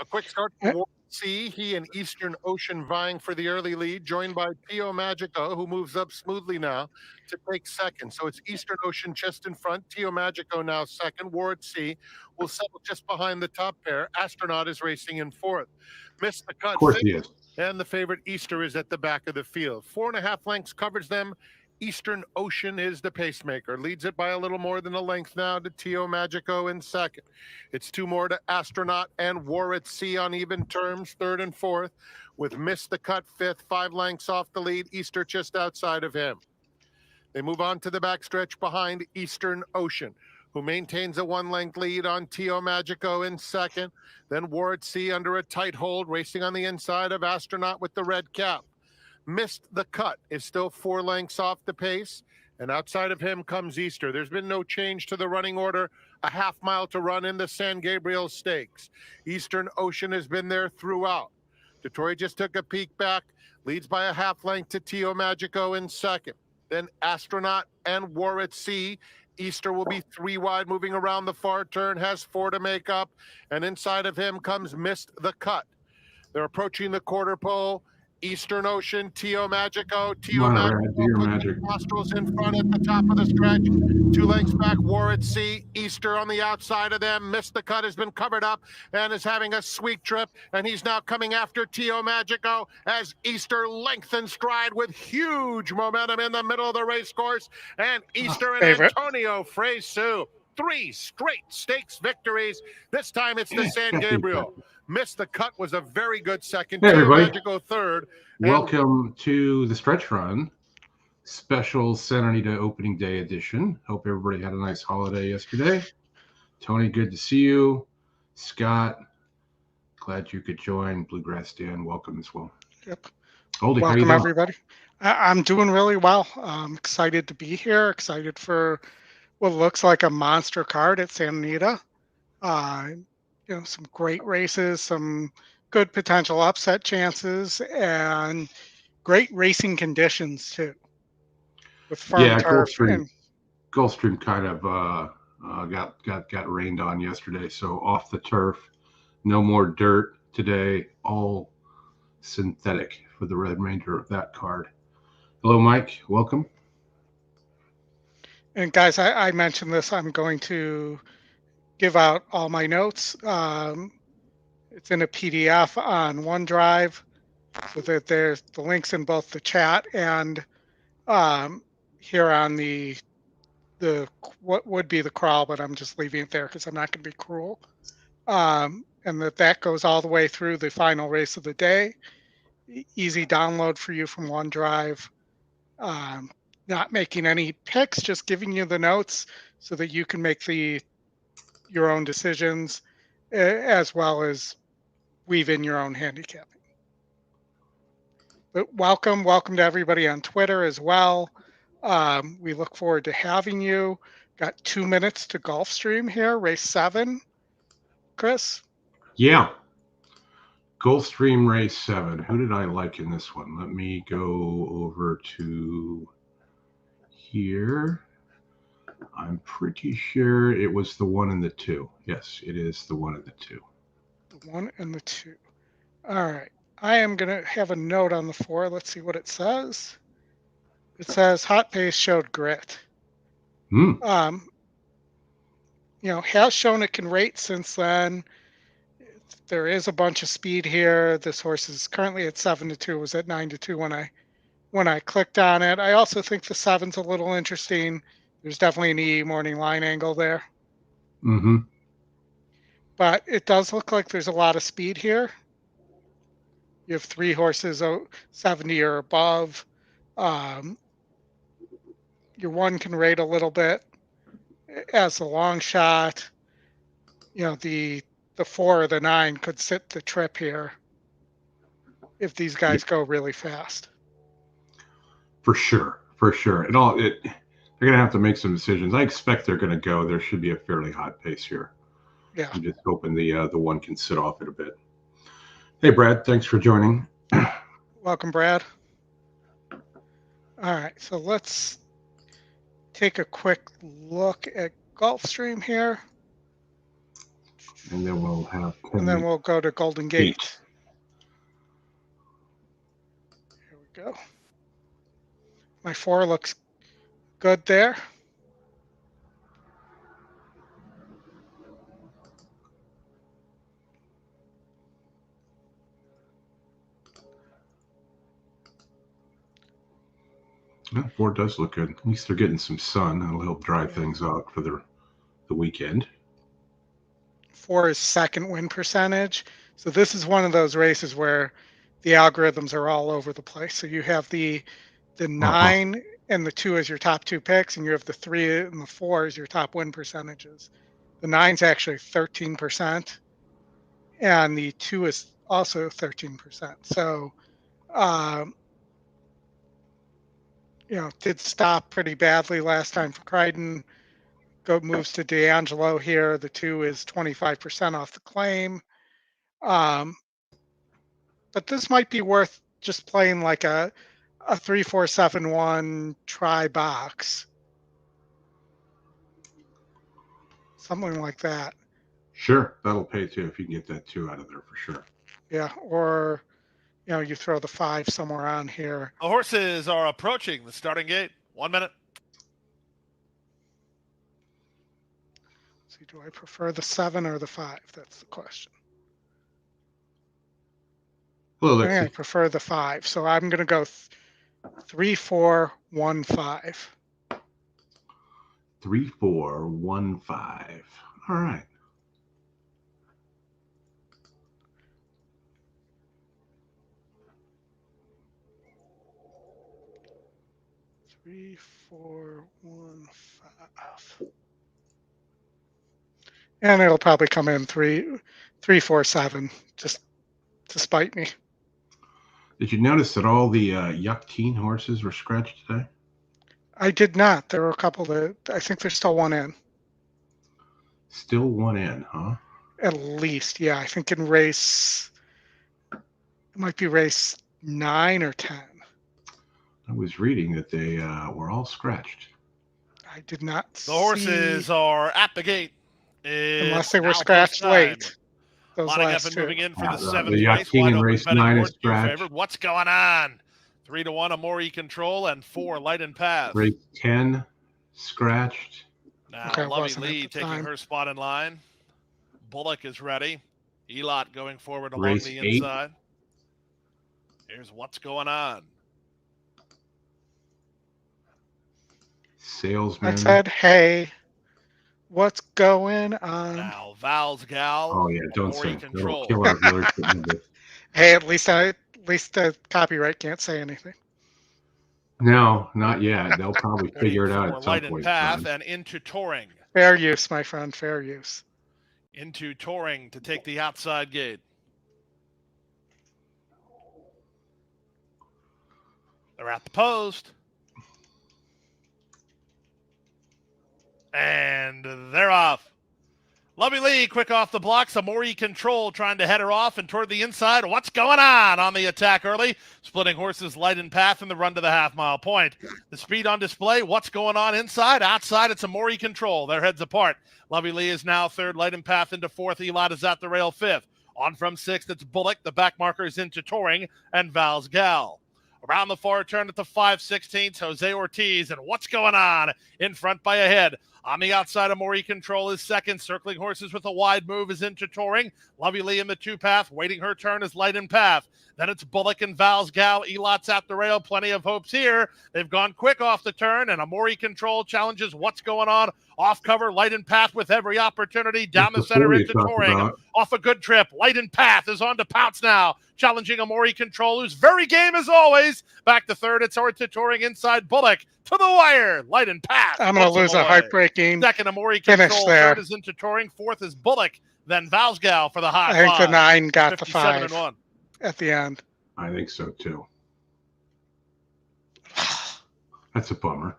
quick start for Ward C. He and Eastern Ocean vying for the early lead, joined by Tio Magico, who moves up smoothly now to take second. So it's Eastern Ocean just in front. Tio Magico now second. Ward C will settle just behind the top pair. Astronaut is racing in fourth. Missed the cut. Of course he is. And the favorite Easter is at the back of the field. 4.5 lengths covers them. Eastern Ocean is the pacemaker. Leads it by a little more than a length now to Tio Magico in second. It's 2 more to Astronaut and Warwick C on even terms, third and fourth, with Miss the Cut fifth, 5 lengths off the lead. Easter just outside of him. They move on to the backstretch behind Eastern Ocean, who maintains a 1-length lead on Tio Magico in second. Then Ward C under a tight hold, racing on the inside of Astronaut with the red cap. Missed the Cut is still 4 lengths off the pace, and outside of him comes Easter. There's been no change to the running order. A half mile to run in the San Gabriel Stakes. Eastern Ocean has been there throughout. Detroit just took a peek back, leads by a half length to Tio Magico in second. Then Astronaut and Warwick C. Easter will be 3 wide, moving around the far turn, has 4 to make up, and inside of him comes Missed the Cut. They're approaching the quarter pole. Eastern Ocean, Tio Magico. Tio Magico puts the nostrils in front at the top of the stretch. 2 lengths back, Warwick C. Easter on the outside of them. Missed the Cut has been covered up and is having a sweet trip, and he's now coming after Tio Magico as Easter lengthens stride with huge momentum in the middle of the race course. And Easter and Antonio Fresu, 3 straight stakes victories. This time it's the San Gabriel. Missed the Cut was a very good second. Hey, everybody. Magico third. Welcome to the Stretch Run special Santa Anita Opening Day edition. Hope everybody had a nice holiday yesterday. Tony, good to see you. Scott, glad you could join. Bluegrass Dan, welcome as well. Yep. Oldy, welcome, everybody. I'm doing really well. I'm excited to be here. Excited for what looks like a monster card at Santa Anita. Some great races, some good potential upset chances, and great racing conditions too. With firm turf. Gulfstream kind of got rained on yesterday, so off the turf, no more dirt today, all synthetic for the remainder of that card. Hello, Mike. Welcome. And guys, I mentioned this. I'm going to give out all my notes. It's in a PDF on OneDrive, so that there's the links in both the chat and here on the what would be the crawl, but I'm just leaving it there because I'm not going to be cruel. And that goes all the way through the final race of the day. Easy download for you from OneDrive. Not making any picks, just giving you the notes so that you can make your own decisions, as well as weave in your own handicapping. But welcome to everybody on Twitter as well. We look forward to having you. Got 2 minutes to Gulfstream here, race 7. Chris? Yeah. Gulfstream race 7. Who did I like in this one? Let me go over to here. I'm pretty sure it was the 1 and the 2. Yes, it is the 1 and the 2. The 1 and the 2. All right. I am going to have a note on the 4. Let's see what it says. It says hot pace showed grit. Has shown it can rate since then. There is a bunch of speed here. This horse is currently at 7-2. It was at 9-2 when I clicked on it. I also think the 7's a little interesting. There's definitely an E morning line angle there. Mm-hmm. But it does look like there's a lot of speed here. You have 3 horses 70 or above. Your 1 can rate a little bit as a long shot. The 4 or the 9 could sit the trip here if these guys go really fast. For sure. They're going to have to make some decisions. I expect they're going to go. There should be a fairly hot pace here. Yeah. I'm just hoping the 1 can sit off it a bit. Hey, Brad. Thanks for joining. Welcome, Brad. All right. So let's take a quick look at Gulfstream here. And then we'll have And then we'll go to Golden Gate. Here we go. My 4 looks good there. That 4 does look good. At least they're getting some sun. That'll help dry things out for the weekend. 4 is second win percentage. So this is one of those races where the algorithms are all over the place. So you have the 9 and the 2 as your top 2 picks, and you have the 3 and the 4 as your top win percentages. The 9's actually 13%, and the 2 is also 13%. So, did stop pretty badly last time for Crichton. Moves to D'Angelo here. The 2 is 25% off the claim. But this might be worth just playing like a 3-4-7-1 try box. Something like that. Sure, that'll pay too if you can get that 2 out of there for sure. Yeah, or you throw the 5 somewhere on here. The horses are approaching the starting gate. 1 minute. See, do I prefer the 7 or the 5? That's the question. Well, I prefer the 5, so I'm going to go 3-4-1-5. 3-4-1-5. All right. Three, 4, 1, 5. And it'll probably come in 3-4-7, just to spite me. Did you notice that all the Yuck Teen horses were scratched today? I did not. There were a couple that I think there's still 1 in. Still 1 in, huh? At least, yeah. I think in race, it might be race 9 or 10. I was reading that they were all scratched. I did not The horses are at the gate. Unless they were scratched late. Those Lining last up and 2. moving in for the 7th The Yuck race. King Wide in open race betting 9 board, is 2 scratched. favored. What's going on? 3-1, Amori Control, and 4, Light and Path. Race 10, scratched. Now, Okay, Lovey wasn't at Lee the taking time. her spot in line. Bullock is ready. Elot going forward along Race the 8. inside. Here's what's going on. Salesman. I said, hey, what's going on? Now, Val's Gal. Oh, yeah, don't Amori say. Control. That'll kill our viewership number. Hey, at least the copyright can't say anything. No, not yet. They'll probably figure it out at some Light and point. Path Son. and into Touring. Fair use, my friend, fair use. Into Touring to take the outside gate. They're at the post. And they're off. Lovey Lee, quick off the blocks. Amori Control trying to head her off and toward the inside. What's going on the attack early? Splitting horses Light and Path in the run to the half-mile point. The speed on display. What's going on inside? Outside, it's Amori Control. Their heads apart. Lovey Lee is now 3rd. Light and Path into 4th. Elot is at the rail 5th. On from 6th, it's Bullock. The back marker is into Touring and Val's Gal. Around the far turn at the 5/16, Jose Ortiz. And what's going on? In front by a head. On the outside, Amori Control is 2nd. Circling horses with a wide move is into Touring. Lovey Lee in the 2 path. Waiting her turn is Light and Path. Then it's Bullock and Val's Gal. Elot's at the rail. Plenty of hopes here. They've gone quick off the turn, and Amori Control challenges what's going on. Off cover, Light and Path with every opportunity. Down the center into Touring. Off a good trip. Light and Path is on to pounce now. Challenging Amori Control, who's very game as always. Back to 3rd, it's over to Touring inside Bullock. To the wire, Light and Path. I'm going to lose a heartbreaking 2nd, Amori finish Control. there. 3rd is into Touring. 4th is Bullock. Then Val's Gal for the high I think the 9 got the 57 5 at the end. I think so, too. That's a bummer.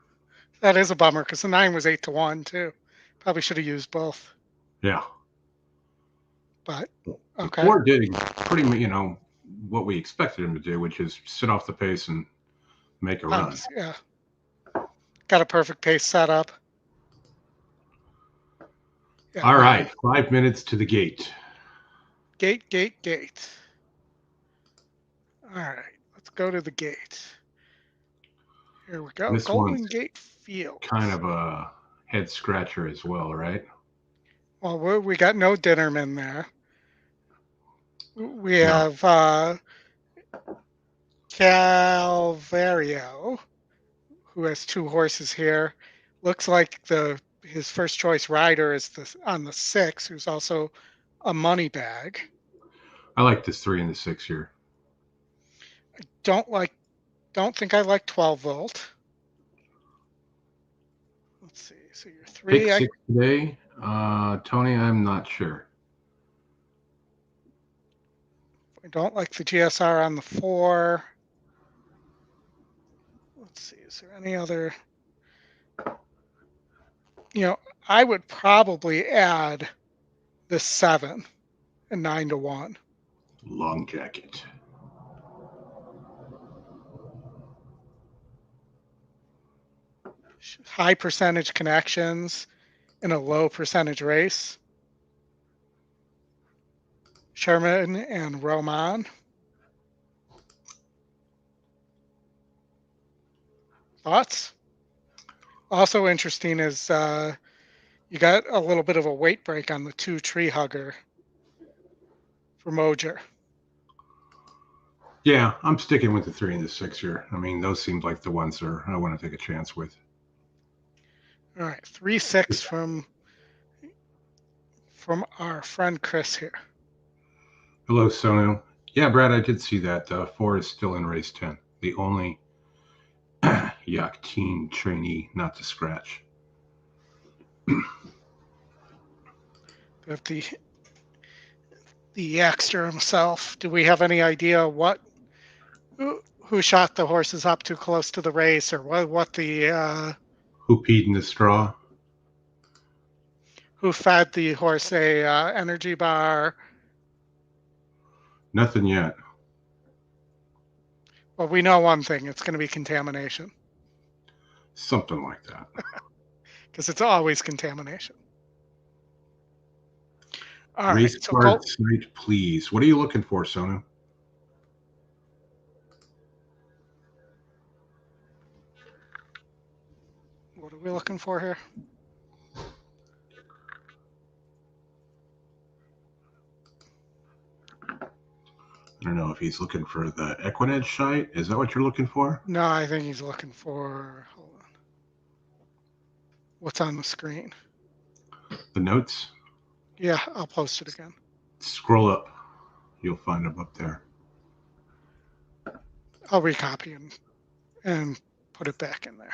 That is a bummer because the 9 was 8-1 too. Probably should have used both. Yeah. But The okay. 4 did pretty, what we expected him to do, which is sit off the pace and make a run. Yeah. Got a perfect pace set up. Yeah, All right, 5 minutes to the gate. Gate. All right, let's go to the gate. Here we go. This Golden one's Gate Field. kind of a head scratcher as well, right? Well, we got no Dinnerman there. We No. have Calvario, who has 2 horses here. Looks like his first choice rider is on the 6, who's also a money bag. I like this 3 and the 6 here. Don't think I like 12 volt. Let's see. So you're 3. Pick 6 today. Tony, I'm not sure. I don't like the GSR on the 4. Let's see. Is there any other? I would probably add the 7 and 9-1. Long jacket. High percentage connections in a low percentage race. Sherman and Roman. Thoughts? Also interesting is you got a little bit of a weight break on the 2 tree hugger for Mojer. Yeah, I'm sticking with the 3 and the 6 here. I mean, those seem like the ones that I want to take a chance with. All right, 3-6 from our friend Chris here. Hello, Sonu. Yeah, Brad, I did see that. 4 is still in race 10. The only Yacht Team trainee not to scratch. We have the Yaxter himself. Do we have any idea who shot the horses up too close to the race, or what the Who peed in the straw? who fed the horse a energy bar? Nothing yet. Well, we know one thing: it's going to be contamination, Something like that. because it's always contamination. All Race right, so card site, please. What are you looking for, Sonu? what are we looking for here? I don't know if he's looking for the EquinEdge site. Is that what you're looking for? No, I think he's looking for. Hold on. What's on the screen? The notes? Yeah, I'll post it again. Scroll up. You'll find them up there. I'll recopy and put it back in there.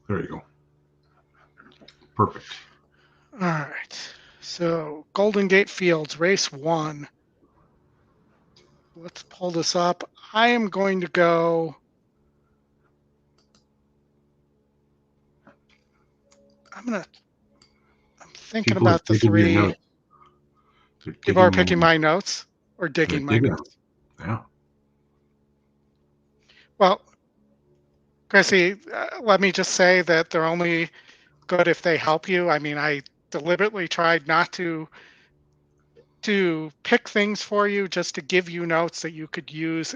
There you go. Perfect. All right. So Golden Gate Fields, race 1. Let's pull this up. I am going to go. I'm thinking People are about the digging your 3. notes. They're People are digging picking my notes or digging my digging notes. Yeah. Well, Chrissy, let me just say that they're only good if they help you. I mean, I deliberately tried not to pick things for you, just to give you notes that you could use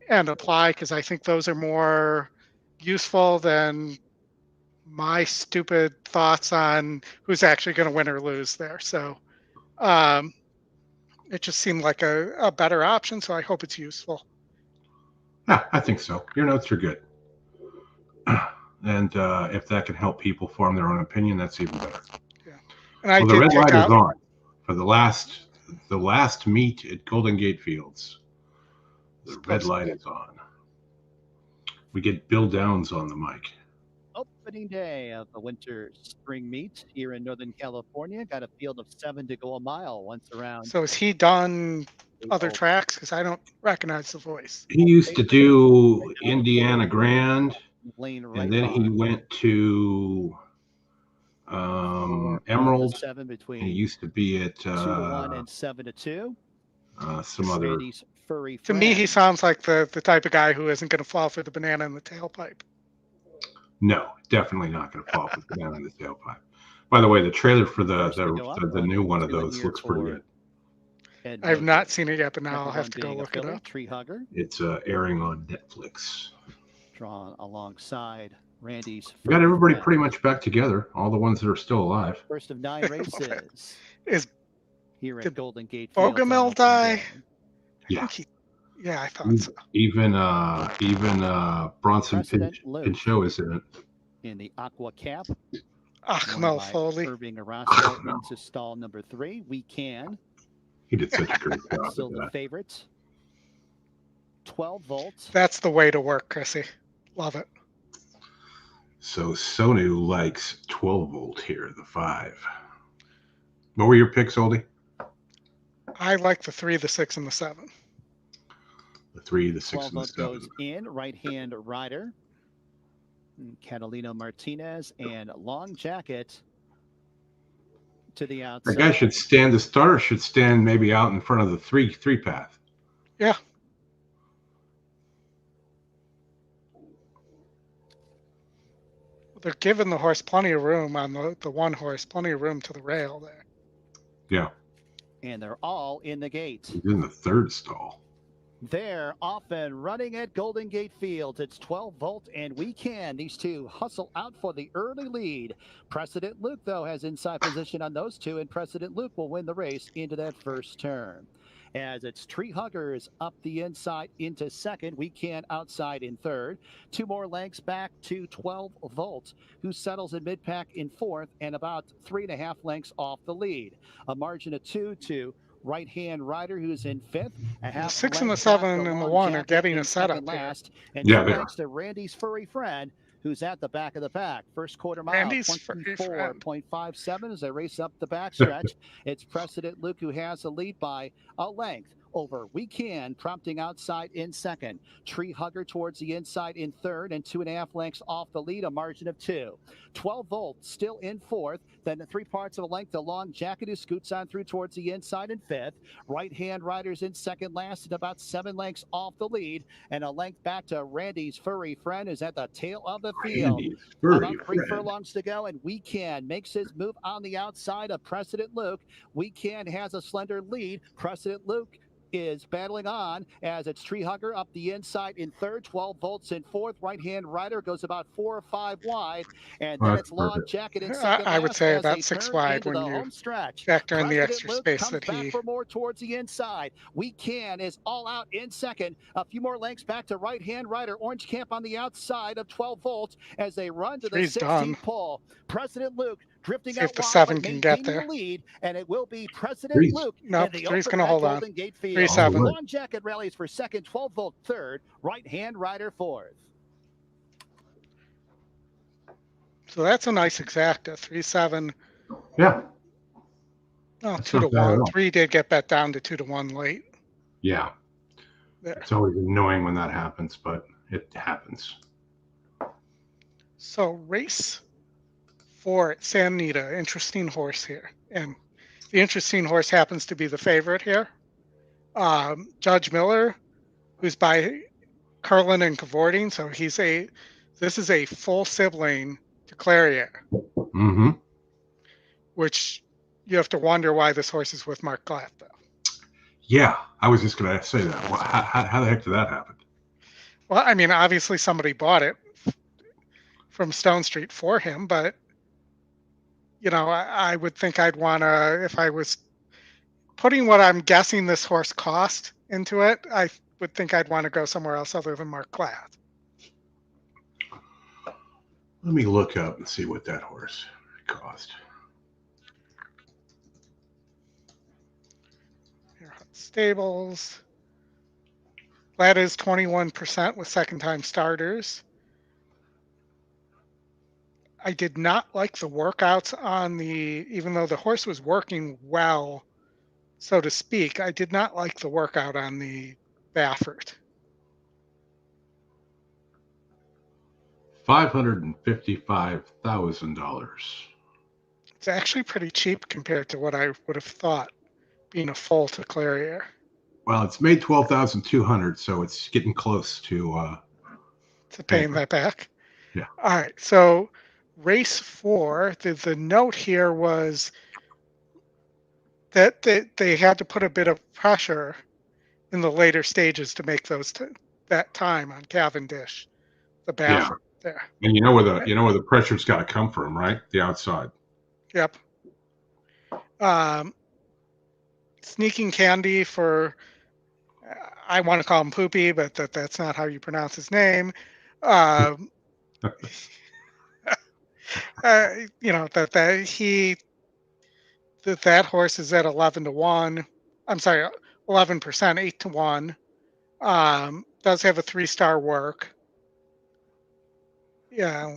and apply, because I think those are more useful than my stupid thoughts on who's actually going to win or lose there. So it just seemed like a better option, so I hope it's useful. Yeah, I think so. Your notes are good. And if that can help people form their own opinion, that's even better. Yeah. And I Well, did the red pick light out, is on for the last meet at Golden Gate Fields. The red light is on. We get Bill Downs on the mic. Opening day of the winter spring meet here in Northern California. Got a field of 7 to go a mile once around. so has he done other tracks? Because I don't recognize the voice. He used to do Indiana Grand, Lane right and then he went to Emerald. 7 between He used to be at 2-1 and 7-2. some other. Randy's furry To me, he friend. sounds like the type of guy who isn't going to fall for the banana in the tailpipe. No, definitely not going to fall for the banana in the tailpipe. By the way, the trailer for First to go up, the new one of 2 in those here looks pretty for good. Ed I have Mosher. not seen it yet, but now Second I'll have one to go being a look it filly, up. Tree Hugger, It's airing on Netflix. drawn alongside Randy's We got furry everybody friend. pretty much back together. All the ones that are still alive. First of 9 races Is here at Did Golden Gate Fields on Bogomil Opening die? Day. Yeah. Yeah, I thought so. Even Bronson Precedent Luke. Pinchot is in it. In the Aqua Cap, Achmel won by Foley. Irving Erasco into stall number 3. We can. He did such a great job Still with the that. favorites. 12 volts. That's the way to work, Chrissy. Love it. So Sonu likes 12 volt here, the 5. What were your picks, Oldie? I like the 3, the 6, and the 7. The 3, the 6, 12 and the vote 7. goes in. Right-hand rider. Catalino Martinez and Long Jacket to the outside. That guy should stand. The starter should stand maybe out in front of the three path. Yeah. They're giving the horse plenty of room on the one horse, plenty of room to the rail there. Yeah, And they're all in the gate. he's in the 3rd stall. They're off and running at Golden Gate Fields. It's 12 volt and We Can. These two hustle out for the early lead. Precedent Luke, though, has inside position on those two, and Precedent Luke will win the race into that first turn. As it's Tree Huggers up the inside into second. We Can outside in third. 2 more lengths back to 12 volts, who settles in mid-pack in fourth and about 3.5 lengths off the lead. A margin of 2 to right-hand rider who's in fifth. The 6 and the 7 and the 1 are getting a setup here. last, and Yeah, 2 they are. lengths to Randy's furry friend, who's at the back of the pack. First quarter mile, Randy's furry friend. 24.57 as they race up the backstretch. It's Precedent Luke who has the lead by a length over We Can, prompting outside in second. Tree Hugger towards the inside in third and 2.5 lengths off the lead, a margin of 2. 12 volt still in fourth, then the 3 parts of a length, the Long Jacket who scoots on through towards the inside in fifth. Right-hand riders in second last and about 7 lengths off the lead, and a length back to Randy's furry friend who's at the tail of the field. Randy's furry About 3 friend. furlongs to go, and We Can makes his move on the outside of Precedent Luke. We Can has a slender lead. Precedent Luke is battling on as it's Tree Hugger up the inside in third, 12 volts in fourth. Right-hand rider goes about 4 or 5 wide, and then That's it's Long perfect. Jacket in second. I would last say as about they 6 turn wide into when the you home stretch. factor in the Precedent extra Luke space comes that back he. for more towards the inside. We Can is all out in second. A few more lengths back to right-hand rider Orange Camp on the outside of 12 volts as they run to the He's 16th done. pole. Precedent Luke drifting See out if the wide, 7 but can get maintaining there. the lead, and it will be Precedent Three's- Luke Nope, in the 3's opener going to at hold on. Golden Gate 3, Field. 7. All right. Long Jacket rallies for second, 12 volt third, right-hand rider fourth. So that's a nice exacta. 3, 7. Yeah, Oh, That's 2 to not bad at 1. all. 3 did get bet down to 2 to 1 late. yeah. There. It's always annoying when that happens, but it happens. So race 4 at Santa Anita. Interesting horse here. And the interesting horse happens to be the favorite here. Judge Miller, who's by Curlin and Cavorting. So this is a full sibling to Clarier, Mm-hmm. which you have to wonder why this horse is with Mark Gladwell. Yeah, I was just going to say that. Well, how the heck did that happen? Well, I mean, obviously somebody bought it from Stone Street for him, but you know, I would think I'd want to, if I was putting what I'm guessing this horse cost into it, I would think I'd want to go somewhere else other than Mark Glad. Let me look up and see what that horse cost. Stables. Glad is 21% with second-time starters. I did not like the workouts on even though the horse was working well, so to speak, I did not like the workout on the Baffert. $555,000. It's actually pretty cheap compared to what I would have thought being a full to Clarier. Well, it's made 12,200, so it's getting close to paying that back. Yeah. All right. So race 4, the note here was that they had to put a bit of pressure in the later stages to make that time on Cavendish, the Baffert there. And you know where the pressure's got to come from, right? The outside. Yep. Sneaking Candy for, I want to call him Poopy, but that's not how you pronounce his name. That horse is at 11-1. I'm sorry, 11%, 8-1. Does have a 3-star work. Yeah,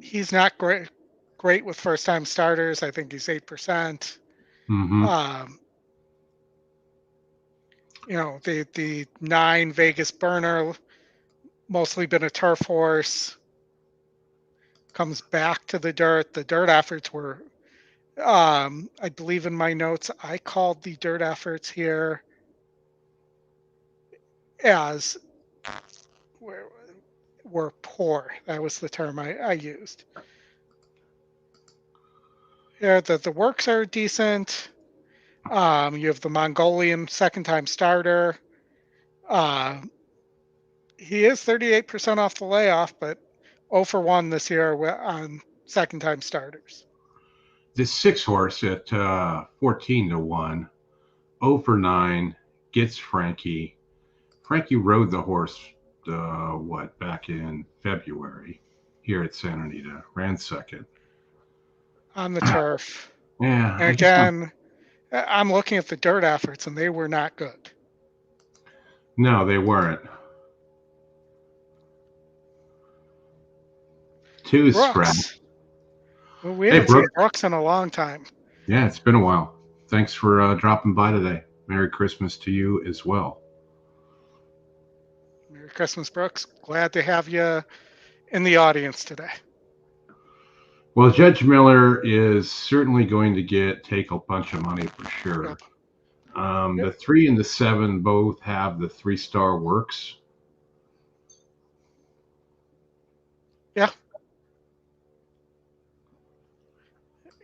he's not great with first-time starters. I think he's 8%. Mm-hmm. The 9 Vegas Burner, mostly been a turf horse, comes back to the dirt. The dirt efforts were, I believe in my notes, I called the dirt efforts here as were poor. That was the term I used. Yeah, the works are decent. You have the Mongolian second-time starter. He is 38% off the layoff, but 0 for 1 this year on second-time starters. This 6 horse at 14-1, 0 for 9, gets Frankie. Frankie rode the horse, back in February here at Santa Anita, ran second. On the turf. Yeah. And again, I'm looking at the dirt efforts, and they were not good. No, they weren't. 2 is scratch. Well, we haven't seen Brooks in a long time. Yeah, it's been a while. Thanks for dropping by today. Merry Christmas to you as well. Merry Christmas, Brooks. Glad to have you in the audience today. Well, Judge Miller is certainly going to take a bunch of money for sure. Yep. The 3 and the 7 both have the 3-star works. Yeah.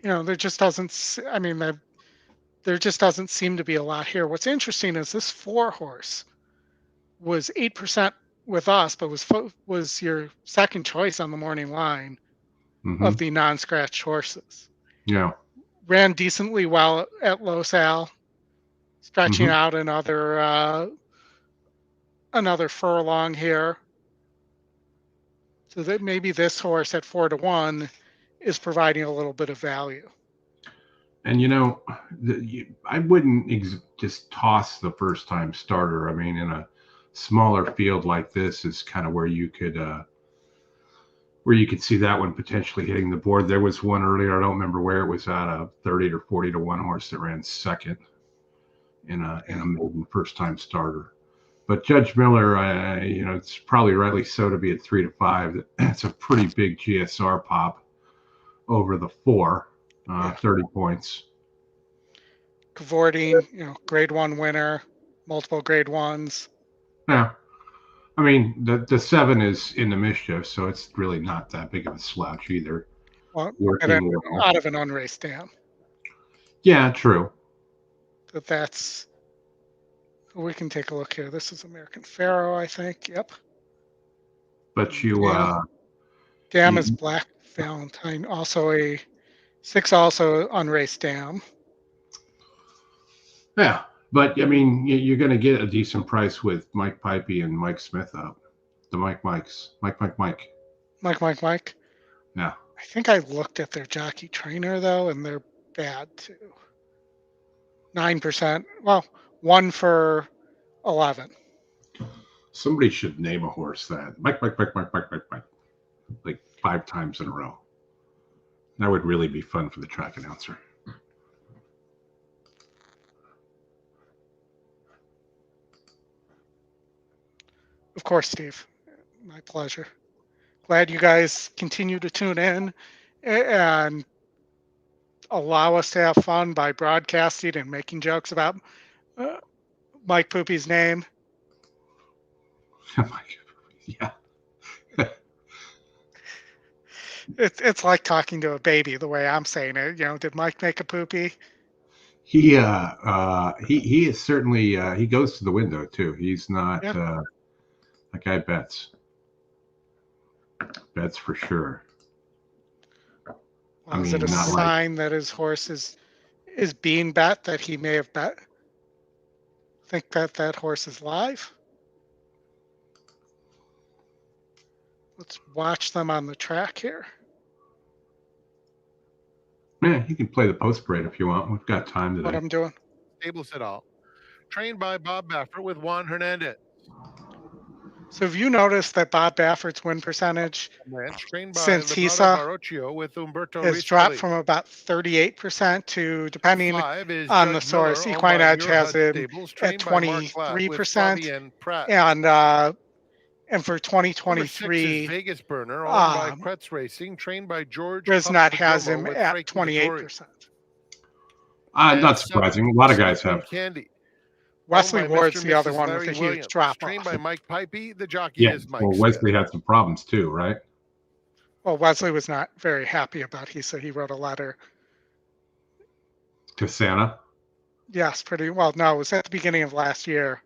There just doesn't. I mean, there just doesn't seem to be a lot here. What's interesting is this 4 horse was 8% with us, but was your second choice on the morning line of the non-scratch horses. Yeah. Ran decently well at Los Al, stretching out another furlong here. So that maybe this horse at 4-1 is providing a little bit of value. And I wouldn't just toss the first-time starter. I mean, in a smaller field like this is kind of where you could see that one potentially hitting the board. There was one earlier, I don't remember where it was at, a 30 or 40-1 horse that ran second in a maiden first-time starter. But Judge Miller, it's probably rightly so to be at 3-5. It's a pretty big GSR pop over the 4, 30 points. Cavorting, grade 1 winner, multiple grade 1s. Yeah. I mean, the 7 is in the mischief, so it's really not that big of a slouch either. Well, out of an unraced dam. Yeah, true. But we can take a look here. This is American Pharaoh, I think. Yep. But dam is Black Valentine, also a 6, also unraced dam. Yeah. But, I mean, you're going to get a decent price with Mike Pipey and Mike Smith up. The Mikes. Mike. Mike. Yeah. I think I looked at their jockey trainer, though, and they're bad, too. 9%. Well, 1 for 11. Somebody should name a horse that. Mike. Like 5 times in a row. That would really be fun for the track announcer. Of course, Steve. My pleasure. Glad you guys continue to tune in and allow us to have fun by broadcasting and making jokes about Mike Poopy's name. Yeah. It's like talking to a baby the way I'm saying it. Did Mike make a poopy? He is certainly he goes to the window too. He's not that guy bets for sure. Well, is it a sign that his horse is being bet, that he may have bet? Think that horse is live? Let's watch them on the track here. Yeah, you can play the post parade if you want. We've got time today. What I'm doing. Stables it all. Trained by Bob Baffert with Juan Hernandez. So have you noticed that Bob Baffert's win percentage since Barocchio with Umberto has dropped from about 38% to, depending on the source, EquinEdge has him at 23%, and for 2023, Vegas Burner, owned by Kretz Racing, trained by George Brisnot has him at 28%. Not surprising. A lot of guys have. Candy. Wesley Ward's the other one with a huge drop Trained by Mike Pipey, the jockey is Mike. Well, Wesley had some problems too, right? Well, Wesley was not very happy about. He said he wrote a letter to Santa. Yes, pretty well. No, it was at the beginning of last year,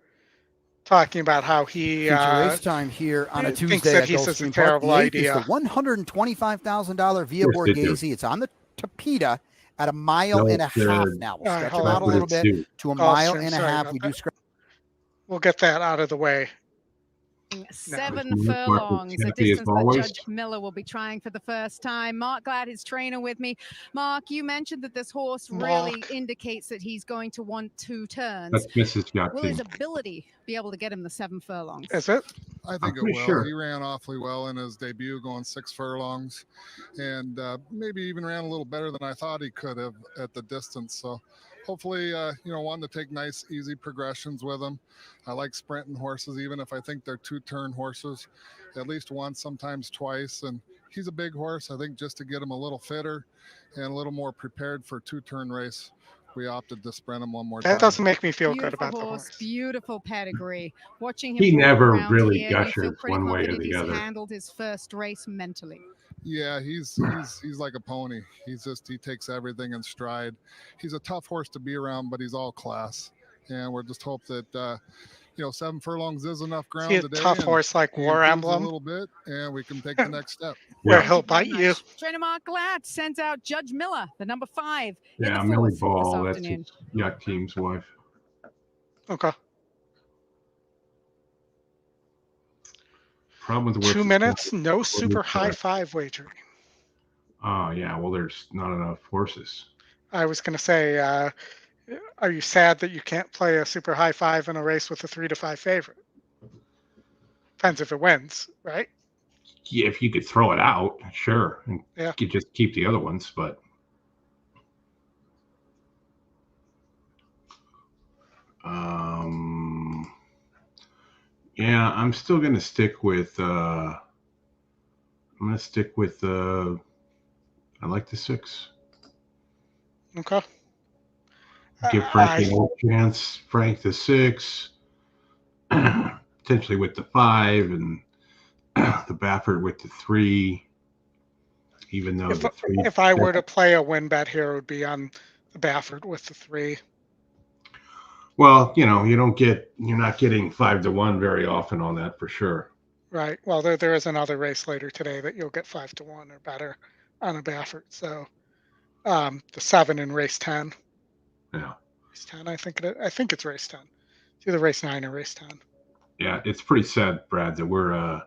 talking about how he race time here on a Tuesday. Thinks that he says it's a terrible idea. It's the $125,000 Via Borghese. It's on the Tapeta. At a mile and a half now. We'll stretch them out a little bit to a mile and a half. We do scratch. We'll get that out of the way. 7 furlongs, a distance that Judge Miller will be trying for the first time. Mark Glad, his trainer, with me. Mark, you mentioned that this horse really indicates that he's going to want 2 turns. That's Mrs. Jockey. Will his ability be able to get him the 7 furlongs? Is it? I think it will. Sure. He ran awfully well in his debut, going 6 furlongs, and maybe even ran a little better than I thought he could have at the distance. So hopefully, wanting to take nice, easy progressions with him. I like sprinting horses, even if I think they're 2-turn horses, at least once, sometimes twice. And he's a big horse. I think just to get him a little fitter and a little more prepared for a 2-turn race, we opted to sprint him one more time. That doesn't make me feel good about the horse. Beautiful pedigree. Watching him, he never really gushers one way or the other. He's handled his first race mentally. Yeah, he's like a pony. He takes everything in stride. He's a tough horse to be around, but he's all class. And we're just hope that 7 furlongs is enough ground today. A tough horse like War Emblem. A little bit, and we can take the next step. Where he'll bite you. Trainer Mark Glad sends out Judge Miller, the number 5. Yeah, Millie Ball. That's Yacht Team's wife. Okay. Problem with 2 minutes, no super high 5 wagering. Oh, yeah. Well, there's not enough horses. I was going to say, are you sad that you can't play a super high 5 in a race with a 3-5 favorite? Depends if it wins, right? Yeah, if you could throw it out, sure. And you could just keep the other ones, but yeah, I'm still going to stick with I like the 6. Okay. Give Frank a chance. Frank the 6, potentially with the 5, and the Baffert with the 3. Even though if I were to play a win bet here, it would be on the Baffert with the 3. Well, you're not getting 5-1 very often on that for sure. Right. Well, there is another race later today that you'll get 5-1 or better on a Baffert. So the 7 in race 10. Yeah. Race 10, I think it's race 10. It's either race 9 or race 10. Yeah, it's pretty sad, Brad, that we're our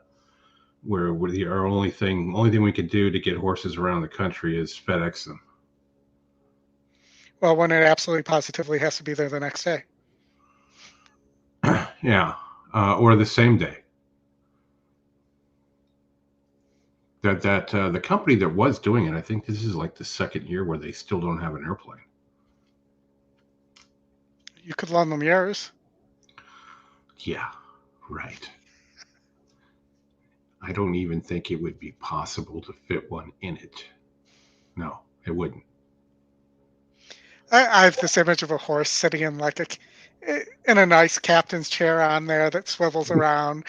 only thing we could do to get horses around the country is FedEx them. Well, when it absolutely positively has to be there the next day. Yeah, or the same day. That the company that was doing it, I think this is like the 2nd year where they still don't have an airplane. You could loan them yours. Yeah, right. I don't even think it would be possible to fit one in it. No, it wouldn't. I have this image of a horse sitting in like in a nice captain's chair on there that swivels around,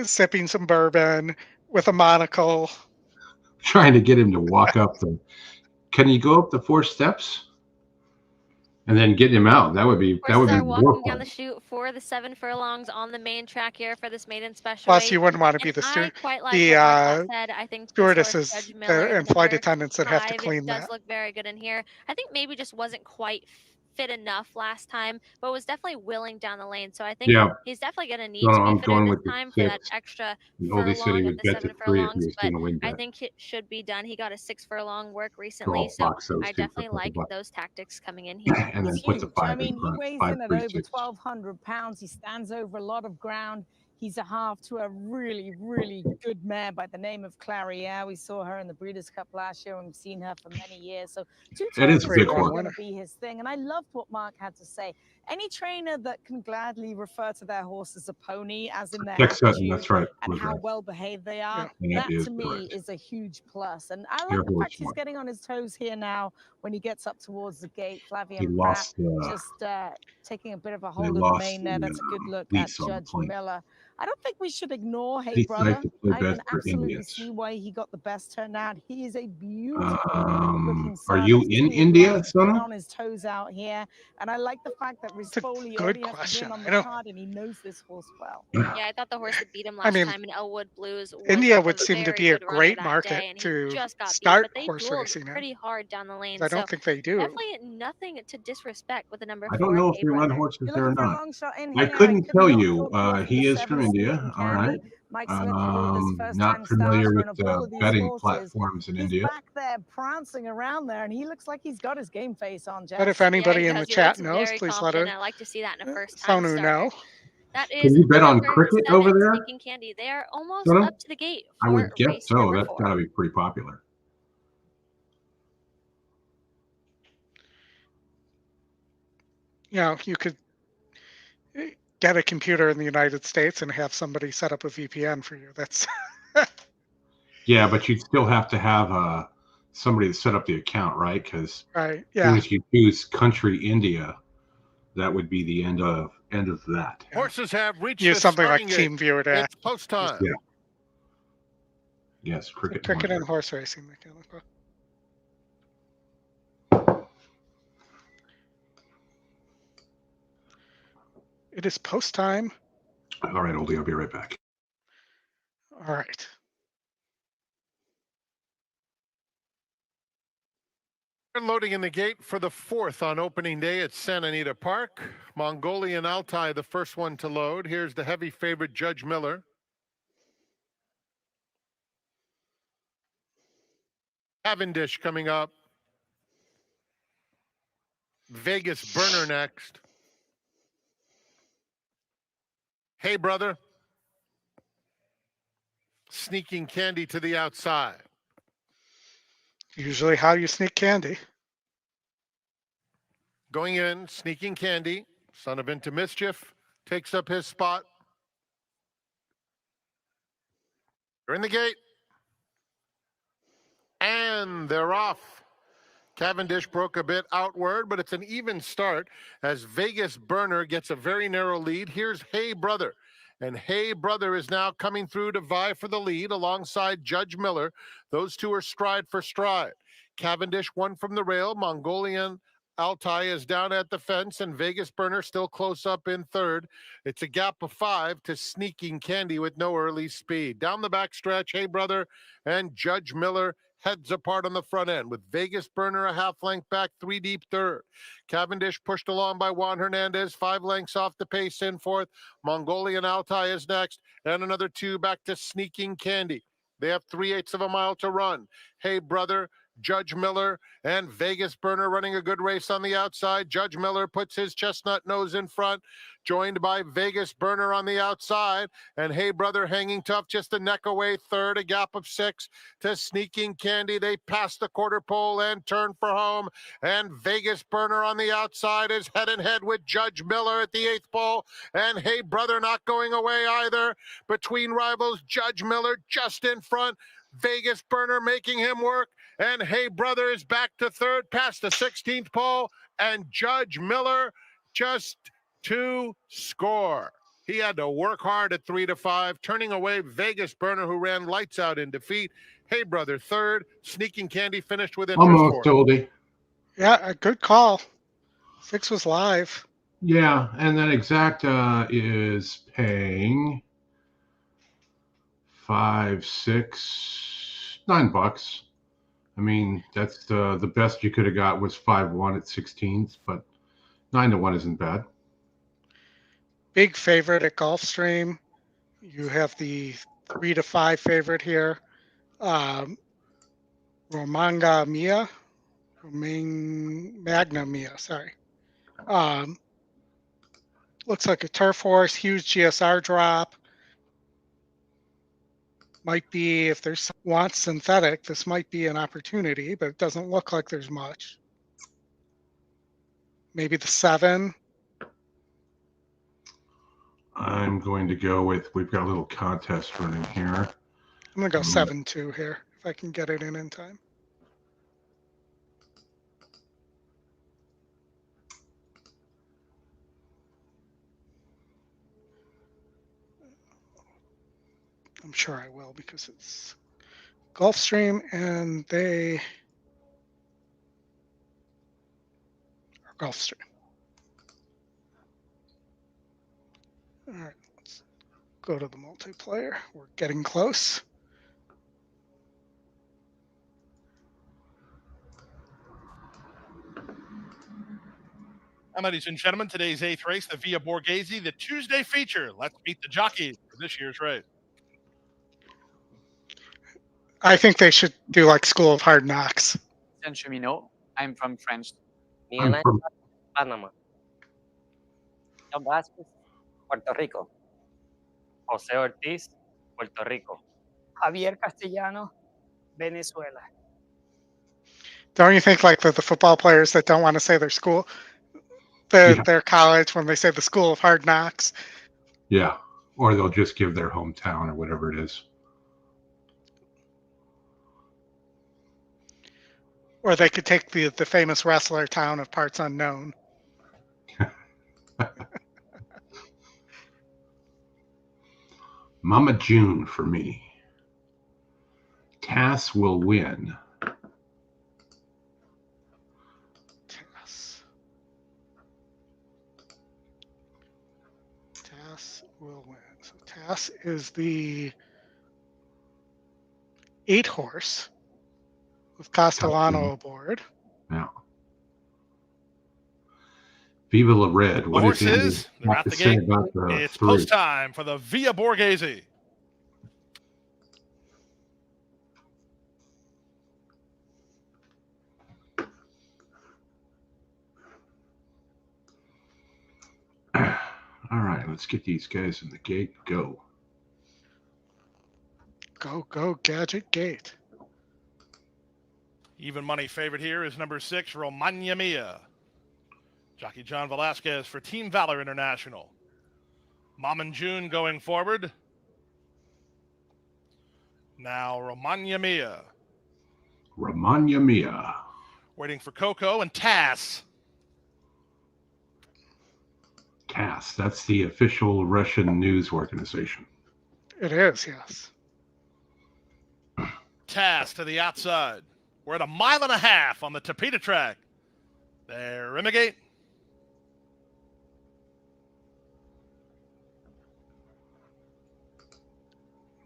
sipping some bourbon with a monocle. Trying to get him to walk up the. Can you go up the 4 steps? And then get him out. That would be walking down the chute for the 7 furlongs on the main track here for this maiden special. Plus, you wouldn't want to be the steward. I think stewardesses and flight attendants that have to clean that. It does look very good in here. I think maybe just wasn't quite fit enough last time, but was definitely willing down the lane. So I think he's definitely going to need to be fitted this time for that extra furlong of the 7 furlongs. But I think it should be done. He got a 6 furlong work recently, so I definitely like those tactics coming in here. And then put the 5 I mean, he weighs in at over 1,200 pounds. He stands over a lot of ground. He's a half to a really, really good mare by the name of Clariere. We saw her in the Breeders' Cup last year, and we've seen her for many years. So it is going to be his thing. And I loved what Mark had to say. Any trainer that can gladly refer to their horse as a pony, as in their attitude, that's right, and how well behaved they are, that to me is a huge plus. And I like the fact he's getting on his toes here now when he gets up towards the gate. Flavien Prat just taking a bit of a hold of the mane there. That's a good look at Judge Miller. I don't think we should ignore Hey Brother. I can absolutely see why he got the best turnout. He is a beautiful looking son. Are you in India, son? On his toes out here, and I like the fact that Rispoli already has been on the card, and he knows this horse well. Yeah, I thought the horse that beat him last time in Elwood Blues. India would seem to be a great market to start horse racing pretty hard down the lane. I don't think they do. Definitely nothing to disrespect with the number 4. I don't know if they run horses there or not. I couldn't tell you. He is from India. All right. Not familiar with the betting platforms in India. Back there prancing around there, and he looks like he's got his game face on. But if anybody in the chat knows, please let her. I like to see that in a first time. Sonu know. That is. Can you bet on cricket over there? Candy. They are almost up to the gate. I would guess so. That's got to be pretty popular. You know, you could get a computer in the United States and have somebody set up a VPN for you. That's yeah, but you'd still have to have somebody to set up the account, right? Because as soon as you choose country India, that would be the end of that. Horses have reached something like TeamViewer to it's post time. Yeah. Yes, cricket and horse racing mechanical. It is post time. All right, Oldie, I'll be right back. All right. We're loading in the gate for the 4th on opening day at Santa Anita Park. Mongolian Altai, the first one to load. Here's the heavy favorite, Judge Miller. Cavendish coming up. Vegas Burner next. Hey, Brother. Sneaking Candy to the outside. Usually how you sneak Candy. Going in, Sneaking Candy. Son of Into Mischief takes up his spot. They're in the gate. And they're off. Cavendish broke a bit outward, but it's an even start as Vegas Burner gets a very narrow lead. Here's Hey Brother. And Hey Brother is now coming through to vie for the lead alongside Judge Miller. Those two are stride for stride. Cavendish won from the rail. Mongolian Altai is down at the fence, and Vegas Burner still close up in third. It's a gap of 5 to Sneaking Candy with no early speed. Down the back stretch, Hey Brother and Judge Miller heads apart on the front end, with Vegas Burner a half length back, 3 deep third. Cavendish pushed along by Juan Hernandez, 5 lengths off the pace in fourth. Mongolian Altai is next, and another 2 back to Sneaking Candy. They have 3/8 of a mile to run. Hey Brother, Judge Miller, and Vegas Burner running a good race on the outside. Judge Miller puts his chestnut nose in front, joined by Vegas Burner on the outside, and Hey Brother hanging tough just a neck away third, a gap of 6 to Sneaking Candy. They pass the quarter pole and turn for home, and Vegas Burner on the outside is head and head with Judge Miller at the 8th pole, and Hey Brother not going away either. Between rivals, Judge Miller just in front, Vegas Burner making him work, and Hey Brother is back to third past the 16th pole, and Judge Miller just to score. He had to work hard at 3-5, turning away Vegas Burner, who ran lights out in defeat. Hey, brother, third. Sneaking Candy finished with interest. Almost, Oldie. Yeah, a good call. 6 was live. Yeah, and then Exacta is paying $5, $6, $9. I mean, that's the best you could have got was 5-1 at 16s, but 9-1 isn't bad. Big favorite at Gulfstream. You have the 3-5 favorite here. Magna Mia, sorry. Looks like a turf horse, huge GSR drop. Might be, if there's wants synthetic, this might be an opportunity, but it doesn't look like there's much. Maybe the 7. I'm going to go with, we've got a little contest running here. I'm going to go 7-2 here, if I can get it in time. I'm sure I will because it's Gulfstream and they are Gulfstream. All right, let's go to the multiplayer. We're getting close. And ladies and gentlemen, today's 8th race, the Via Borghese, the Tuesday feature. Let's meet the jockeys for this year's race. I think they should do like School of Hard Knocks. I'm from France. I'm from Panama. Vasquez, Puerto Rico. José Ortiz, Puerto Rico. Javier Castellano, Venezuela. Don't you think like the football players that don't want to say their school, their college, when they say the School of Hard Knocks? Yeah, or they'll just give their hometown or whatever it is. Or they could take the famous wrestler town of parts unknown. Mama June for me. Tass will win. Tass will win. So Tass is the 8 horse with Castellano aboard. Yeah. Viva la Red. What horses? They're at the gate. It's post time for the Via Borghese. All right, let's get these guys in the gate. Go. Go, Gadget Gate. Even money favorite here is number 6, Romagna Mia. Jockey John Velasquez for Team Valor International. Mom and June going forward. Now Romagna Mia. Romagna Mia. Waiting for Coco and Tass. TASS, that's the official Russian news organization. It is, yes. Tass to the outside. We're at 1.5 miles on the Tapeta track. There, Remigate.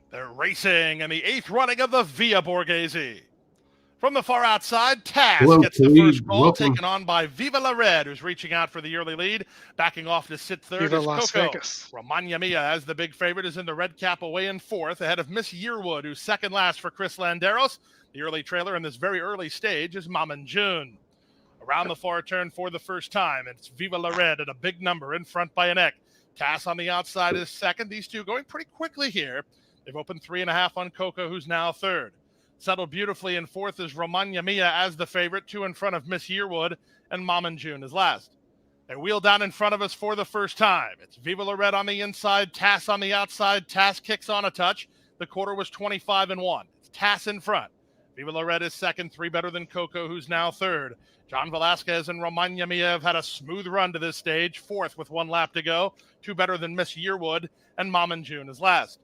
They're racing in the 8th running of the Via Borghese. From the far outside, Tass gets the first call, taken on by Viva la Red, who's reaching out for the early lead. Backing off to sit third Viva is Las Coco. Vegas. Romagna Mia, as the big favorite, is in the red cap away in 4th, ahead of Miss Yearwood, who's second last for Chris Landeros. The early trailer in this very early stage is Mom and June. Around the far turn for the first time, it's Viva la Red at a big number in front by a neck. Tass on the outside is second. These two going pretty quickly here. They've opened 3.5 on Coco, who's now third. Settled beautifully in 4th is Romagna Mia as the favorite, 2 in front of Miss Yearwood, and Mom and June is last. They wheel down in front of us for the first time. It's Viva la Red on the inside, Tass on the outside. Tass kicks on a touch. The quarter was 25-1. It's Tass in front. Viva La Red is second, 3 better than Coco, who's now third. John Velasquez and Romagna Mia have had a smooth run to this stage, fourth with 1 lap to go, 2 better than Miss Yearwood, and Mom and June is last.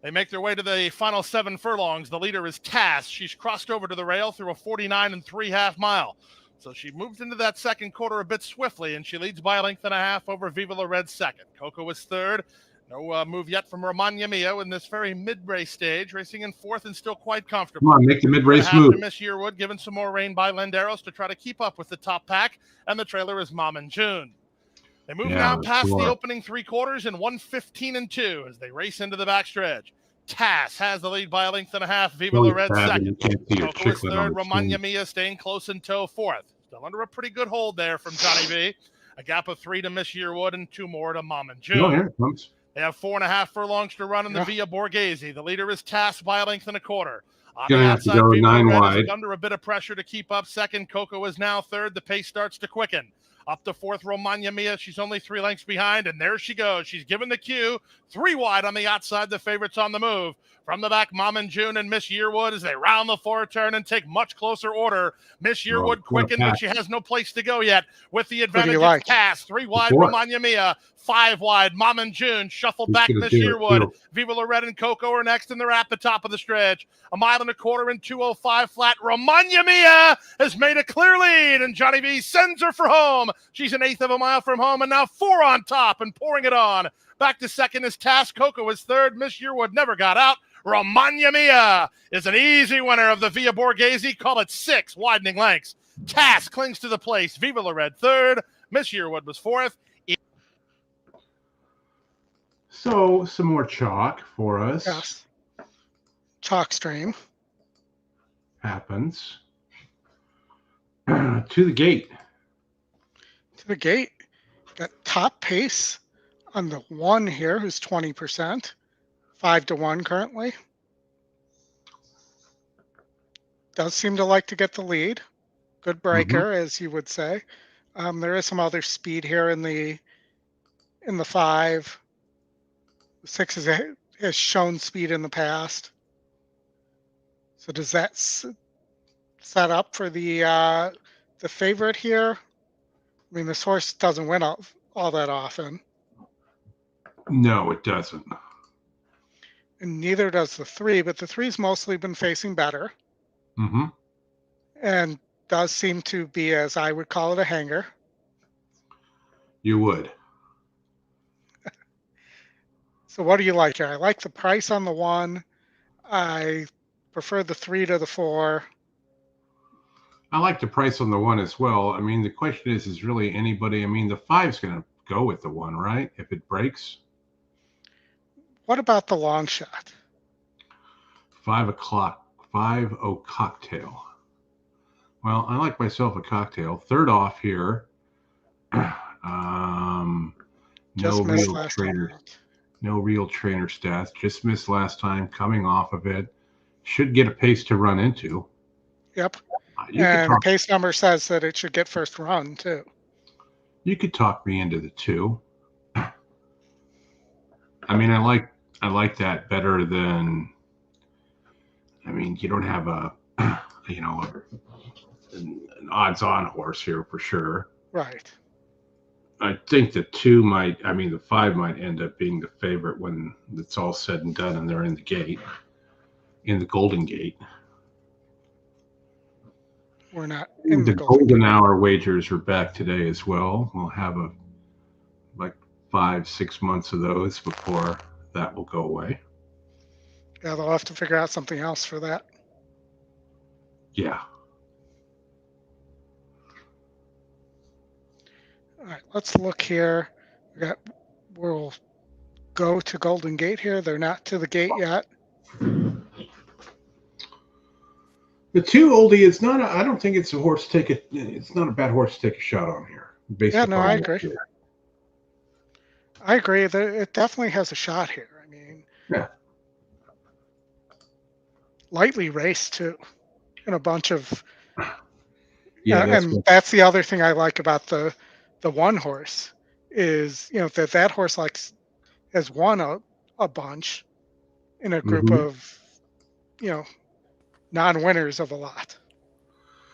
They make their way to the final 7 furlongs. The leader is Tass. She's crossed over to the rail through a 49 3/2 mile. So she moved into that second quarter a bit swiftly, and she leads by a length and a half over Viva La Red second. Coco is third. No move yet from Romagna Mia in this very mid-race stage, racing in fourth and still quite comfortable. Come on, make the mid-race move. Miss Yearwood given some more rain by Lenderos to try to keep up with the top pack, and the trailer is Mom and June. They move now past the opening 3 quarters in 1:15 2 as they race into the backstretch. Tass has the lead by a length and a half. Viva La Red second. Coco is third. Romagna Mia staying close in tow fourth. Still under a pretty good hold there from Johnny V. A gap of 3 to Miss Yearwood and 2 more to Mom and June. Here it comes. They have 4.5 furlongs to run in the Via Borghese. The leader is Tass by a length and a quarter. On Gonna the have to outside, go Viva 9 Red wide. is under a bit of pressure to keep up. Second, Coco is now third. The pace starts to quicken. Up to fourth, Romagna Mia. She's only 3 lengths behind, and there she goes. She's given the cue. 3 wide on the outside. The favorites on the move. From the back, Mom and June and Miss Yearwood as they round the 4 turn and take much closer order. Miss Yearwood quickened, but she has no place to go yet. With the advantage of Tass. 3 wide, Romagna Mia. 5 wide, Mom and June. Shuffle back, Miss Yearwood. Viva La Red and Coco are next, and they're at the top of the stretch. 1.25 miles in 2:05 flat. Romagna Mia has made a clear lead, and Johnny V sends her for home. She's 1/8 of a mile from home, and now 4 on top and pouring it on. Back to second is Tass. Coco is third. Miss Yearwood never got out. Romagna Mia is an easy winner of the Via Borghese. Call it 6 widening lengths. Tass clings to the place. Viva La Red third. Miss Yearwood was fourth. So some more chalk for us. Yes. Chalk stream. Happens. To the gate. To the gate. Got top pace on the 1 here, who's 20%. 5 to 1 currently. Does seem to like to get the lead. Good breaker, as you would say. There is some other speed here in the 5. The 6 has shown speed in the past. So does that set up for the favorite here? I mean, this horse doesn't win all that often. No, it doesn't. And neither does the 3, but the 3's mostly been facing better. And does seem to be, as I would call it, a hanger. You would. So what do you like here? I like the price on the 1. I prefer the 3 to the 4. I like the price on the 1 as well. I mean, the question is really anybody. I mean, the 5's going to go with the 1, right? If it breaks. What about the long shot? 5 o'clock, 5-0 cocktail. Well, I like myself a cocktail. Third off here. No real trainer stats. Just missed last time. Coming off of it, should get a pace to run into. Yep. And pace number says that it should get first run too. You could talk me into the 2. I mean, I like that better than. I mean, you don't have an odds-on horse here for sure. Right. I think the 5 might end up being the favorite when it's all said and done and they're in the gate, in the Golden Gate. We're not in the Golden Hour wagers are back today as well. We'll have 5-6 months of those before that will go away. Yeah, they'll have to figure out something else for that. Yeah. All right, let's look here. We'll go to Golden Gate here. They're not to the gate yet. The 2 Oldie is not. I don't think it's a horse to take it's not a bad horse to take a shot on here. Yeah, no, I agree. I agree that it definitely has a shot here. I mean, yeah. Lightly raced too, and a bunch of. Yeah, that's the other thing I like about the 1 horse is that horse has won a bunch in a group of non-winners of a lot.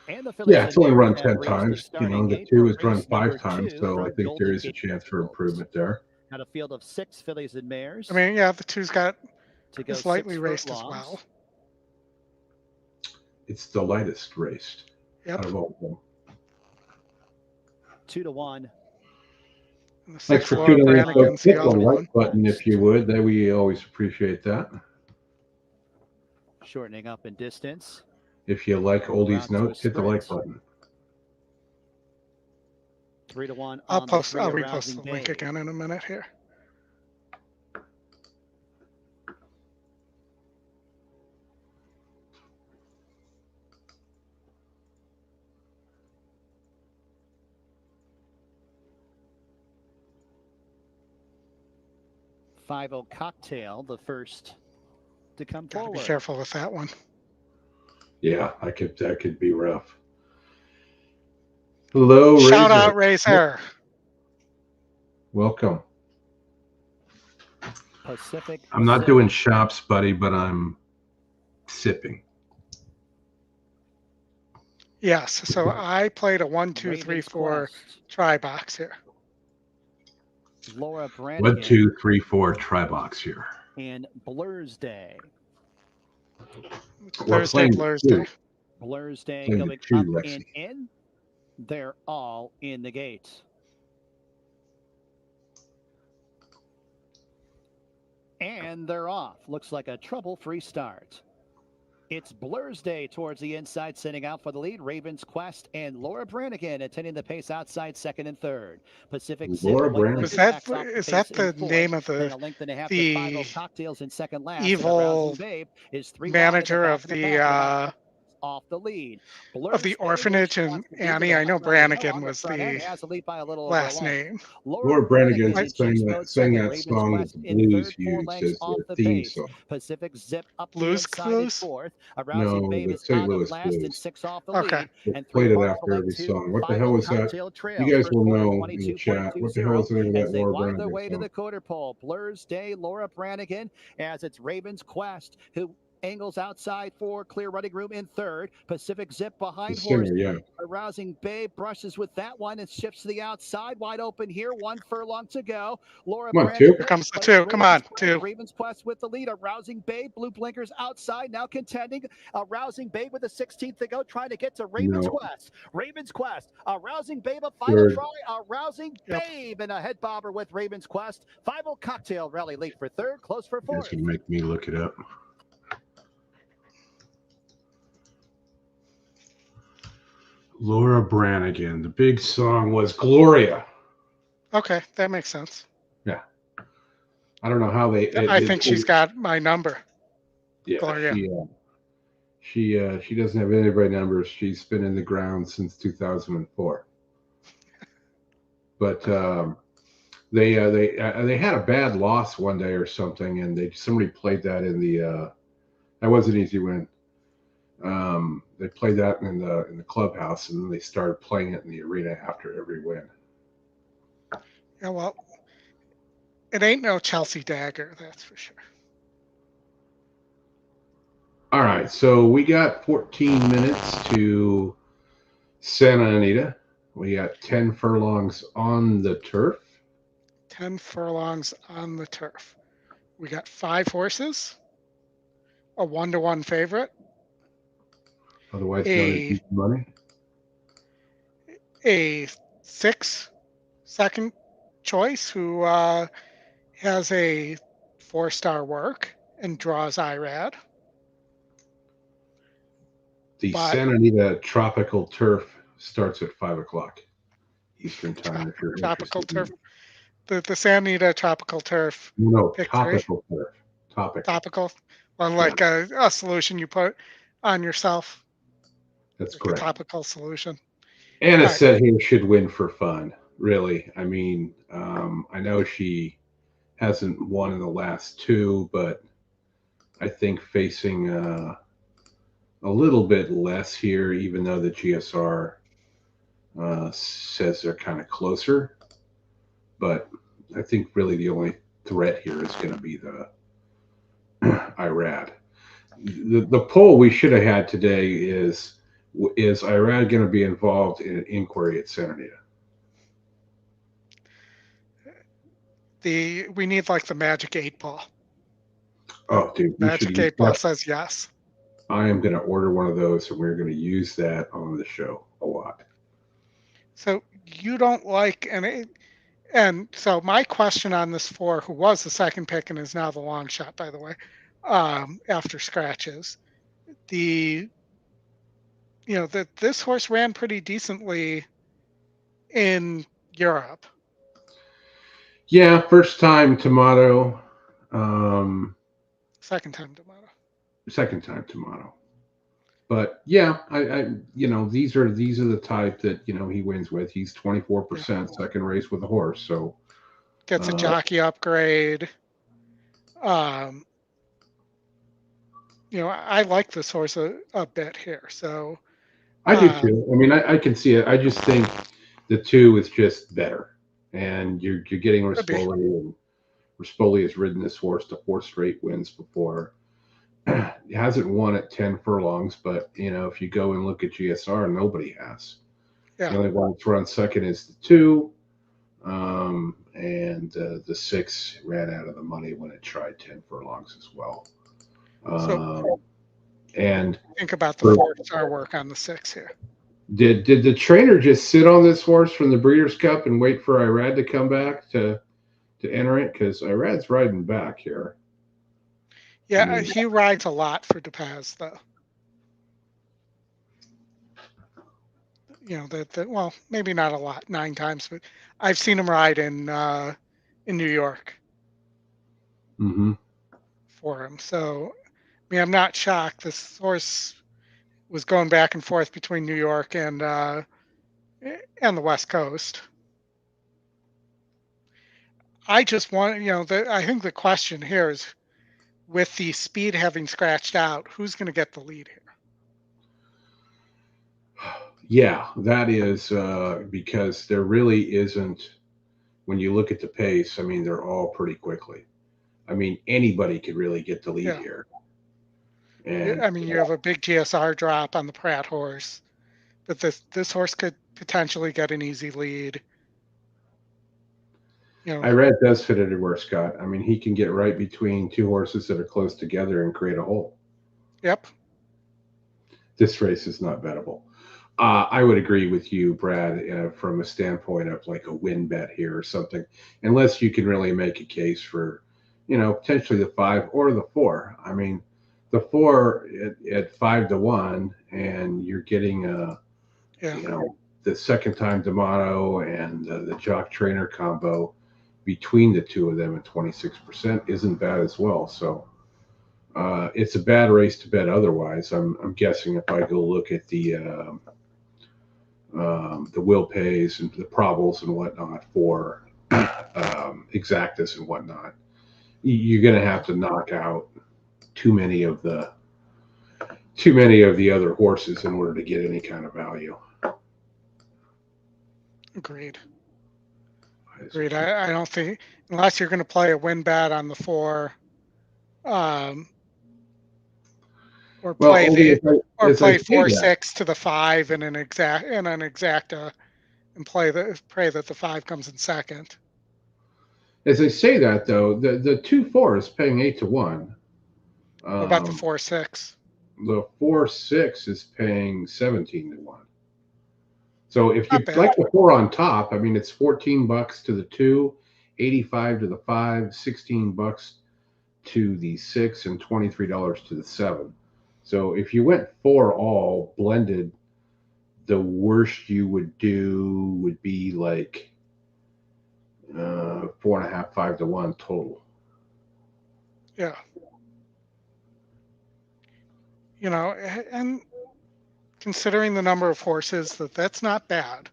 And the Yeah, it's only run have 10 reached times. the starting The gate 2 for is run race 5 number times, 2 so I from think there Golden is a Gate chance for Fields. improvement there. Got a field of 6 fillies and mares. I mean, yeah, the 2's got to go is lightly 6 raced as furlongs. well. It's the lightest raced out of all of them. 2 to 1. Thanks for tuning in. So click the like button if you would. That we always appreciate that. Shortening up in distance. If you like Oldie's notes, hit the like button. 3 to 1. I'll repost the link again in a minute here. Five-O Cocktail, the first to come forward. Be careful with that one. Yeah, that could be rough. Hello, shout out Racer. Welcome. Pacific. I'm not doing shops, buddy, but I'm sipping. Yes, so I played a 1, 2, 3, 4 try box here. Laura Brannigan. 1, 2, 3, 4 try box here. And Blur's Day. Thursday, Blur's Day. Blur's Day going up and in. They're all in the gates. And they're off. Looks like a trouble-free start. It's Blur's Day towards the inside, sending out for the lead. Raven's Quest and Laura Brannigan attending the pace outside, second and third. Pacific Laura Brannigan. Is that the name of the cocktails in second last, evil manager of the off the lead of the orphanage in Annie? I know Brannigan was the last name. Laura Brannigan sang that song that the Blues used as their theme song. Pacific Zip up Blues Clues? No, the St. Louis Blues. Okay. They played it after every song. What the hell was that? You guys will know in the chat. What the hell is the name of that Laura Brannigan their way song? to the quarter pole. Blur's Day, Laura Brannigan, as it's Raven's Quest, who angles outside for clear running room in third. Pacific Zip behind horse. Arousing Babe brushes with that one and shifts to the outside. Wide open here. 1 furlong to go. Laura Come on, 2. Here comes the 2. Come on, 2. Raven's Quest with the lead. Arousing Babe. Blue blinkers outside. Now contending. Arousing Babe with the 16th to go. Trying to get to Raven's Quest. Raven's Quest. Arousing Babe. A final try. Arousing Babe. And a head bobber with Raven's Quest. 5-0 Cocktail rally late for third. Close for fourth. This would make me look it up. Laura Brannigan. The big song was Gloria. Okay, that makes sense. Yeah. I don't know how they. I think she's got my number. Yeah. Gloria. She doesn't have any of my numbers. She's been in the ground since 2004. But they had a bad loss one day or something, and somebody played that in the. That was an easy win. They played that in the clubhouse, and then they started playing it in the arena after every win. Yeah, well, it ain't no Chelsea Dagger, that's for sure. All right, so we got 14 minutes to Santa Anita. We got 10 furlongs on the turf. 10 furlongs on the turf. We got 5 horses, a 1-to-1 favorite. Otherwise known as Easy Money. A 6 second choice who has a 4-star work and draws IRAD. The Santa Anita Tropical Turf starts at 5 o'clock Eastern Time. If you're tropical turf. The Santa Anita Tropical Turf. No, topical turf. Topical. Well, like a solution you put on yourself. That's like correct. A topical solution. Anna said he should win for fun. Really, I mean, I know she hasn't won in the last 2, but I think facing a little bit less here, even though the GSR says they're kind of closer. But I think really the only threat here is going to be the IRAD. The poll we should have had today is Irad going to be involved in an inquiry at Santa Anita? We need like the magic 8-ball. Oh, dude, magic 8-ball says yes. I am going to order one of those, and we're going to use that on the show a lot. So you don't like any, and so my question on this 4, who was the second pick and is now the long shot, by the way, after scratches, that this horse ran pretty decently in Europe. Yeah, first time Tomato. Second time Tomato. Second time Tomato. But yeah, I these are the type that he wins with. He's 24% second race with a horse, so gets a jockey upgrade. I like this horse a bit here, so I do too. I mean, I can see it. I just think the 2 is just better, and you're getting Rispoli, and Rispoli has ridden this horse to 4 straight wins before. He hasn't won at 10 furlongs, but if you go and look at GSR, nobody has. Yeah. The only one that's run second is the 2, and the 6 ran out of the money when it tried 10 furlongs as well. And think about the 4-star work on the 6 here. Did the trainer just sit on this horse from the Breeders' Cup and wait for Irad to come back to enter it? Because Irad's riding back here. Yeah, he rides a lot for DePaz, though. Well, maybe not a lot, 9 times, but I've seen him ride in New York for him. So, I'm not shocked. This horse was going back and forth between New York and the West Coast. I just want, I think the question here is, with the speed having scratched out, who's going to get the lead here? Yeah, that is because there really isn't, when you look at the pace, they're all pretty quickly. Anybody could really get the lead here. And you have a big GSR drop on the Pratt horse, but this horse could potentially get an easy lead. Irad does fit everywhere, Scott. He can get right between 2 horses that are close together and create a hole. Yep. This race is not bettable. I would agree with you, Brad, from a standpoint of like a win bet here or something, unless you can really make a case for, potentially the 5 or the 4. The 4 at 5-1, and you're getting the second time D'Amato and the jock trainer combo between the 2 of them at 26% isn't bad as well. So it's a bad race to bet otherwise. I'm guessing if I go look at the will pays and the probables and whatnot for exactas and whatnot, you're going to have to knock out too many of the other horses in order to get any kind of value. Agreed. I don't think, unless you're going to play a win bet on the 4, or play 4-6 to the 5 in an exacta, and pray that the 5 comes in second. As I say that, though, the 2-4 is paying 8-1. What about the 4-6? The 4-6 is paying 17-1. So if you like the 4 on top, it's $14 to the 2, $85 to the 5, $16 to the 6, and $23 to the 7. So if you went 4 all blended, the worst you would do would be like 4.5, 5-1 total. Yeah. And considering the number of horses, that's not bad.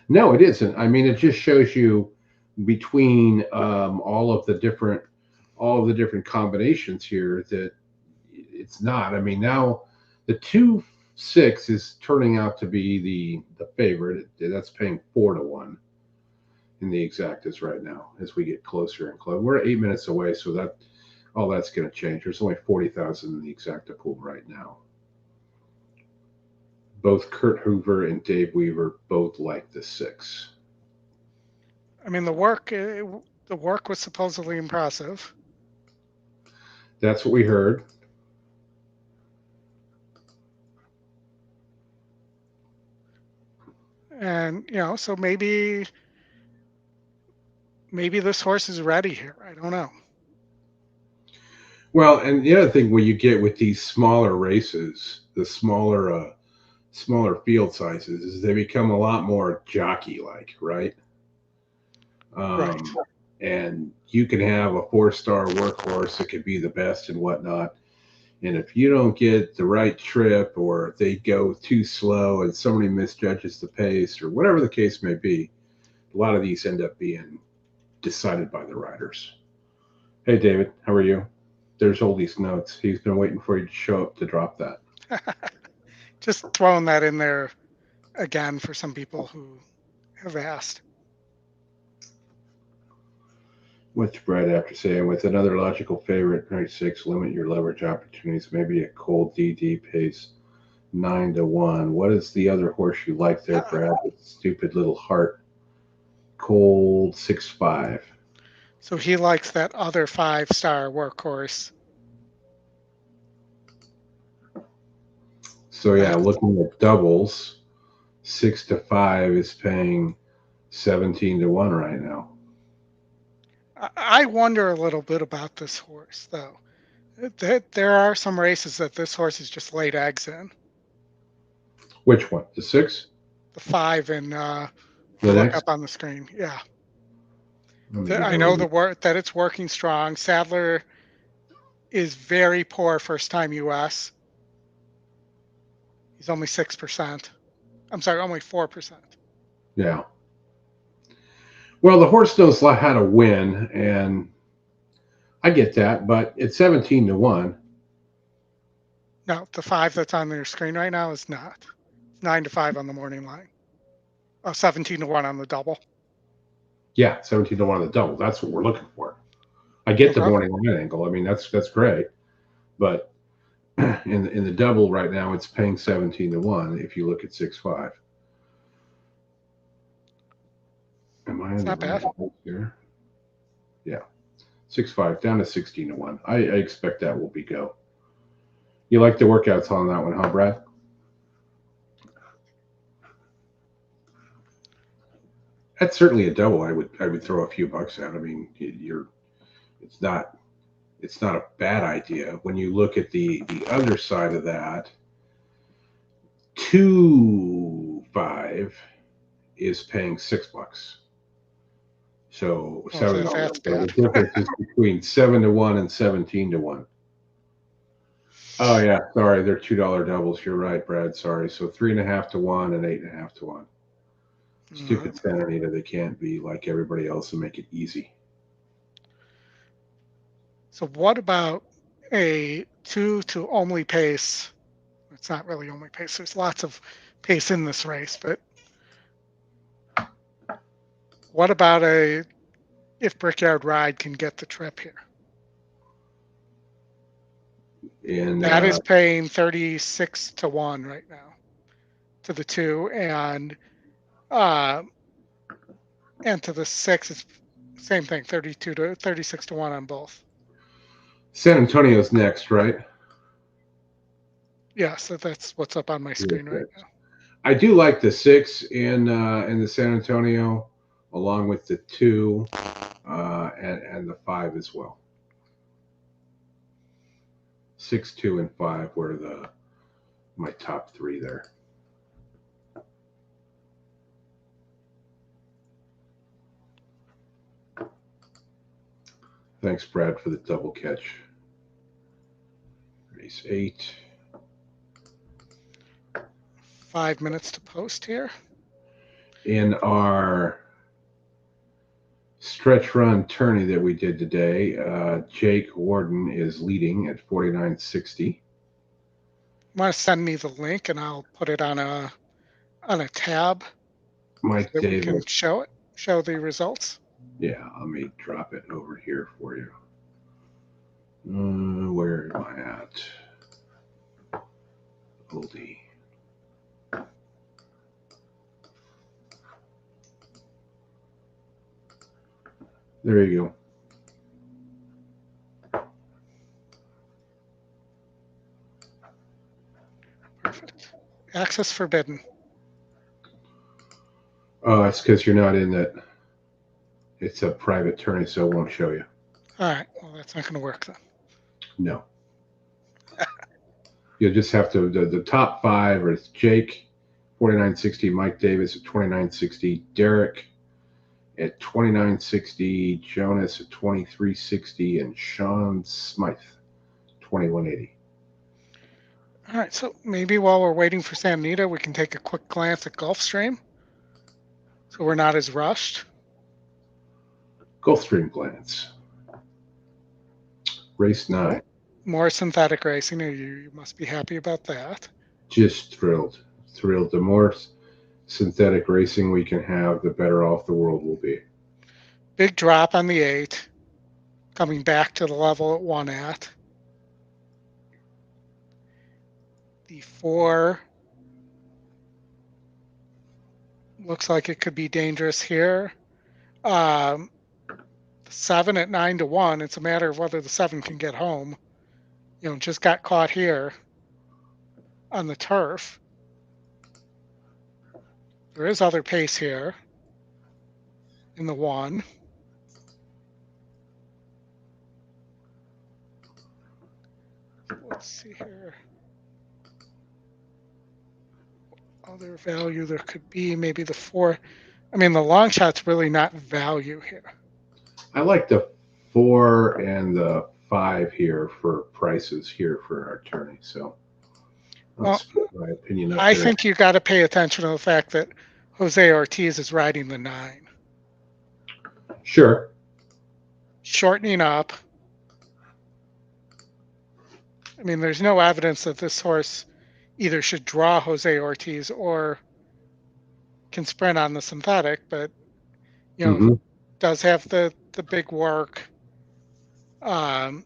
No, it isn't. It just shows you between all of the different combinations here that it's not. Now the 2-6 is turning out to be the favorite. That's paying 4-1 in the exactas right now as we get closer and closer. We're 8 minutes away, so that Oh, that's going to change. There's only 40,000 in the exacta pool right now. Both Kurt Hoover and Dave Weaver both like the 6. I mean, the work was supposedly impressive. That's what we heard. And, so maybe this horse is ready here. I don't know. Well, and the other thing, when you get with these smaller races, the smaller field sizes, is they become a lot more jockey-like, right? Right. And you can have a 4-star workhorse that could be the best and whatnot. And if you don't get the right trip, or if they go too slow and somebody misjudges the pace, or whatever the case may be, a lot of these end up being decided by the riders. Hey, David, how are you? There's Oldie's notes. He's been waiting for you to show up to drop that. Just throwing that in there again for some people who have asked. What's Brad after saying? With another logical favorite, 96, limit your leverage opportunities. Maybe a cold DD pace 9-1. What is the other horse you like there, Brad? With stupid little heart. Cold 6-5. So he likes that other 5-star workhorse. So yeah, looking at doubles, 6-5 is paying 17-1 right now. I wonder a little bit about this horse, though. There are some races that this horse has just laid eggs in. Which one? The 6? The 5 and the look next? up on the screen. Yeah. I know that it's working strong. Sadler is very poor first time US. He's only 6%. I'm sorry, only 4%. Yeah. Well, the horse knows how to win, and I get that, but it's 17-1. No, the 5 that's on your screen right now is not. 9-5 on the morning line. 17-1 on the double. Yeah, 17-1 on the double. That's what we're looking for. I get the morning line angle. I mean, that's great, but in the double right now, it's paying 17-1. If you look at 6-5. Am I in the right place here? Yeah, 6-5 down to 16-1. I expect that will be go. You like the workouts on that one, huh, Brad? That's certainly a double. I would throw a few bucks at. I mean, it's not a bad idea. When you look at the other side of that, 2-5 is paying $6. So the difference is between 7-1 and 17-1. Oh yeah, sorry, they're $2 doubles. You're right, Brad. Sorry. So 3.5-1 and 8.5-1. Stupid Santa Anita. They can't be like everybody else and make it easy. So what about a 2 to only pace? It's not really only pace. There's lots of pace in this race, but what about if Brickyard Ride can get the trip here? And that is paying 36-1 right now to the 2, and to the 6 it's same thing, 36-1 on both. San Antonio's next, right? Yeah, so that's what's up on my screen right now. I do like the 6 in the San Antonio, along with the 2 and the 5 as well. 6, 2, and 5 were my top 3 there. Thanks, Brad, for the double catch. Race 8. 5 minutes to post here. In our stretch run tourney that we did today, Jake Warden is leading at 49.60. You want to send me the link and I'll put it on a tab. Mike so Davis. We can show the results. Yeah, let me drop it over here for you. Where am I at? Oldie. There you go. Perfect. Access forbidden. Oh, it's because you're not in that. It's a private tourney, so it won't show you. All right. Well, that's not going to work then. No. You'll just have to. The top 5 are Jake, 49.60. Mike Davis at 29.60. Derek at 29.60. Jonas at 23.60, and Sean Smythe, 21.80. All right. So maybe while we're waiting for Santa Anita, we can take a quick glance at Gulfstream, so we're not as rushed. Gulfstream glance. Race 9. More synthetic racing. You must be happy about that. Just thrilled. Thrilled. The more synthetic racing we can have, the better off the world will be. Big drop on the 8, coming back to the level it won at. The 4 looks like it could be dangerous here. The 7 at 9-1. It's a matter of whether the 7 can get home. You know, just got caught here on the turf. There is other pace here in the 1. Let's see here. Other value there could be, maybe the 4. I mean, the long shot's really not value here. I like the 4 and the 5 here for prices here for our tourney. So that's my opinion. I think you got to pay attention to the fact that Jose Ortiz is riding the 9. Sure. Shortening up. I mean, there's no evidence that this horse either should draw Jose Ortiz or can sprint on the synthetic, but, you know, does have the big work. And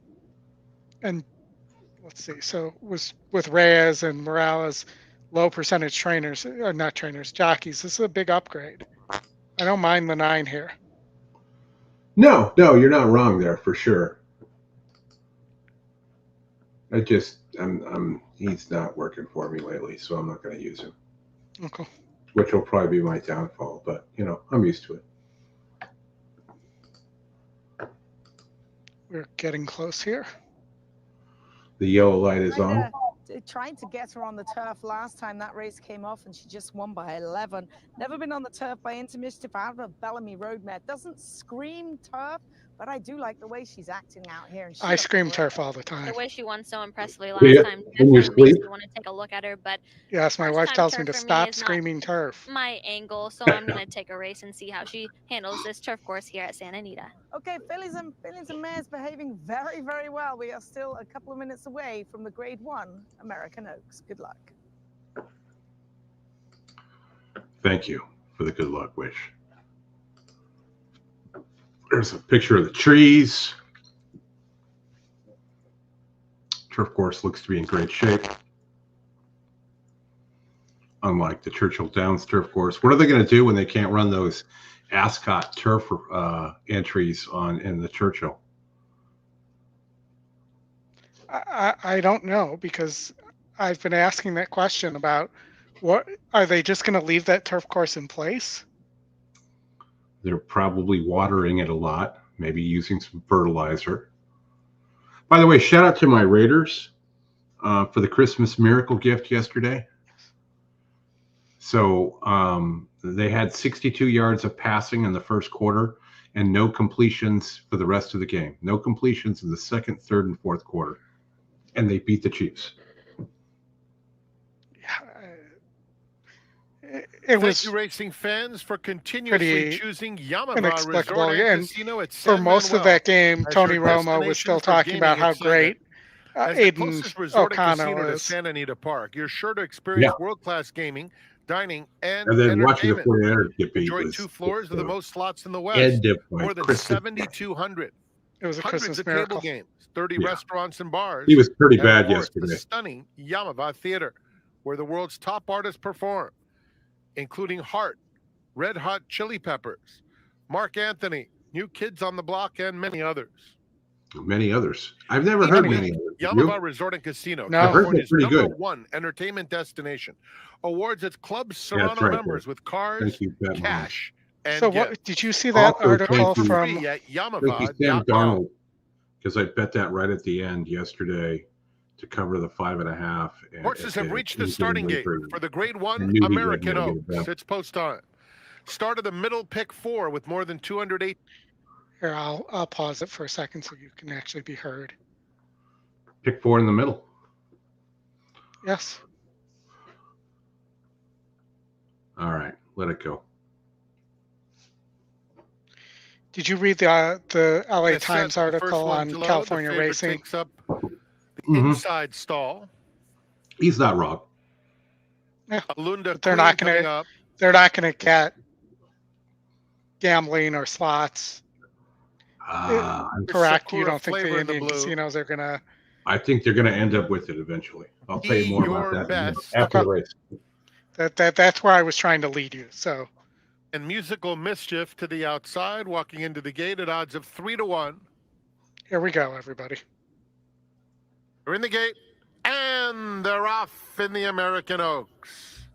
let's see, so was with Reyes and Morales, low percentage trainers, or not trainers, jockeys. This is a big upgrade. I don't mind the 9 here. No, you're not wrong there for sure. He's not working for me lately, so I'm not going to use him. Okay. Which will probably be my downfall, but you know, I'm used to it. We're getting close here. The yellow light is on. Trying to get her on the turf last time that race came off, and she just won by 11. Never been on the turf by Intermischief out of Bellamy Road mare. Doesn't scream turf, but I do like the way she's acting out here. And I scream turf all the time. The way she won so impressively last time definitely makes me want to take a look at her. But yes, my wife tells me to stop screaming turf. My angle, so I'm going to take a race and see how she handles this turf course here at Santa Anita. Okay, fillies and mares behaving very, very well. We are still a couple of minutes away from the Grade 1 American Oaks. Good luck. Thank you for the good luck wish. There's a picture of the trees. Turf course looks to be in great shape. Unlike the Churchill Downs turf course. What are they going to do when they can't run those Ascot turf entries in the Churchill? I don't know, because I've been asking that question about what are they just going to leave that turf course in place? They're probably watering it a lot, maybe using some fertilizer. By the way, shout out to my Raiders for the Christmas miracle gift yesterday. So they had 62 yards of passing in the first quarter and no completions for the rest of the game. No completions in the second, third, and fourth quarter. And they beat the Chiefs. Thank you, racing fans, for continuously choosing Yamaha Resort and Casino at for most of that game. Tony Romo was still talking about how great Aiden O'Connell is. Santa Anita Park. You're sure to experience world-class gaming, dining, and then watching the 49ers get beat. Enjoy 2 floors of the most slots in the West, more than 7,200. It was a Hundreds Christmas of miracle. table games, 30 restaurants and bars. He was pretty and bad of course, yesterday. The stunning Yamava Theater, where the world's top artists perform, including Heart, Red Hot Chili Peppers, Mark Anthony, New Kids on the Block, and many others. Many others. I've never heard many others. Yamava Resort and Casino, No. California's pretty number good. one entertainment destination, awards its club Serrano members with cars, Thank you, Batman. cash, and So gifts. what did you see that Also, article thank you. from? Free at Thank you, Sam Yamava.com. Darnold, because I bet that right at the end yesterday to cover the 5.5. Horses have reached the starting gate for the Grade 1 knew he was American gonna get Oaks. it done. It's post time. Start of the middle pick 4 with more than 208. Here, I'll pause it for a second so you can actually be heard. Pick 4 in the middle. Yes. All right, let it go. Did you read the LA It's set, Times the first article one on to load. California The favorite racing? takes up the Mhm. inside stall. He's not wrong. Alunda But they're Queen not coming gonna up. they're not gonna get gambling or slots. Correct. You Sakura don't think flavor the in the Indian blue. casinos are gonna? I think they're going to end up with it eventually. I'll tell you more Be about your that best. after the race. That's where I was trying to lead you. So And Musical Mischief to the outside, walking into the gate at odds of 3-1. here we go, everybody. They're in the gate, and they're off in the American Oaks.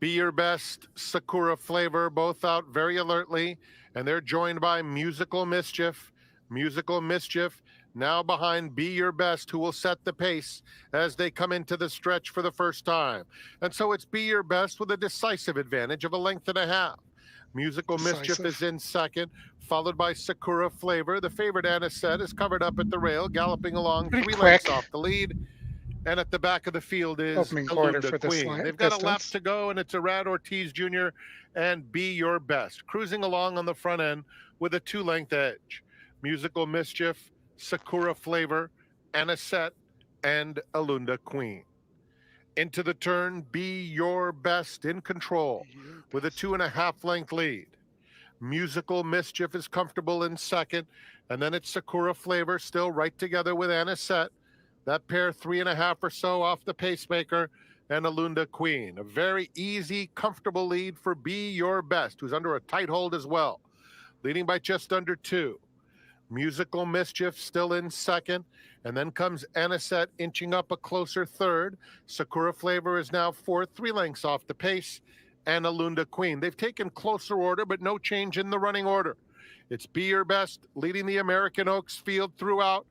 Be Your Best, Sakura Flavor, both out very alertly, and they're joined by Musical Mischief. Musical Mischief now behind Be Your Best, who will set the pace as they come into the stretch for the first time. And so it's Be Your Best with a decisive advantage of 1.5 lengths. Musical Mischief is in second, followed by Sakura Flavor. The favorite Anisette is covered up at the rail, galloping along Pretty 3 quick. lengths off the lead. And at the back of the field is Opening quarter Alunda for this Queen. line- They've got a lap distance. to go, and it's Arad Ortiz Jr. and Be Your Best, cruising along on the front end with a 2-length edge. Musical Mischief, Sakura Flavor, Anisette, and Alunda Queen. Into the turn, Be Your Best in control with a 2.5-length lead. Musical Mischief is comfortable in second, and then it's Sakura Flavor still right together with Anisette. That pair 3.5 or so off the pacemaker, and Alunda Queen. A very easy, comfortable lead for Be Your Best, who's under a tight hold as well, leading by just under 2. Musical Mischief still in second, and then comes Anisette inching up a closer third. Sakura Flavor is now fourth, 3 lengths off the pace, and Alunda Queen. They've taken closer order, but no change in the running order. It's Be Your Best leading the American Oaks field throughout.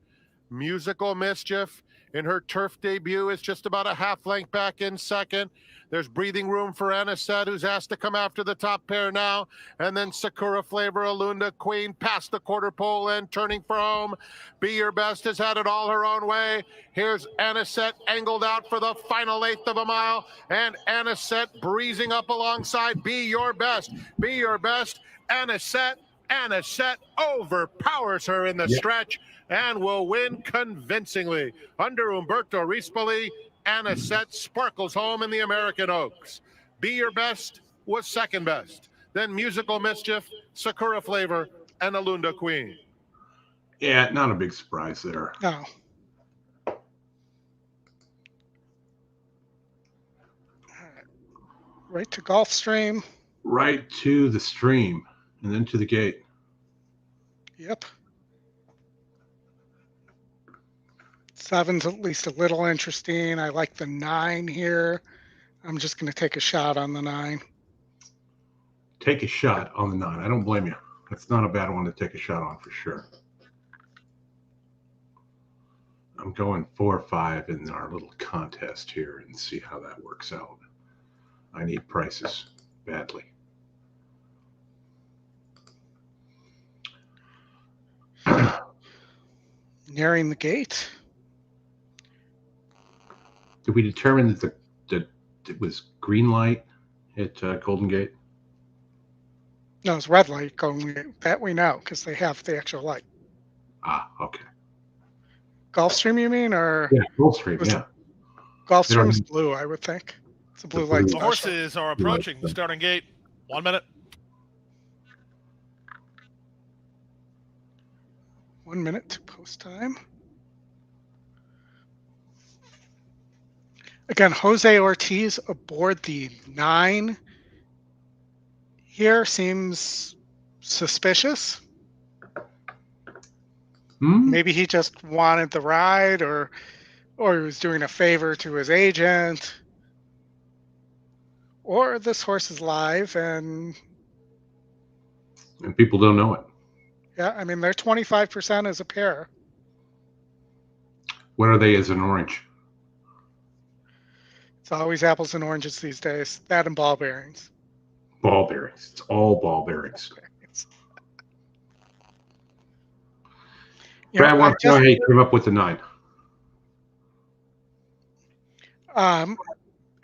Musical Mischief in her turf debut is just about a 1/2 length back in second. There's breathing room for Anisette, who's asked to come after the top pair now. And then Sakura Flavor, Alunda Queen past the quarter pole and turning for home. Be Your Best has had it all her own way. Here's Anisette angled out for the final 1/8 of a mile. And Anisette breezing up alongside Be Your Best. Be Your Best, Anisette overpowers her in the stretch and will win convincingly. Under Umberto Rispoli, Anisette sparkles home in the American Oaks. Be Your Best was second best. Then Musical Mischief, Sakura Flavor, and Alunda Queen. Yeah, not a big surprise there. No. Right to Gulfstream. Right to the stream and then to the gate. Yep. 7's at least a little interesting. I like the 9 here. I'm just going to take a shot on the 9. Take a shot on the 9. I don't blame you. That's not a bad one to take a shot on for sure. I'm going 4 or 5 in our little contest here and see how that works out. I need prices badly. Nearing the gate. Did we determine that it was green light at Golden Gate? No, it's red light going. That we know because they have the actual light. Ah, okay. Gulfstream, you mean, or yeah, Gulfstream? Yeah, Gulfstream's blue. I would think it's a blue light. The horses are approaching the starting gate. 1 minute. 1 minute to post time. Again, Jose Ortiz aboard the 9 here seems suspicious. Maybe he just wanted the ride, or he was doing a favor to his agent, or this horse is live and people don't know it. Yeah, I mean, they're 25% as a pair. What are they as an orange? It's always apples and oranges these days. That and ball bearings. Ball bearings. It's all ball bearings. Brad wants to know how you came up with the 9.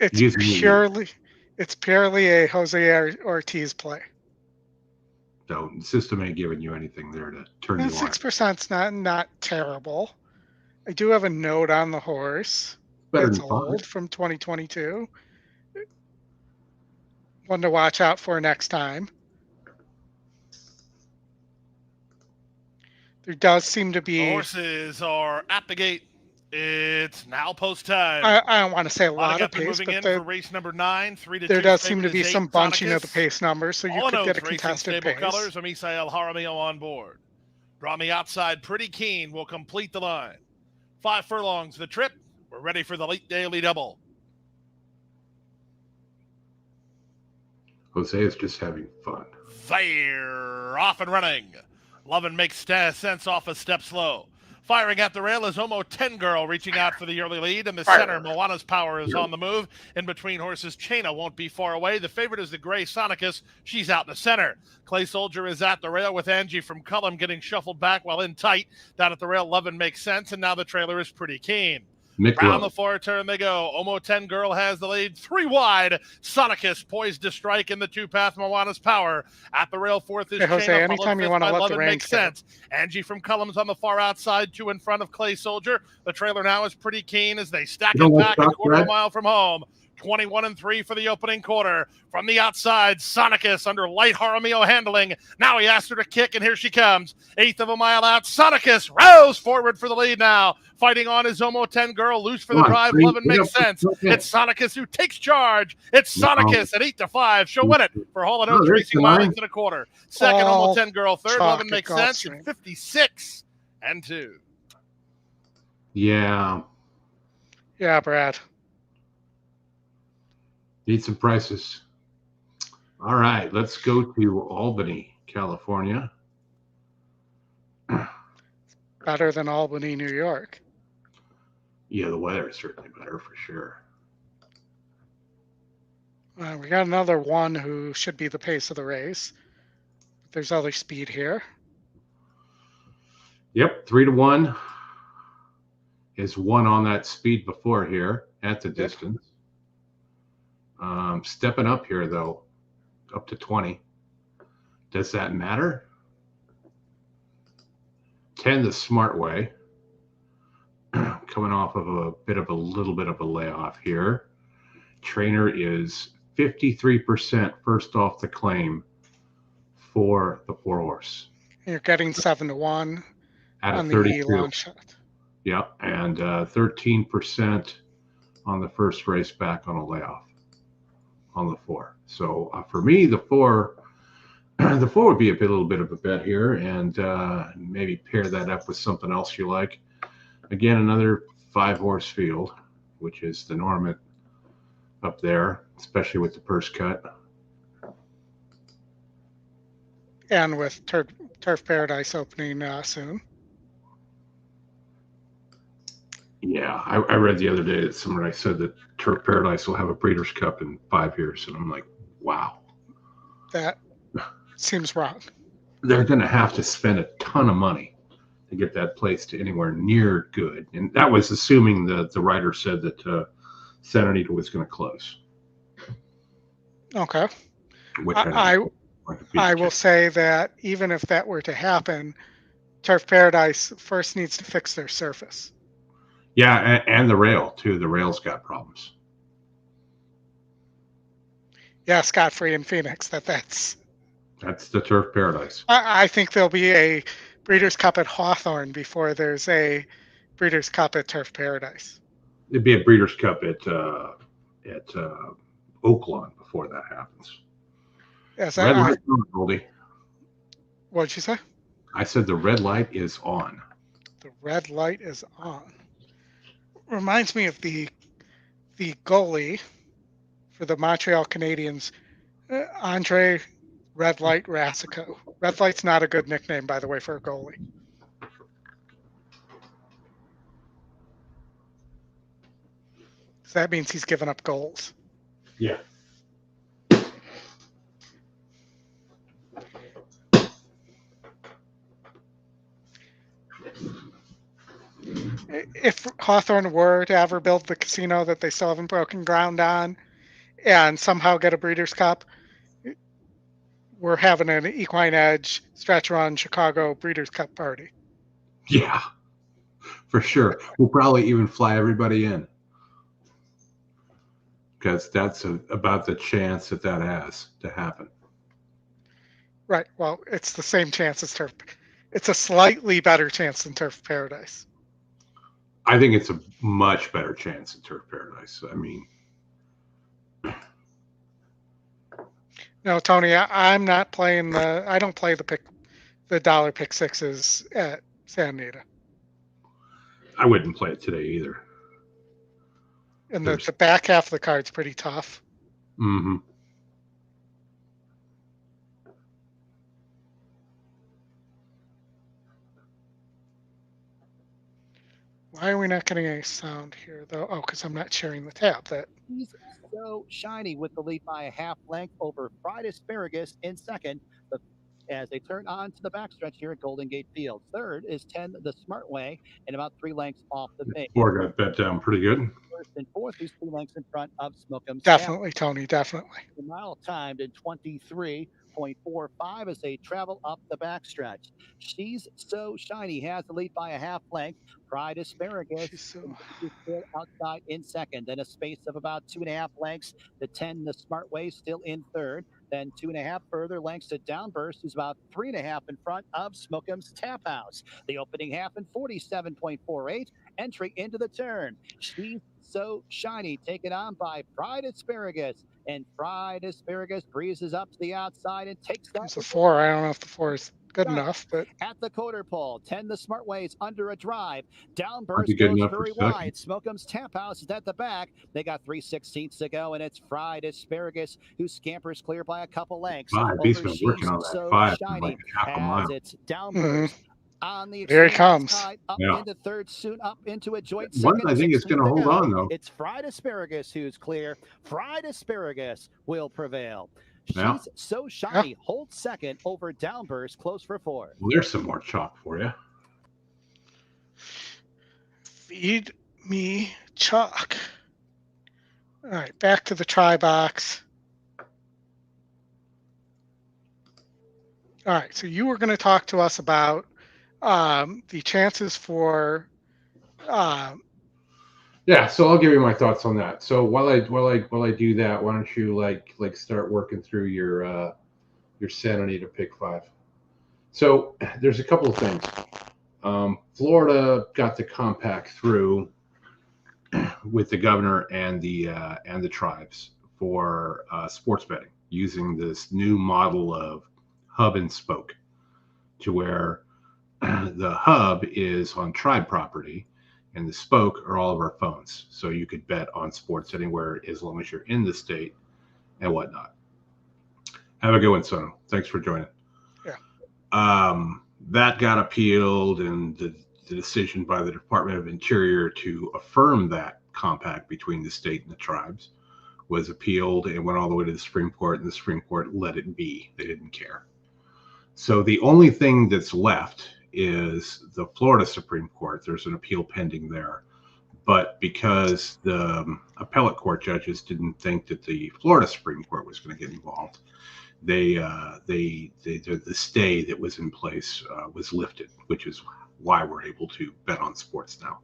It's purely a Jose Ortiz play. So the system ain't giving you anything there to turn you on. 6%'s not terrible. I do have a note on the horse. Better It's than old from 2022. One to watch out for next time. There does seem to be... The horses are at the gate. It's now post time. I don't want to say a lot of pace, moving but in for race number 9, 3-2. There does seem to be some bunching of the pace numbers, so you All could get a Racing contested stable pace. colors, Amisael Jaramillo on board. Draw me outside, Pretty Keen will complete the line. 5 furlongs the trip. We're ready for the late daily double. Jose is just having fun. Fire off and running. Lovin makes sense off a step slow. Firing at the rail is Omo 10 Girl reaching out for the early lead. In the center, Moana's Power is on the move. In between horses, Chaina won't be far away. The favorite is the Gray Sonicus. She's out in the center. Clay Soldier is at the rail with Angie from Cullum getting shuffled back while in tight. Down at the rail, Lovin makes sense, and now the trailer is Pretty Keen. Round the far turn they go. Omo 10 Girl has the lead. 3 wide. Sonicus poised to strike in the 2-path. Moana's Power. At the rail, 4th is Jose, Chaina, anytime you want to let the reins makes sense. Angie from Cullum's on the far outside, 2 in front of Clay Soldier. The trailer now is Pretty Keen as they stack it back a quarter of a mile from home. 21-3 for the opening quarter. From the outside, Sonicus under light Jaramillo handling. Now he asked her to kick, and here she comes. 1/8 of a mile out. Sonicus rows forward for the lead now. Fighting on is Omo 10 Girl. Loose for the drive. Lovin makes sense. It's Sonicus who takes charge. It's Sonicus at 8-5. She'll win it for Hall & Oates Racing 1/4. Second, Omo 10 Girl. Third, Lovin makes sense. 56-2. Yeah. Yeah, Brad. Need some prices. All right, let's go to Albany, California. Better than Albany, New York. Yeah, the weather is certainly better for sure. We got another one who should be the pace of the race. There's other speed here. Yep, 3-1 is one on that speed before here at the distance. Stepping up here, though, up to 20. Does that matter? 10 the smart way. Coming off of a little bit of a layoff here. Trainer is 53% first off the claim for the 4 horse. You're getting 7-1 at on a 32. the long shot. Yep, and 13% on the first race back on a layoff on the 4. So for me, the 4 would be a little bit of a bet here, and maybe pair that up with something else you like. Again, another 5-horse field, which is the Norman up there, especially with the purse cut. And with Turf Paradise opening soon. Yeah, I read the other day that somebody said that Turf Paradise will have a Breeders' Cup in 5 years, and I'm like, wow. That seems wrong. They're going to have to spend a ton of money to get that place to anywhere near good. And that was assuming that the writer said that Santa Anita was going to close. Okay. Which I will say that even if that were to happen, Turf Paradise first needs to fix their surface. Yeah, and the rail, too. The rail's got problems. Yeah, Scott-free in Phoenix. That's the Turf Paradise. I think there'll be a Breeders' Cup at Hawthorne before there's a Breeders' Cup at Turf Paradise. It'd be a Breeders' Cup at Oaklawn before that happens. Yes, Red light on, Goldie. What'd you say? I said the red light is on. The red light is on. Reminds me of the goalie for the Montreal Canadiens, Andre Red Light Rasico. Red Light's not a good nickname, by the way, for a goalie. So that means he's given up goals. Yeah. If Hawthorne were to ever build the casino that they still haven't broken ground on and somehow get a Breeders' Cup, we're having an EquinEdge stretch run Chicago Breeders' Cup party. Yeah, for sure. We'll probably even fly everybody in, because that's about the chance that has to happen. Right. Well, it's the same chance as Turf. It's a slightly better chance than Turf Paradise. I think it's a much better chance at Turf Paradise. I mean, no, Tony, I'm not playing I don't play the dollar pick sixes at Santa Anita. I wouldn't play it today either. And the back half of the card's pretty tough. Mm-hmm. Why are we not getting any sound here, though? Oh, because I'm not sharing the tab. He's so shiny with the lead by a half length over Fried Asparagus in second. As they turn on to the backstretch here at Golden Gate Field. Third is 10 the Smart Way, and about 3 lengths off the pace. Four got bet down pretty good. First and fourth, these 3 lengths in front of Smoke'em. Definitely, Tony, definitely. The mile timed in 23.45 as they travel up the backstretch. She's So Shiny has the lead by a half length. Fried Asparagus outside in second. Then a space of about 2.5 lengths. The 10 the Smart Way still in third. Then 2.5 further lengths to Downburst, who's about 3.5 in front of Smoke'em's Tap House. The opening half in 47.48. Entry into the turn. She's So Shiny, taken on by Fried Asparagus. And Fried Asparagus breezes up to the outside and takes that. It's a 4. I don't know if the 4 is good enough, but at the quarter pole, 10 the Smart Ways under a drive. Downburst goes very wide. Smoke'em's Tap House is at the back. They got 3/16 to go, and it's Fried Asparagus who scampers clear by a couple lengths. He's been working on that So 5 Shiny like half a mile. It's Downburst. On the here he comes. Up into third, soon up into a joint One, second. I think it's going to hold on, though. It's Fried Asparagus who's clear. Fried Asparagus will prevail. Yeah. She's So Shiny holds second over Downburst, close for 4. Well, there's some more chalk for you. Feed me chalk. All right, back to the try box. All right, so you were going to talk to us about the chances for. Yeah, so I'll give you my thoughts on that. So while I do that, why don't you like start working through your Santa Anita pick 5. So there's a couple of things. Florida got the compact through with the governor and the tribes for sports betting using this new model of hub and spoke, to where the hub is on tribe property and the spoke are all of our phones. So you could bet on sports anywhere as long as you're in the state and whatnot. Have a good one, Sono. Thanks for joining. Yeah. That got appealed, and the decision by the Department of Interior to affirm that compact between the state and the tribes was appealed and went all the way to the Supreme Court, and the Supreme Court let it be. They didn't care. So the only thing that's left is the Florida Supreme Court. There's an appeal pending there. But because the appellate court judges didn't think that the Florida Supreme Court was going to get involved, the stay that was in place was lifted, which is why we're able to bet on sports now.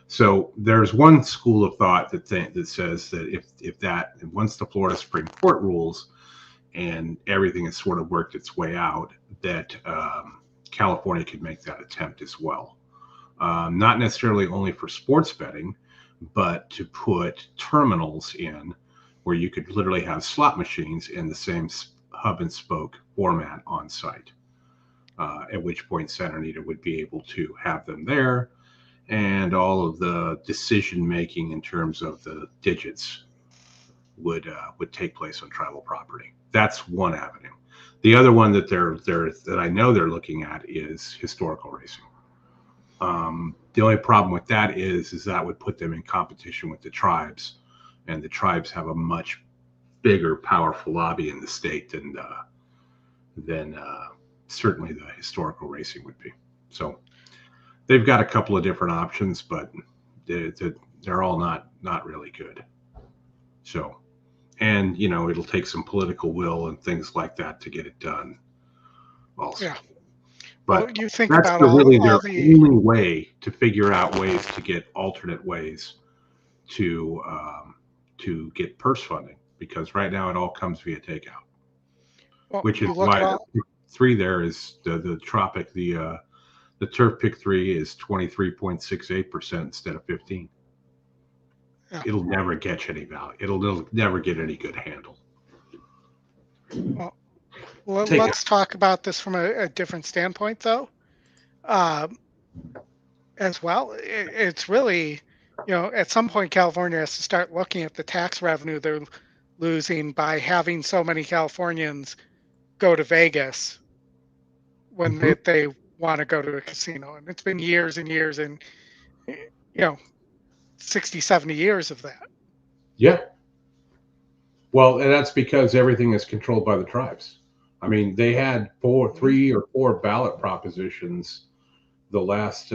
So there's one school of thought that says that if once the Florida Supreme Court rules and everything has sort of worked its way out, that California could make that attempt as well. Not necessarily only for sports betting, but to put terminals in where you could literally have slot machines in the same hub and spoke format on site. At which point Santa Anita would be able to have them there, and all of the decision making in terms of the digits would take place on tribal property. That's one avenue. The other one that that I know they're looking at is historical racing. The only problem with that is that would put them in competition with the tribes, and the tribes have a much bigger, powerful lobby in the state than certainly the historical racing would be. So they've got a couple of different options, but they're all not really good. So, and it'll take some political will and things like that to get it done also. Yeah. But well, you think that's about really all their only way to figure out ways to get alternate ways to get purse funding, because right now it all comes via takeout, which is why the 3 there is the Tropic, the Turf Pick 3 is 23.68% instead of 15. Yeah. It'll never get any value. It'll never get any good handle. Well, let's talk about this from a different standpoint, though. As well, it's really, at some point, California has to start looking at the tax revenue they're losing by having so many Californians go to Vegas when they want to go to a casino. And it's been years and years and, 60, 70 years of that. Yeah. Well, and that's because everything is controlled by the tribes. I mean, they had 3 or 4 ballot propositions the last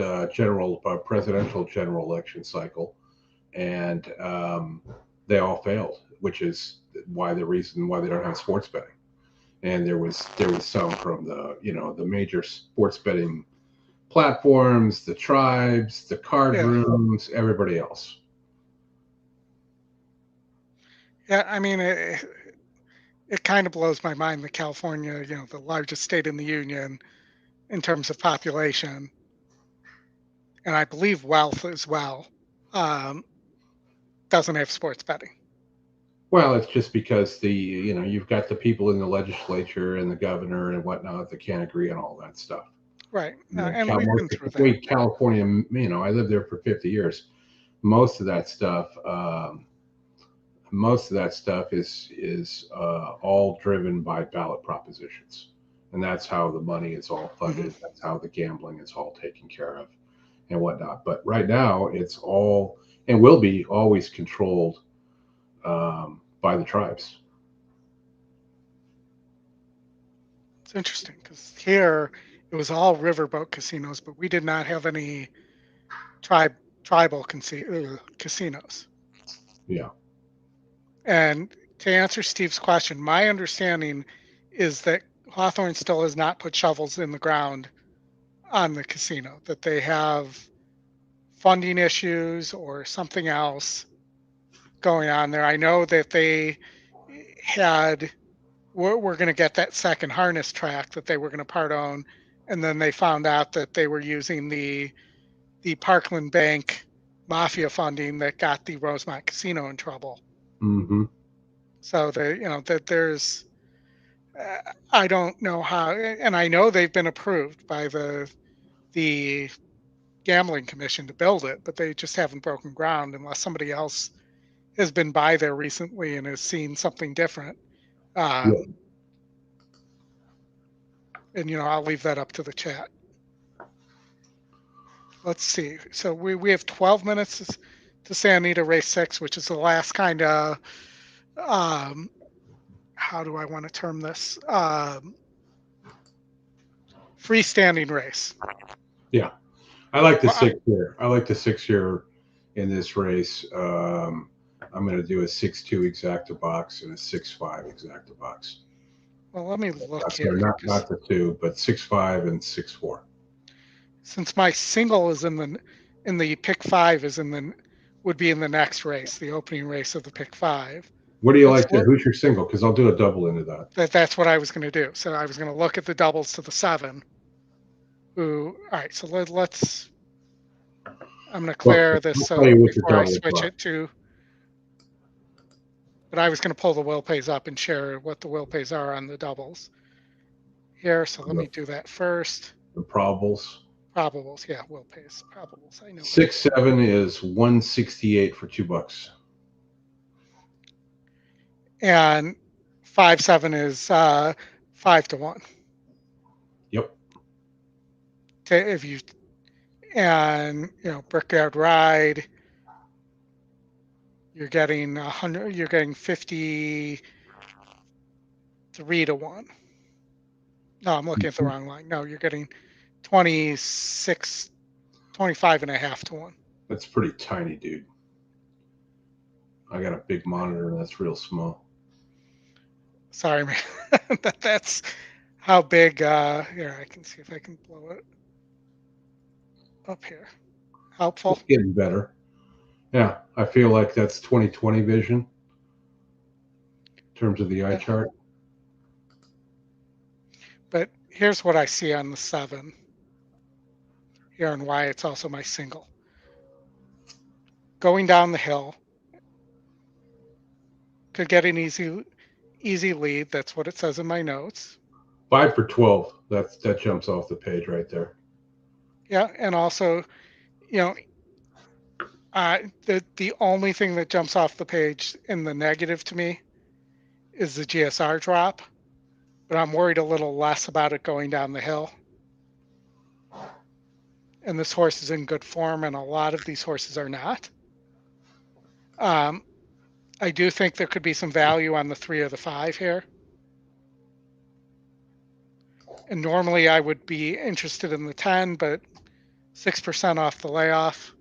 presidential general election cycle, and they all failed, which is the reason why they don't have sports betting. And there was some from the major sports betting platforms, the tribes, the card rooms, everybody else. Yeah, I mean, it kind of blows my mind that California, the largest state in the union in terms of population, and I believe wealth as well, doesn't have sports betting. Well, it's just because you've got the people in the legislature and the governor and whatnot that can't agree on all that stuff. Right. And we've been through that. California, I lived there for 50 years. Most of that stuff is all driven by ballot propositions. And that's how the money is all funded. Mm-hmm. That's how the gambling is all taken care of and whatnot. But right now it's all, and will be always controlled by the tribes. It's interesting because here it was all riverboat casinos, but we did not have any tribal casinos. Yeah. And to answer Steve's question, my understanding is that Hawthorne still has not put shovels in the ground on the casino, that they have funding issues or something else going on there. I know that they were going to get that second harness track that they were going to part own, and then they found out that they were using the Parkland Bank mafia funding that got the Rosemont Casino in trouble. Mm-hmm. So that there's, I don't know how, and I know they've been approved by the Gambling Commission to build it, but they just haven't broken ground unless somebody else has been by there recently and has seen something different. And I'll leave that up to the chat. Let's see. So we have 12 minutes to Santa Anita Race 6, which is the last kind of, how do I want to term this? Freestanding race. Yeah. I like the 6 year. I like the 6 year in this race. I'm going to do a 6-2 exacta box and a 6-5 exacta box. Well, let me look here. Not the 2, but 6-5 and 6-4. Since my single is in the pick 5 would be in the next race, the opening race of the pick 5. What do you like there? Who's your single? Because I'll do a double into that. That's what I was going to do. So I was going to look at the doubles to the 7. All right, so let's. I'm going to clear this so before I switch it to. But I was going to pull the will pays up and share what the will pays are on the doubles here. So let me do that first. The probables. Probables, yeah, will pays. Probables, I know. 6-7 is 168 for $2. And 5-7 is 5 to 1. Yep. If you Brickyard Ride, you're getting 100. You're getting 53 to 1. No, I'm looking at the wrong line. No, you're getting 25 and a half to 1. That's pretty tiny, dude. I got a big monitor and that's real small. Sorry, man. That's how big. Here, I can see if I can blow it up here. Helpful. It's getting better. Yeah, I feel like that's 20/20 vision in terms of the eye chart. But here's what I see on the 7 here and why it's also my single. Going down the hill, could get an easy lead. That's what it says in my notes. 5 for 12. That jumps off the page right there. Yeah, and also, the only thing that jumps off the page in the negative to me is the GSR drop, but I'm worried a little less about it going down the hill. And this horse is in good form, and a lot of these horses are not. I do think there could be some value on the 3 or the 5 here. And normally I would be interested in the 10, but 6% off the layoff.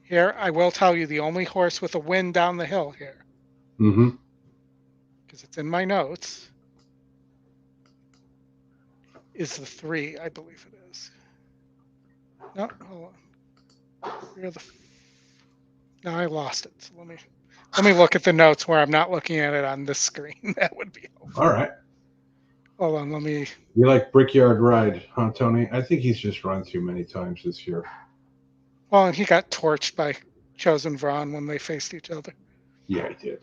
Here, I will tell you the only horse with a win down the hill here. Mm-hmm. Because it's in my notes. Is the 3, I believe it is. No, hold on. No, I lost it. So let me look at the notes where I'm not looking at it on this screen. That would be helpful. All right. Hold on, let me. You like Brickyard Ride, huh, Tony? I think he's just run too many times this year. Well, and he got torched by Chosen Vron when they faced each other. Yeah, he did.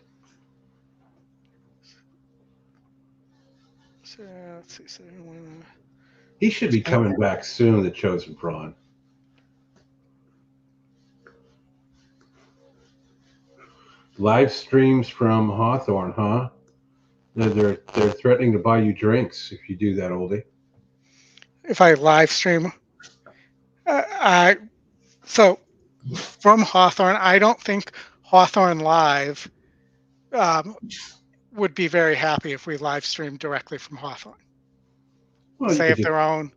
So let's see. He should be coming back soon, the Chosen Vron. Live streams from Hawthorne, huh? They're threatening to buy you drinks if you do that, Oldie. If I live stream, so from Hawthorne, I don't think Hawthorne Live would be very happy if we live streamed directly from Hawthorne. Well, they have their own.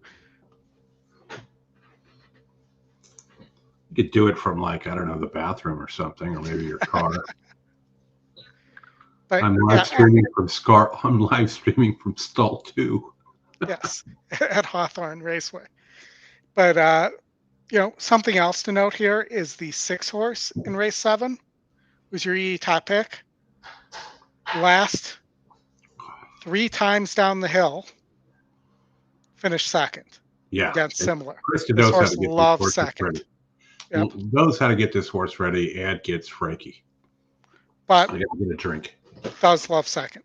You could do it from, like, I don't know, the bathroom or something, or maybe your car. But, I'm live streaming from I'm live streaming from stall 2. Yes, at Hawthorne Raceway. But something else to note here is the 6 horse in race 7 was your EE top pick. Last 3 times down the hill, finished second. Yeah, against similar. Krista knows how to get loves this horse second. ready. Yep. Knows how to get this horse ready and gets Frankie. But I gotta get a drink. Does love second.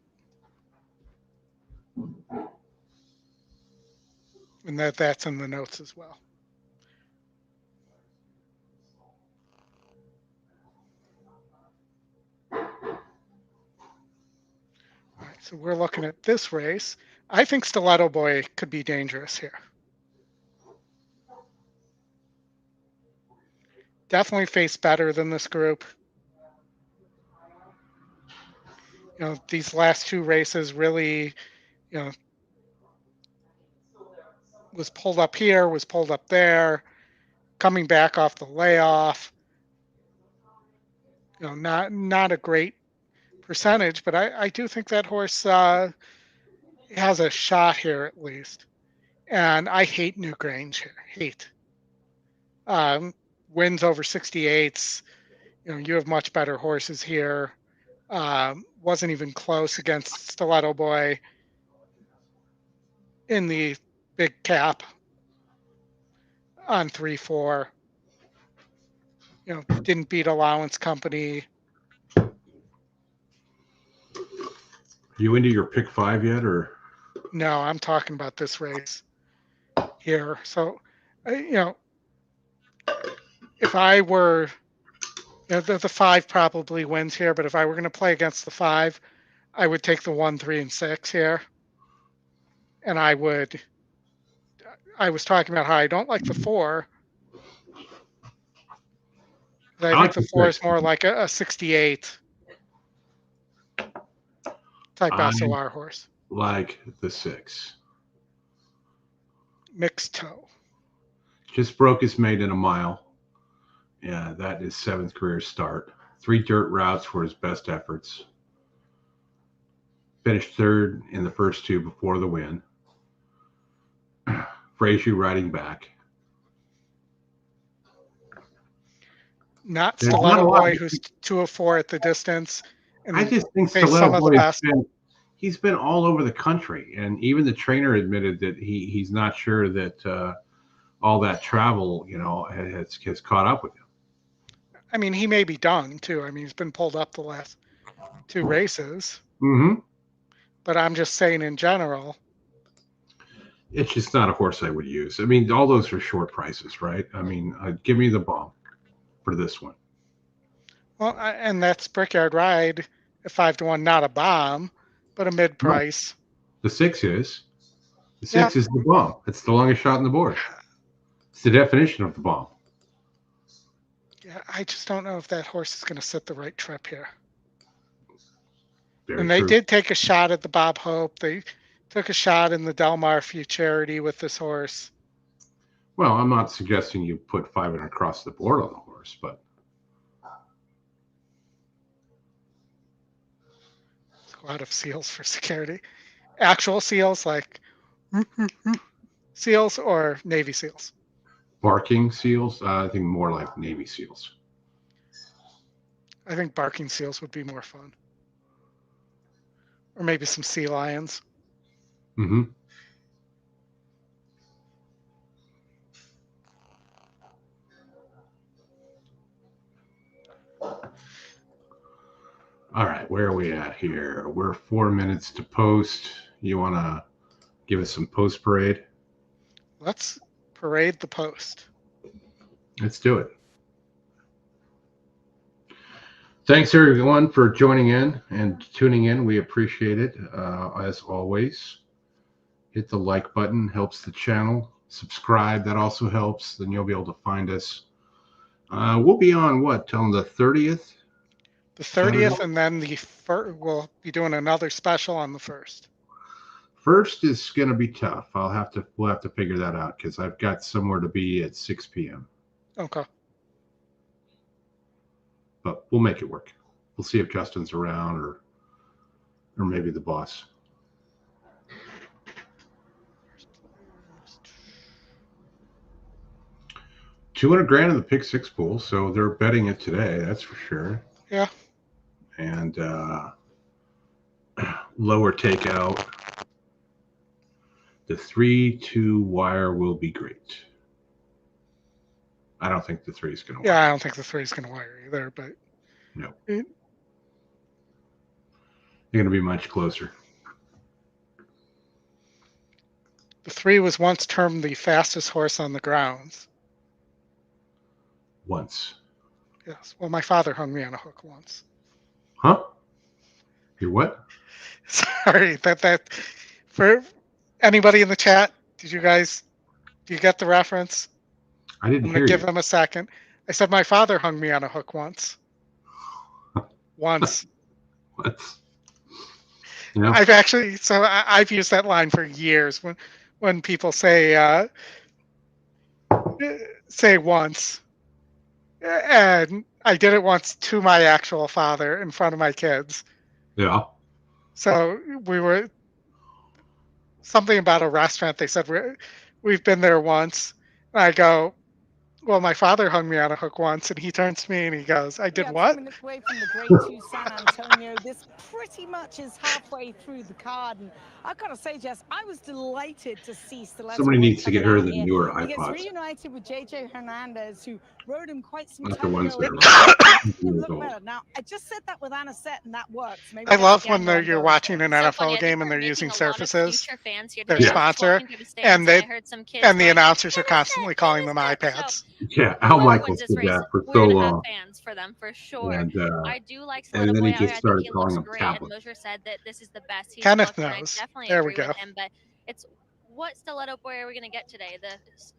And that's in the notes as well. All right, so we're looking at this race. I think Stiletto Boy could be dangerous here. Definitely faced better than this group. These last 2 races really, was pulled up here, was pulled up there, coming back off the layoff. Not a great percentage, but I do think that horse has a shot here at least. And I hate Newgrange here. Hate. Wins over 68s. You have much better horses here. Wasn't even close against Stiletto Boy. in the big cap on 3-4. Didn't beat Allowance Company. You into your pick 5 yet, or? No, I'm talking about this race here. So, if I were, the 5 probably wins here, but if I were going to play against the 5, I would take the 1, 3, and 6 here. And I was talking about how I don't like the 4. I think the 4 is more like a 68 type SOR horse. Like the 6. Mixed toe. Just broke his maiden a mile. Yeah, that is 7th career start. 3 dirt routes were his best efforts. Finished 3rd in the first 2 before the win. Frazier riding back. Not Stiletto Boy, who's 204 at the distance. I just think Stiletto Boy he's been all over the country, and even the trainer admitted that he's not sure that all that travel, has caught up with him. I mean, he may be done too. I mean, he's been pulled up the last 2 races. Mm-hmm. But I'm just saying in general. It's just not a horse I would use. I mean, all those are short prices, right? I mean, give me the bomb for this one. Well, and that's Brickyard Ride at 5-1, not a bomb, but a mid price. No, the 6 is. The 6 is the bomb. It's the longest shot on the board. It's the definition of the bomb. Yeah, I just don't know if that horse is going to set the right trip here. Very and they true. did take a shot at the Bob Hope. They took a shot in the Del Mar Futurity with this horse. Well, I'm not suggesting you put 500 across the board on the horse, but a lot of seals for security. Actual seals like seals or Navy SEALs? Barking seals? I think more like Navy SEALs. I think barking seals would be more fun. Or maybe some sea lions. Mm-hmm. All right, where are we at here? We're 4 minutes to post. You want to give us some post parade? Let's parade the post. Let's do it. Thanks, everyone, for joining in and tuning in. We appreciate it, as always. Hit the like button, helps the channel. Subscribe, that also helps. Then you'll be able to find us. We'll be on, what, till the 30th? The 30th, and then we'll be doing another special on the 1st. First is going to be tough. We'll have to figure that out because I've got somewhere to be at 6 p.m. Okay. But we'll make it work. We'll see if Justin's around or maybe the boss. $200,000 in the pick 6 pool, so they're betting it today. That's for sure. Yeah. And lower takeout. The 3-2 wire will be great. I don't think the 3 is going to wire. Yeah, I don't think the 3 is going to wire either, but no. They're going to be much closer. The 3 was once termed the fastest horse on the grounds. Once. Yes. Well, my father hung me on a hook once. Huh? Your what? Sorry, that for anybody in the chat, do you get the reference? I didn't I'm gonna give him a second. I said my father hung me on a hook once. Once. What? Yeah. I've used that line for years when people say once. And I did it once to my actual father in front of my kids. Yeah. So we were something about a restaurant. They said we've been there once. And I go, Well, my father hung me on a hook once, and he turns to me and he goes, "I did Yeah, what?" 2 minutes away from the Grade 2 San Antonio. This pretty much is halfway through the card. And I've got to say, Jess, I was delighted to see Stiletto Somebody Boy needs to get coming her out the here. newer He gets iPods. reunited with JJ Hernandez, who rode him quite some Not the time ones ago. that are Making him years look old. better. Now, I just said that with Anisette, and that works. Maybe I that's love the when angle I'm you're going watching for. an So NFL funny. I think game and we're they're making using a lot of surfaces, future fans here their today. Yeah. I was sponsor, walking through the stands and I they heard some kids and the going, announcers are "Give us constantly it, calling give them us it." So iPads. Yeah, Al whoever Michaels wins this did race, that for we're so gonna have long, fans for them for sure. and I do like and Stiletto then Boy he out here. just I think started he calling looks them great. And tablets. Mosher said that this is the best he's Kenneth looked, and I knows. definitely There we agree go. with him. But it's what Stiletto Boy are we gonna get today?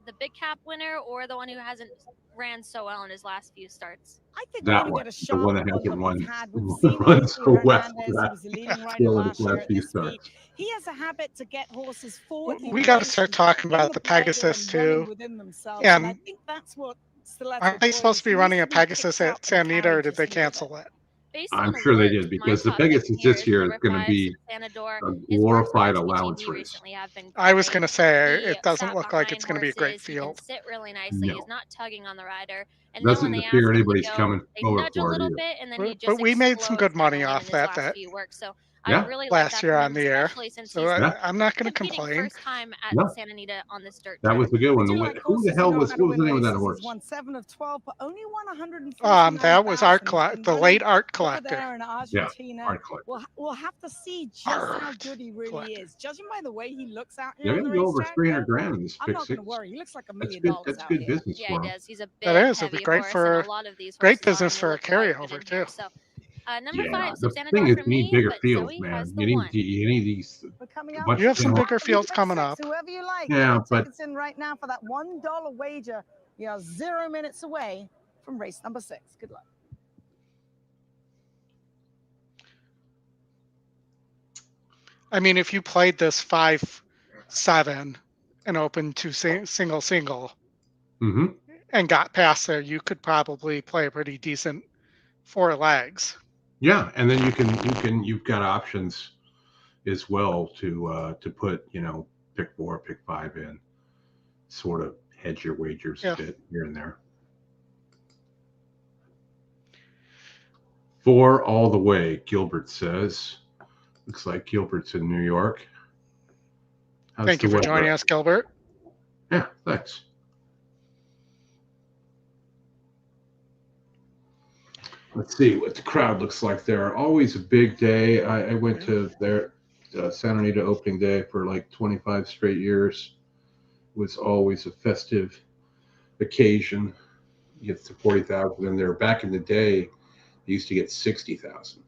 The big cap winner or the one who hasn't ran so well in his last few starts? I think we're That going to one, get a the sharp one that one hasn't that won, we've had. We've seen run JC so well. Hernandez. He was the leading rider Still in last his year last at few EST. starts. He has a habit to get horses forward. We got to start talking about the Pegasus too. Within themselves. And I And think that's what Stiletto aren't they Boy supposed to be seems running a be picked Pegasus up at Santa and Anita, or carried did just they a little bit. cancel it? Based I'm on sure they work, did, my because the top pick Pegasus here this is year is number going to 5, be Sanador. a His works on glorified HGTV allowance race. recently have been I was great. going to say He it doesn't sat look like behind it's going to be a great horses. He can field. sit really nicely. No, He's not tugging on the rider. And then when doesn't they appear ask him to anybody's go, coming they over nudge a for it little either. bit, and then he But just we made some explodes good money adrenaline off in his that. last few works. So I Yeah, really like Last that year from on him, the air. especially since So he's yeah, I'm not going to competing complain. first time at no, Santa Anita on this dirt that track. was the good I one. do like Who the horses who hell know was, how to what was the win name of that races. horse? He's won 7 of 12, but only won That was Art 149,000. He's been the running late Art over Collector. there in Yeah, Argentina. Art Collector. We'll have to see just how Art good he really Collector. is. Judging by the way he looks out here They're on going the to go over racetrack, 300 though, grand in this I'm pick not going to six. worry. He looks like $1 That's million good. That's out good here. business Yeah, for he him. does. He's a That big, is. It'd be heavy great horse, for and a lot of these great horses are, business and they for a look quite good carryover in here. too. So number Yeah, 5, the Sanador thing is, for you need me, bigger but fields, Zoe man. has the You one. need these We're coming a up. bunch You of have some things. bigger fields Pick coming 6, up. whoever you like. Yeah, Get your but tickets in right now for that $1 wager. You're 0 minutes away from race number 6. Good luck. I mean, if you played this 5-7 and opened to single mm-hmm. and got past there, you could probably play a pretty decent 4 legs. Yeah, and then you've got options as well to put, pick 4, pick 5 in, sort of hedge your wagers a bit here and there. 4 all the way, Gilbert says. Looks like Gilbert's in New York. Thank you for joining us, Gilbert. Yeah, thanks. Let's see what the crowd looks like there. Always a big day. I went to their Santa Anita opening day for like 25 straight years. It was always a festive occasion. You get to 40,000 in there. Back in the day, they used to get 60,000.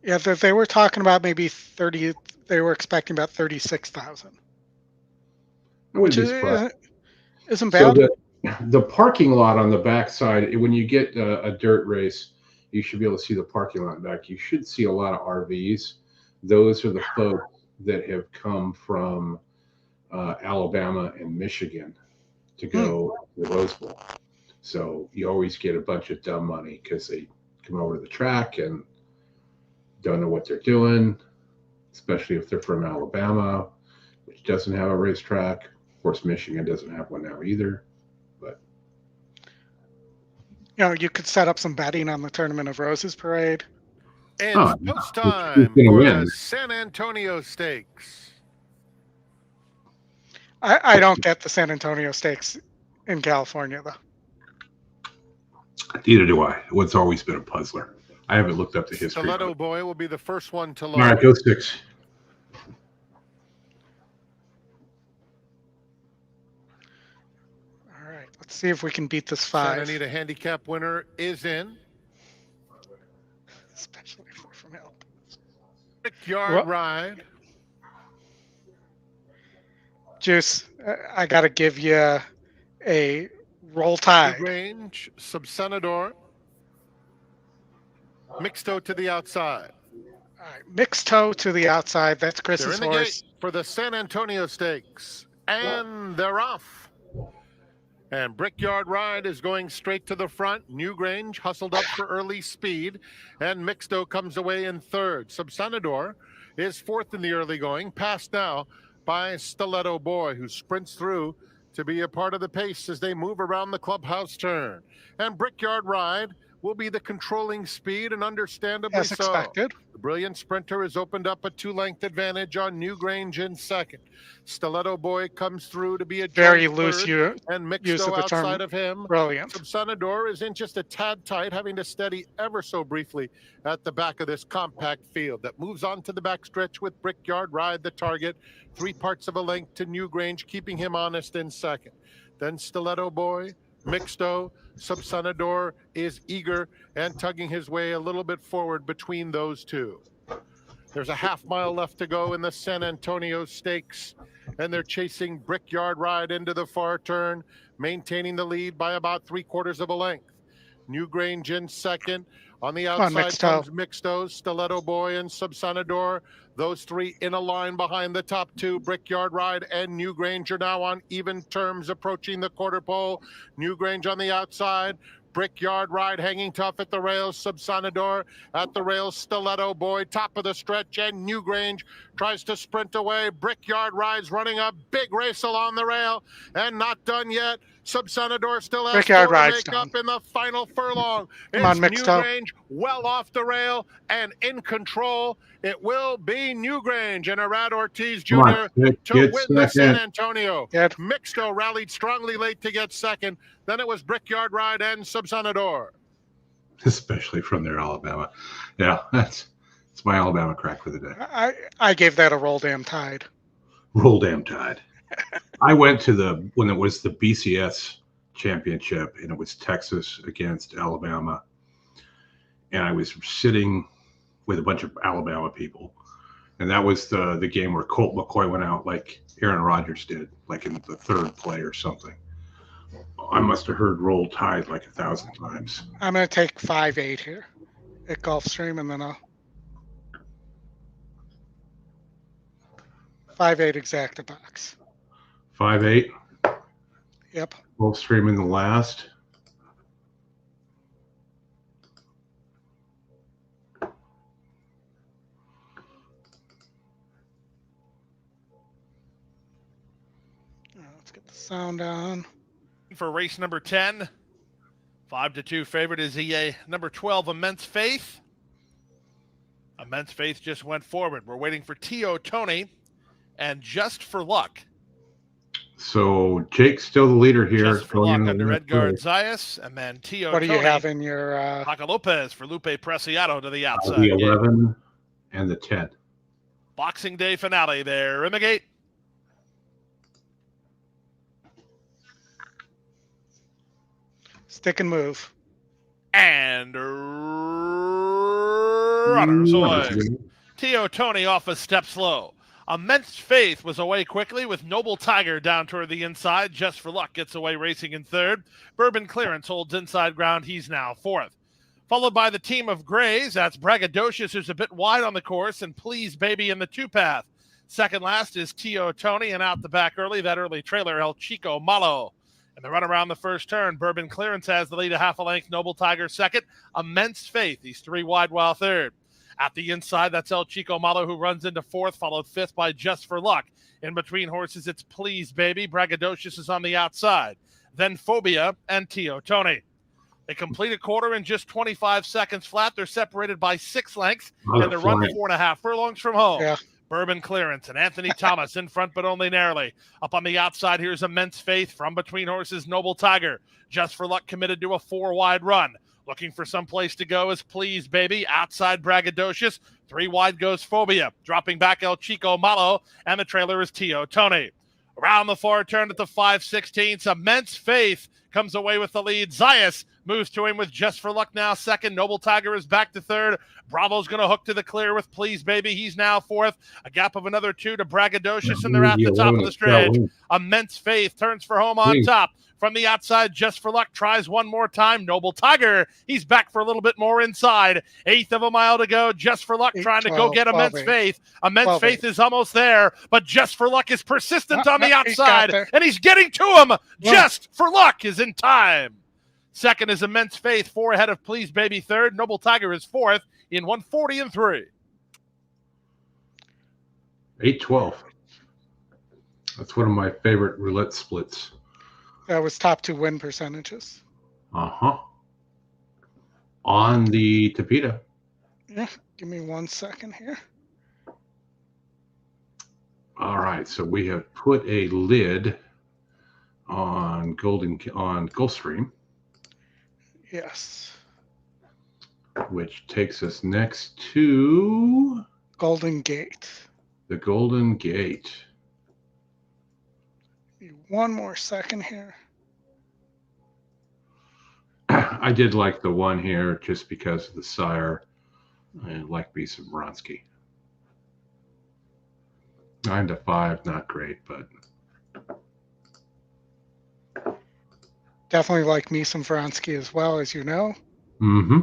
Yeah, they were talking about maybe 30. They were expecting about 36,000. I wouldn't be surprised. Isn't bad. So the parking lot on the backside, when you get a dirt race, you should be able to see the parking lot back. You should see a lot of RVs. Those are the folks that have come from Alabama and Michigan to go to the Rose Bowl. So you always get a bunch of dumb money because they come over to the track and don't know what they're doing, especially if they're from Alabama, which doesn't have a racetrack. Of course, Michigan doesn't have one now either. But you could set up some betting on the Tournament of Roses parade. It's post time for the San Antonio Stakes. I don't get the San Antonio Stakes in California, though. Neither do I. It's always been a puzzler. I haven't looked up the history. Stiletto Boy will be the first one to load. All right, go 6. All right, let's see if we can beat this 5. Santa Anita handicap winner is in. Especially from help. Yard ride. Juice, I got to give you a roll tide. Range, Subsenador. Mixto to the outside. All right, mixed toe to the outside. That's They're Chris's in the horse. gate for the San Antonio Stakes. And they're off. And Brickyard Ride is going straight to the front. Newgrange hustled up for early speed. And Mixto comes away in third. Subsenador is fourth in the early going. Passed now by Stiletto Boy, who sprints through to be a part of the pace as they move around the clubhouse turn. And Brickyard Ride will be the controlling speed, and understandably as expected. The brilliant sprinter has opened up a 2-length advantage on Newgrange in second. Stiletto Boy comes through to be a very joint loose third, and Mixto outside of him. Brilliant. Subsanador is in just a tad tight, having to steady ever so briefly at the back of this compact field that moves on to the backstretch with Brickyard Ride the target, 3 parts of a length to Newgrange, keeping him honest in second. Then Stiletto Boy, Mixto, Subsanador is eager and tugging his way a little bit forward between those two. There's a half-mile left to go in the San Antonio Stakes, and they're chasing Brickyard Ride into the far turn, maintaining the lead by about 3/4 of a length. Newgrange in second. On the outside comes Mixto, Stiletto Boy, and Subsanador. Those 3 in a line behind the top 2. Brickyard Ride and Newgrange are now on even terms, approaching the quarter pole. Newgrange on the outside. Brickyard Ride hanging tough at the rails. Subsanador at the rails. Stiletto Boy top of the stretch, and Newgrange tries to sprint away. Brickyard Ride's running a big race along the rail and not done yet. Subsanador still has to make up in the final furlong. It's Newgrange well off the rail and in control. It will be Newgrange and Arad Ortiz Jr. to win the San Antonio. Mixto rallied strongly late to get second. Then it was Brickyard Ride and Subsanador. Especially from their Alabama. Yeah, it's my Alabama crack for the day. I gave that a roll damn tide. Roll damn tide. I went to when it was the BCS championship, and it was Texas against Alabama. And I was sitting with a bunch of Alabama people. And that was the game where Colt McCoy went out like Aaron Rodgers did, like in the 3rd play or something. I must have heard Roll Tide like 1,000 times. I'm going to take 5-8 here at Gulfstream, and then I'll 5-8 exacta box. 5-8. Yep. Gulfstream in the last. Let's get the sound on. For race number 10, 5-2 favorite is EA number 12, Immense Faith. Immense Faith just went forward. We're waiting for T.O. Tony and Just for Luck. So Jake's still the leader here. Just for Luck under Edgar Zayas, and then T.O. What do Tony, you have in your... Paco Lopez for Lupe Preciado to the outside. The 11 and the 10. Boxing Day finale there. Immigrate. Stick and move. And runners away. T.O. Tony off a step slow. Immense Faith was away quickly with Noble Tiger down toward the inside. Just for Luck gets away racing in 3rd. Bourbon Clearance holds inside ground. He's now 4th. Followed by the team of Grays. That's Braggadocious, who's a bit wide on the course, and Please Baby in the 2-path. Second last is T.O. Tony, and out the back early, that early trailer, El Chico Malo. And the run around the first turn, Bourbon Clearance has the lead, a half a length. Noble Tiger second. Immense Faith, he's 3 wide while 3rd. At the inside, that's El Chico Malo, who runs into 4th, followed 5th by Just for Luck. In between horses, it's Please Baby. Braggadocious is on the outside. Then Phobia and T.O. Tony. They complete a quarter in just 25 seconds flat. They're separated by 6 lengths, and they're run 4.5 furlongs from home. Yeah. Bourbon Clearance and Anthony Thomas in front, but only narrowly. Up on the outside, here's Immense Faith. From between horses, Noble Tiger. Just for Luck committed to a 4-wide run. Looking for some place to go is Please Baby. Outside, Braggadocious. 3 wide goes Phobia. Dropping back, El Chico Malo. And the trailer is T.O. Tony. Around the far turn at the 5/16, Immense Faith comes away with the lead. Zayas moves to him with Just for Luck now 2nd. Noble Tiger is back to 3rd. Bravo's going to hook to the clear with Please Baby. He's now 4th. A gap of another 2 to Braggadocious, and they're at the top of the stretch. Immense Faith turns for home on top. From the outside, Just for Luck tries one more time. Noble Tiger, he's back for a little bit more inside. 1/8 of a mile to go. Just for Luck trying to go get Immense Faith. Immense Faith is almost there, but Just for Luck is persistent on the outside, and he's getting to him. Just for Luck is in time. Second is Immense Faith, 4 ahead of Please Baby 3rd. Noble Tiger is 4th in 1:40.3. 8-12. That's one of my favorite roulette splits. That was top 2 win percentages. On the Tapeta. Yeah, give me 1 second here. All right, so we have put a lid on Gulfstream. Yes. Which takes us next to Golden Gate. The Golden Gate. 1 more second here. I did like the one here just because of the sire. I like me some Vronsky. 9-5, not great, but definitely like me some Vronsky as well, as you know. Mm-hmm.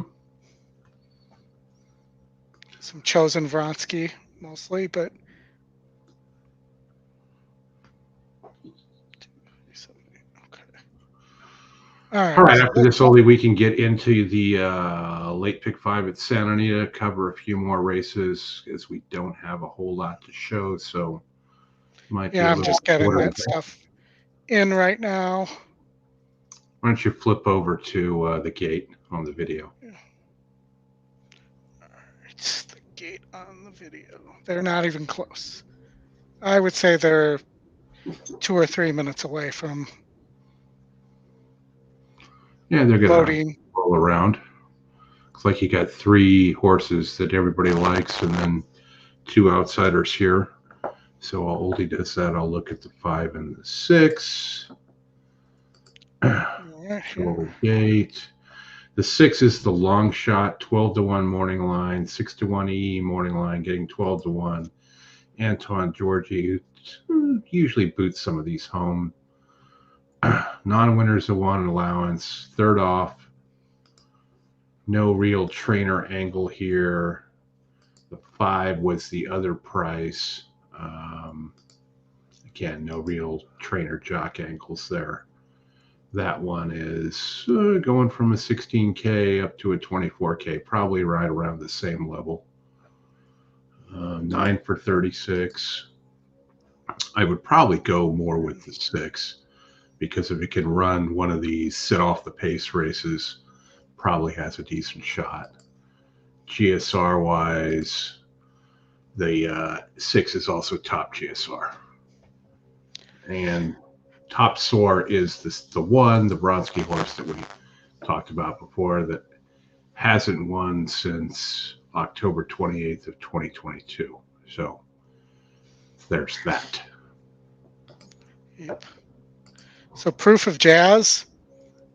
Some chosen Vronsky mostly, but All right. After this, Oldy, we can get into the late pick 5 at Santa Anita, cover a few more races as we don't have a whole lot to show. So, I'm just getting that stuff in right now. Why don't you flip over to the gate on the video? Yeah. All right, the gate on the video. They're not even close. I would say they're 2 or 3 minutes away from. Yeah, they're going to roll around. Looks like you got 3 horses that everybody likes and then 2 outsiders here. So while Oldie does that, I'll look at the 5 and the 6. Show gate. The 6 is the long shot, 12-1 morning line, 6-1 E morning line, getting 12-1. Anton Georgi usually boots some of these home. Non-winners of 1 allowance, 3rd off. No real trainer angle here. The 5 was the other price. Again, no real trainer jock angles there. That one is going from a 16K up to a 24K, probably right around the same level. 9 for 36. I would probably go more with the 6. Because if it can run one of these sit off the pace races, probably has a decent shot. GSR wise, the 6 is also top GSR. And top SOAR is the one, the Vronsky horse that we talked about before that hasn't won since October 28th of 2022. So there's that. Yep. So proof of jazz.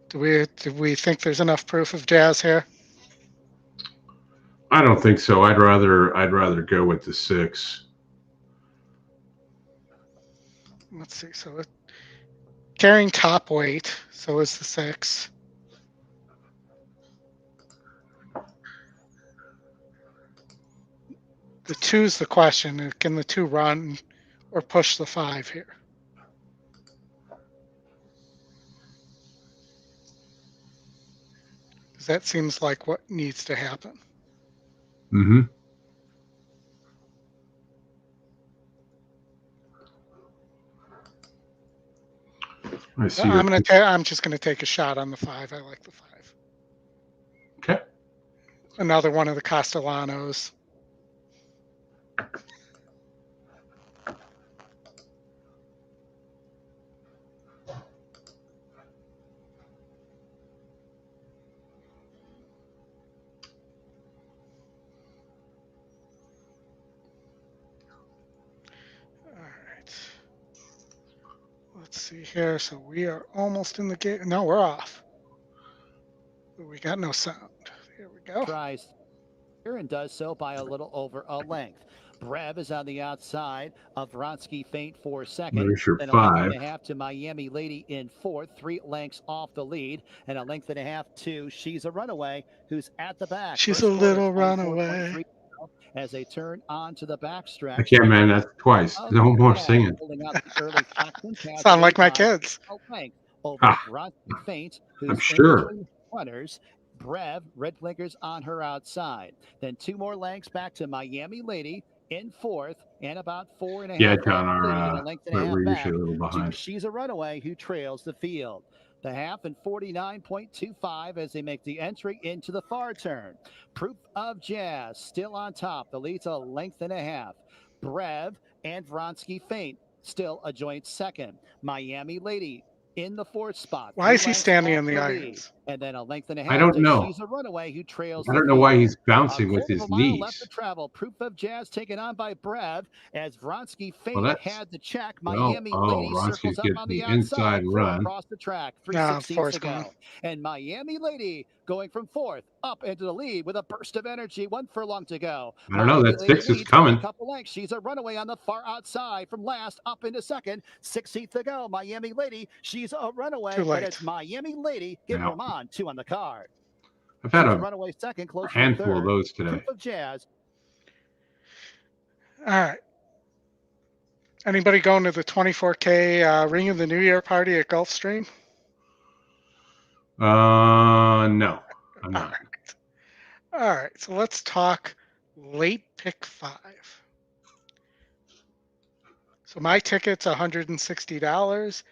Do we think there's enough proof of jazz here? I don't think so. I'd rather go with the 6. Let's see. So carrying top weight. So is the 6. The 2's the question. Can the 2 run or push the 5 here? That seems like what needs to happen. Mm-hmm. I'm just gonna take a shot on the 5. I like the 5. Okay. Another one of the Castellanos. Let's see here. So we are almost in the gate. No, we're off. We got no sound. Here we go. Tries here and does so by a little over a length. Brev is on the outside of Vronsky faint for 2nd. There's your and 5. 1.5 to Miami Lady in 4th, 3 lengths off the lead, and 1.5 lengths to She's a Runaway, who's at the back. She's a little runaway. As they turn onto the backstretch. I can't, man. That's twice. No more singing. Sound like my kids. Over Vronsky faint, who's I'm sure. Runners. Brev, red blinkers on her outside. Then 2 more lengths back to Miami Lady. In fourth, and about 4.5 Yeah, lengths John, lead, and a length and a half we're back usually a little to behind. She's a Runaway, who trails the field. The half in 49.25 as they make the entry into the far turn. Proof of Jazz still on top. The lead's a length and a half. Brev and Vronsky Feint still a joint second. Miami Lady in the fourth spot. Why is he standing in the irons? And then a length and a half. I don't know. She's a Runaway who trails. I don't know why he's bouncing with his a mile left to knees. travel. Proof of Jazz taken on by Brev as Vronsky Feint had the check. Miami Lady circles up on the outside run across the track. 3/16 to go. And Miami Lady going from fourth up into the lead with a burst of energy. 1 furlong to go. I don't know. That 6 is coming. A couple lengths. She's a Runaway on the far outside from last up into second. 16th to go. Miami Lady. She's a Runaway. But it's Miami Lady. Gabriel on 2 on the card. I've had a Runaway second, close handful of those today. Proof of Jazz. All right. Anybody going to the 24K Ring of the New Year party at Gulfstream? No, I'm not. All right. So let's talk late pick 5. So my ticket's $160.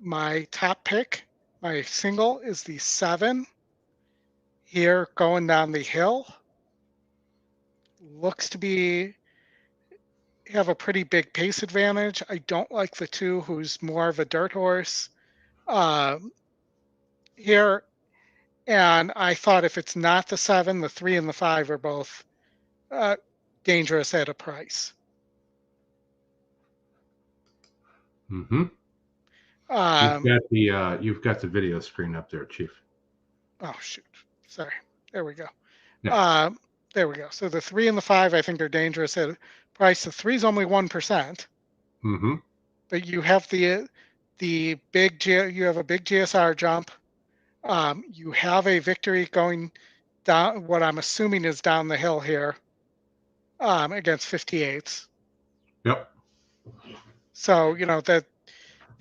My top pick, my single, is the 7. Here going down the hill. Looks to have a pretty big pace advantage. I don't like the 2, who's more of a dirt horse here. And I thought if it's not the 7, the 3 and the 5 are both dangerous at a price. Mm-hmm. You've got the video screen up there, Chief. Oh, shoot. Sorry. There we go. Yeah. There we go. So the 3 and the 5, I think, are dangerous at a price. The 3 is only 1%. Mm-hmm. But you have you have a big GSR jump. You have a victory going down, what I'm assuming is down the hill here, against 58s. Yep. So,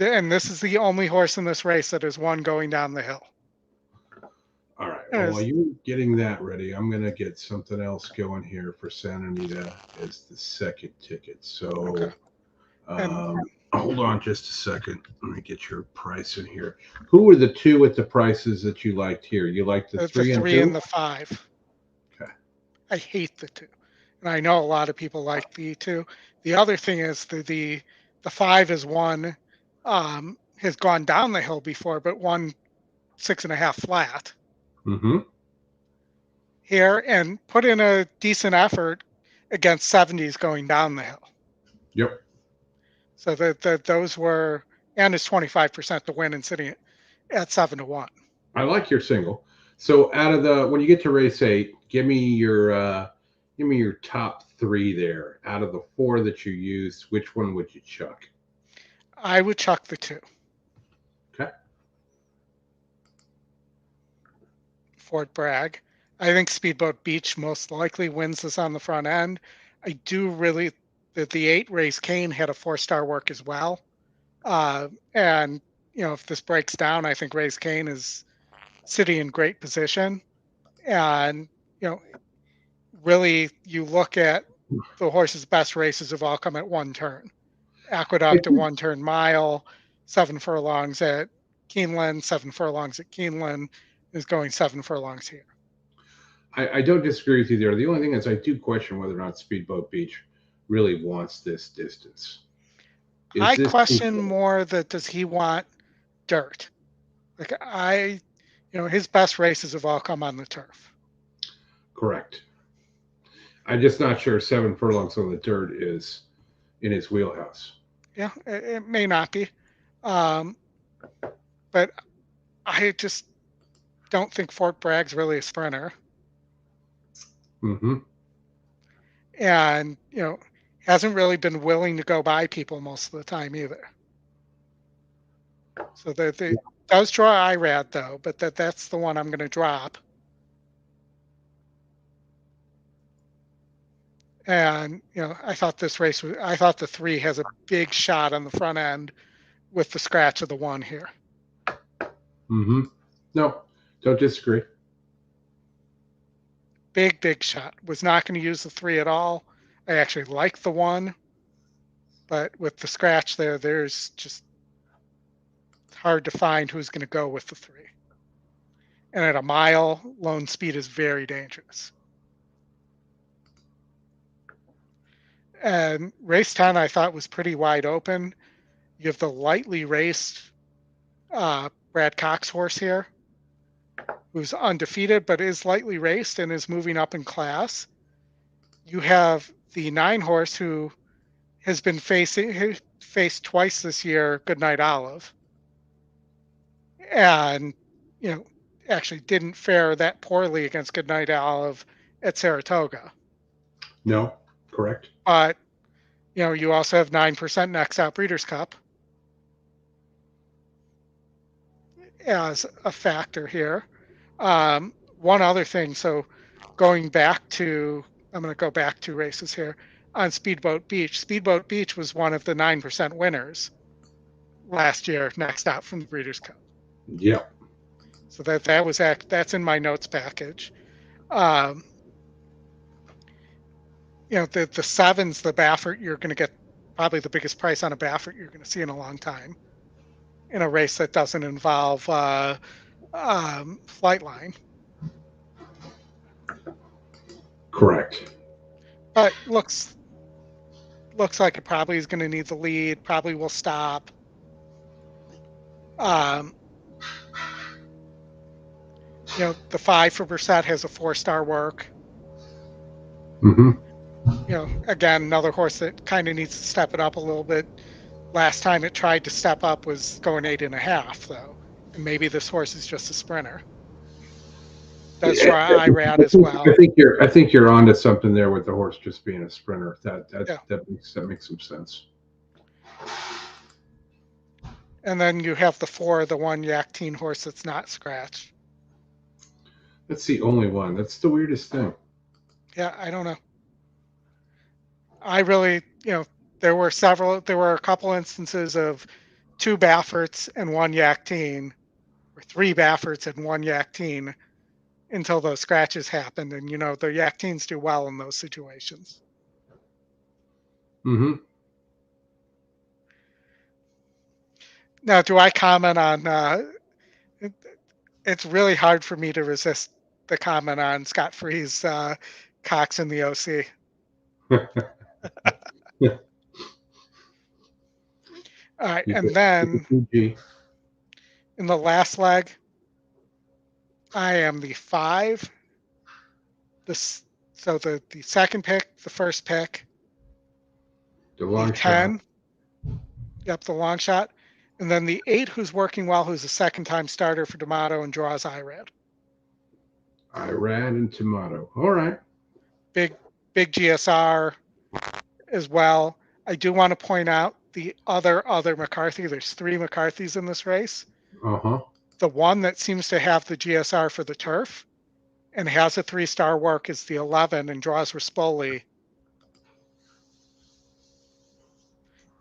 and this is the only horse in this race that is won going down the hill. All right. Well, while you're getting that ready, I'm going to get something else going here for Santa Anita as the second ticket. So hold on just a second. Let me get your price in here. Who were the 2 at the prices that you liked here? You liked the 3 and 2? 3 and the 5. Okay. I hate the 2. And I know a lot of people like the 2. The other thing is the 5 is one, has gone down the hill before, but won 6.5 flat. Mm-hmm. Here and put in a decent effort against 70s going down the hill. Yep. So that those were, and it's 25% to win and sitting at 7-1. I like your single. So out of when you get to race 8, give me your top 3 there. Out of the 4 that you used, which one would you chuck? I would chuck the 2. Okay. Fort Bragg. I think Speedboat Beach most likely wins this on the front end. I do really that the 8 Race Cane had a 4-star work as well. And if this breaks down, I think Race Cane is sitting in great position. And really you look at the horse's best races have all come at 1 turn. Aqueduct at 1 turn mile, 7 furlongs at Keeneland, 7 furlongs at Keeneland, is going 7 furlongs here. I don't disagree with you there. The only thing is I do question whether or not Speedboat Beach really wants this distance. I question more that does he want dirt? His best races have all come on the turf. Correct. I'm just not sure 7 furlongs on the dirt is in his wheelhouse. Yeah, it may not be. But I just don't think Fort Bragg's really a sprinter. Mm-hmm. And, hasn't really been willing to go by people most of the time either. So they does draw IRAD though, but that's the one I'm going to drop. And, I thought the 3 has a big shot on the front end with the scratch of the 1 here. Mm-hmm. No, don't disagree. Big shot. Was not going to use the 3 at all. I actually like the 1, but with the scratch there, there's just hard to find who's going to go with the 3. And at a mile, lone speed is very dangerous. And race 10, I thought was pretty wide open. You have the lightly raced Brad Cox horse here, who's undefeated, but is lightly raced and is moving up in class. You have the 9 horse who has been faced twice this year, Goodnight Olive. And, actually didn't fare that poorly against Goodnight Olive at Saratoga. No, correct. But, you also have 9% next out Breeders' Cup as a factor here. One other thing, so I'm going to go back 2 races here on Speedboat Beach. Speedboat Beach was one of the 9% winners last year, next out from the Breeders' Cup. Yep. So that's in my notes package. The 7's the Baffert. You're going to get probably the biggest price on a Baffert you're going to see in a long time in a race that doesn't involve Flightline. Correct. But looks like it probably is going to need the lead. Probably will stop. The 5 for Brissett has a 4-star work. Again, another horse that kind of needs to step it up a little bit. Last time it tried to step up was going 8.5, though. And maybe this horse is just a sprinter. Does try IRAD as well. I think you're onto something there with the horse just being a sprinter. That makes some sense. And then you have the 4, the 1 Yak-Teen horse that's not scratched. That's the only one. That's the weirdest thing. Yeah, I don't know. I really, there were a couple instances of 2 Bafferts and 1 Yak-Teen, or 3 Bafferts and 1 Yak-Teen until those scratches happened. And, the Yak-Teens do well in those situations. Mm-hmm. Now, do I comment on, it's really hard for me to resist the comment on Scott Free's Cox in the OC. All right, and then in the last leg, I am the 5. So the second pick, the first pick, the long 10. Shot. Yep, the long shot. And then the 8, who's working well, who's a second-time starter for D'Amato and draws IRAD. IRAD and Tomato. All right. Big GSR as well. I do want to point out the other McCarthy. There's 3 McCarthys in this race. Uh-huh. The one that seems to have the GSR for the turf and has a 3-star work is the 11 and draws Rispoli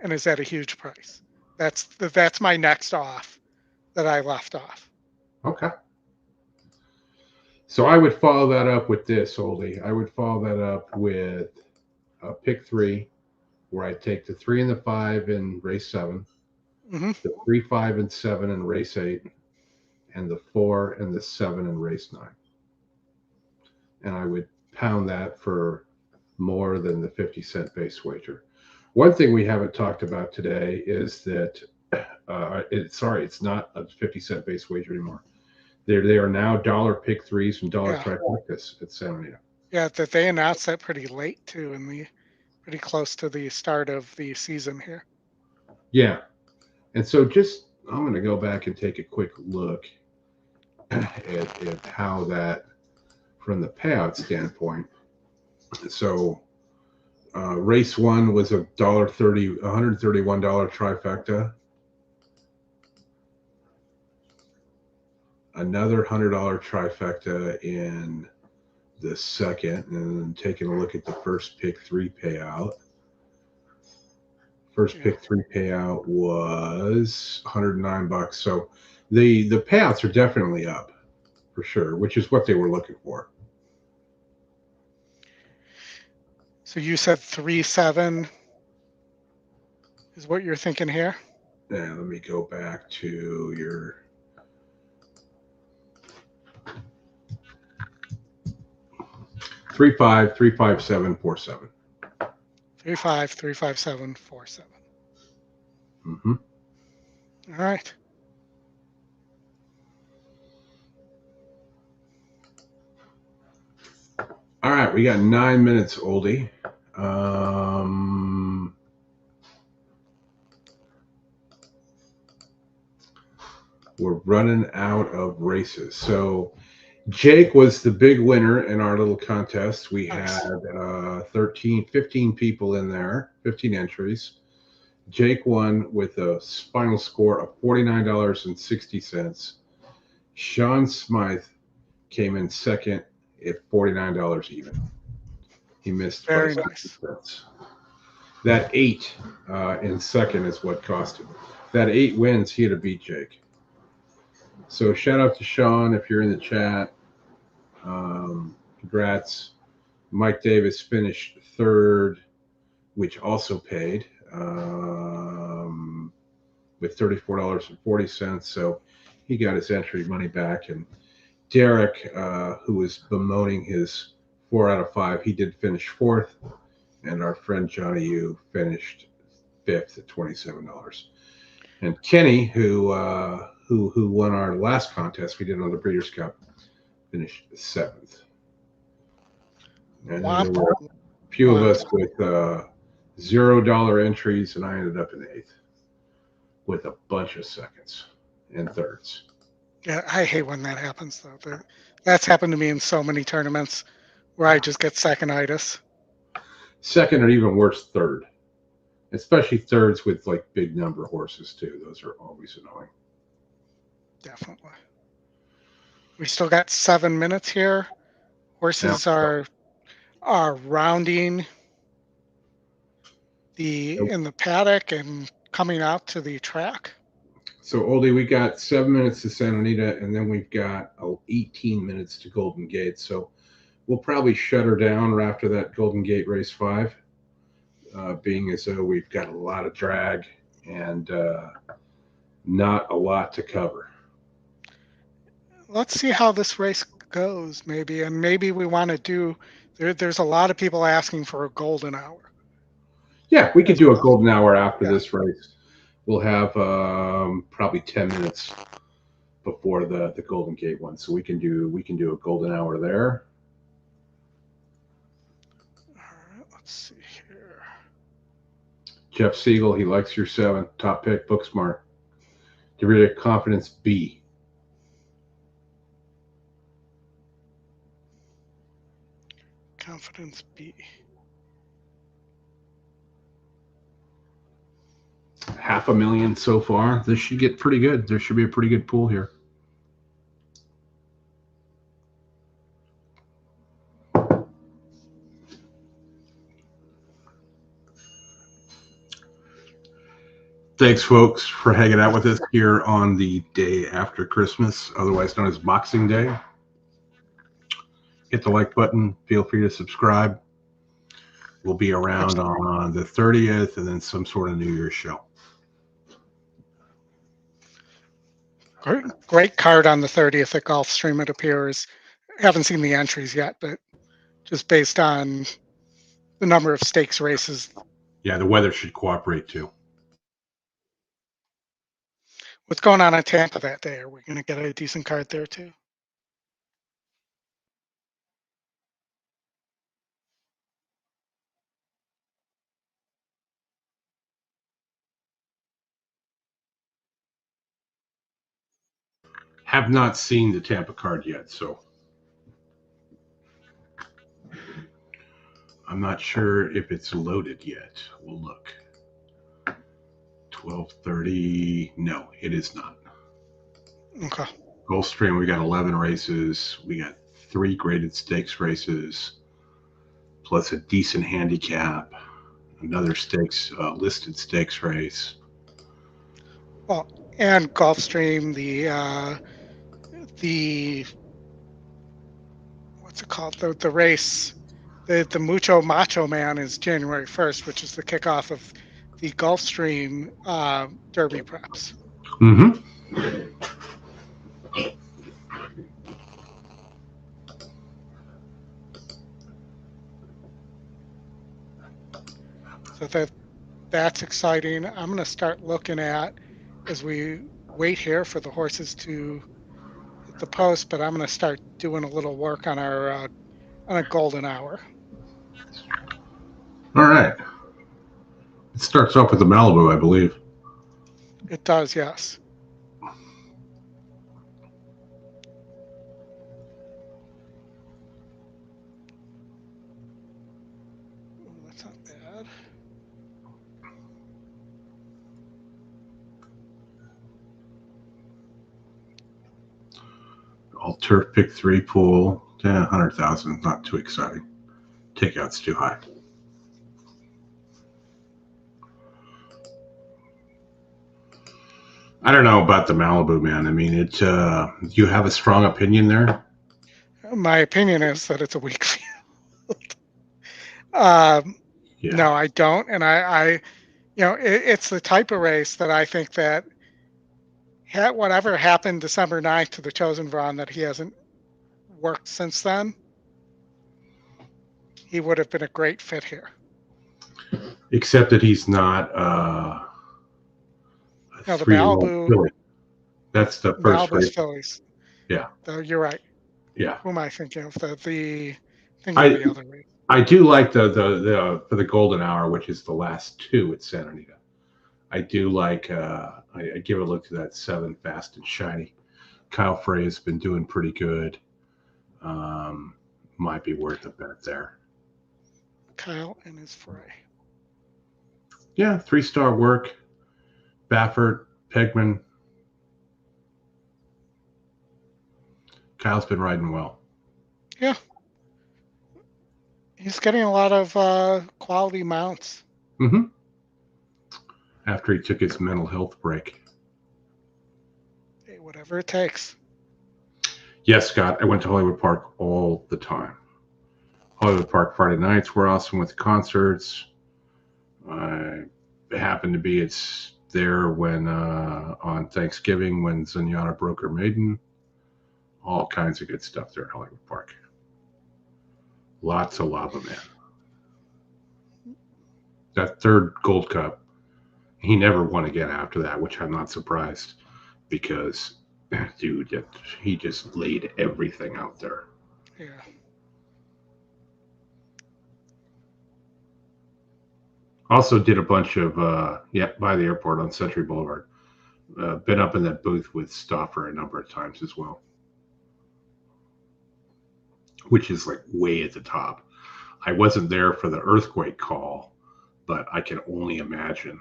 and is at a huge price. That's my next off that I left off. Okay. So I would follow that up with this, Oldy. I would follow that up with pick 3, where I take the 3 and the 5 in race 7, the 3, 5, and 7 in race 8, and the 4 and the 7 in race 9. And I would pound that for more than the 50-cent base wager. One thing we haven't talked about today is that it's not a 50-cent base wager anymore. They are now dollar pick 3s and dollar trifectas at Santa Anita. Yeah, that they announced that pretty late too, pretty close to the start of the season here. Yeah, and so I'm going to go back and take a quick look at how that, from the payout standpoint. So race 1 was $131 trifecta. Another $100 trifecta in the second, and then taking a look at the first pick 3 payout. First pick 3 payout was $109. So the payouts are definitely up for sure, which is what they were looking for. So you said 3-7 is what you're thinking here? Yeah, let me go back to your 3-5, 3-5-7, 4-7. 3-5, 3-5-7, 4-7. Mm-hmm. All right. All right, we got 9 minutes, Oldie. We're running out of races. So Jake was the big winner in our little contest. We had 15 people in there, 15 entries. Jake won with a final score of $49.60. Sean Smythe came in second at $49 even. He missed Very nice. cents. That 8 in second is what cost him. That 8 wins, he'd have beat Jake. So shout out to Sean if you're in the chat. Congrats. Mike Davis finished third, which also paid with $34.40. So he got his entry money back. And Derek, who was bemoaning his 4 out of 5, he did finish fourth. And our friend Johnny Yu finished fifth at $27. And Kenny, who won our last contest we did on the Breeders' Cup, finished seventh. And there were a few of us with $0 entries, and I ended up in eighth with a bunch of seconds and thirds. Yeah, I hate when that happens, though. That's happened to me in so many tournaments where I just get second-itis. Second, or even worse, third. Especially thirds with like big number horses too. Those are always annoying. Definitely. We still got 7 minutes here. Horses are rounding in the paddock and coming out to the track. So Oldie, we got 7 minutes to Santa Anita, and then we've got 18 minutes to Golden Gate. So we'll probably shut her down after that Golden Gate race 5. Being as though we've got a lot of drag and not a lot to cover. Let's see how this race goes, maybe. And maybe we want to do, there's a lot of people asking for a golden hour. Yeah, we could do a golden hour after this race. We'll have probably 10 minutes before the Golden Gate one. So we can do a golden hour there. All right, let's see here. Jeff Siegel, he likes your 7. Top pick, Booksmart. Degree of confidence, B. Confidence B. $500,000 so far. This should get pretty good. There should be a pretty good pool here. Thanks, folks, for hanging out with us here on the day after Christmas, otherwise known as Boxing Day. Hit the like button. Feel free to subscribe. We'll be around on the 30th and then some sort of New Year's show. Great card on the 30th at Gulfstream, it appears. Haven't seen the entries yet, but just based on the number of stakes races. Yeah, the weather should cooperate too. What's going on in Tampa that day? Are we going to get a decent card there too? Have not seen the Tampa card yet, so I'm not sure if it's loaded yet. We'll look. 12:30. No, it is not. Okay. Gulfstream, we got 11 races. We got 3 graded stakes races, plus a decent handicap, another stakes listed stakes race. Well, and Gulfstream, the what's it called? The race The Mucho Macho Man is January 1st, which is the kickoff of the Gulfstream Derby preps. Mm-hmm. So that's exciting. I'm going to start looking at, as we wait here for the horses to hit the post, but I'm going to start doing a little work on our on a golden hour. All right. It starts off with the Malibu, I believe. It does, yes. Ooh, that's not bad. All turf pick 3 pool. 100,000, not too exciting. Takeout's too high. I don't know about the Malibu, man. I mean, you have a strong opinion there? My opinion is that it's a weak field. Yeah. No, I don't. And I it's the type of race that I think that whatever happened December 9th to the Chosen Vron that he hasn't worked since then, he would have been a great fit here. Except that he's not the Malibu filly. That's the first Malibu's race. fillies. Yeah. You're right. Yeah. Who am I thinking of? The other race. I do like the for the golden hour, which is the last 2 at Santa Anita. I do like I give a look to that 7 Fast and Shiny. Kyle Frey has been doing pretty good. Might be worth a bet there. Kyle and his Frey. Yeah, 3-star work. Baffert, Pegman. Kyle's been riding well. Yeah. He's getting a lot of quality mounts. Mm-hmm. After he took his mental health break. Hey, whatever it takes. Yes, Scott, I went to Hollywood Park all the time. Hollywood Park Friday nights were awesome with concerts. I happened to be there when on Thanksgiving when Zenyatta broke her maiden. All kinds of good stuff there at Hollywood Park. Lots of lava, man. That 3rd Gold Cup, he never won again after that, which I'm not surprised because, dude, he just laid everything out there. Yeah. Also did a bunch of, by the airport on Century Boulevard. Been up in that booth with Stauffer a number of times as well. Which is like way at the top. I wasn't there for the earthquake call, but I can only imagine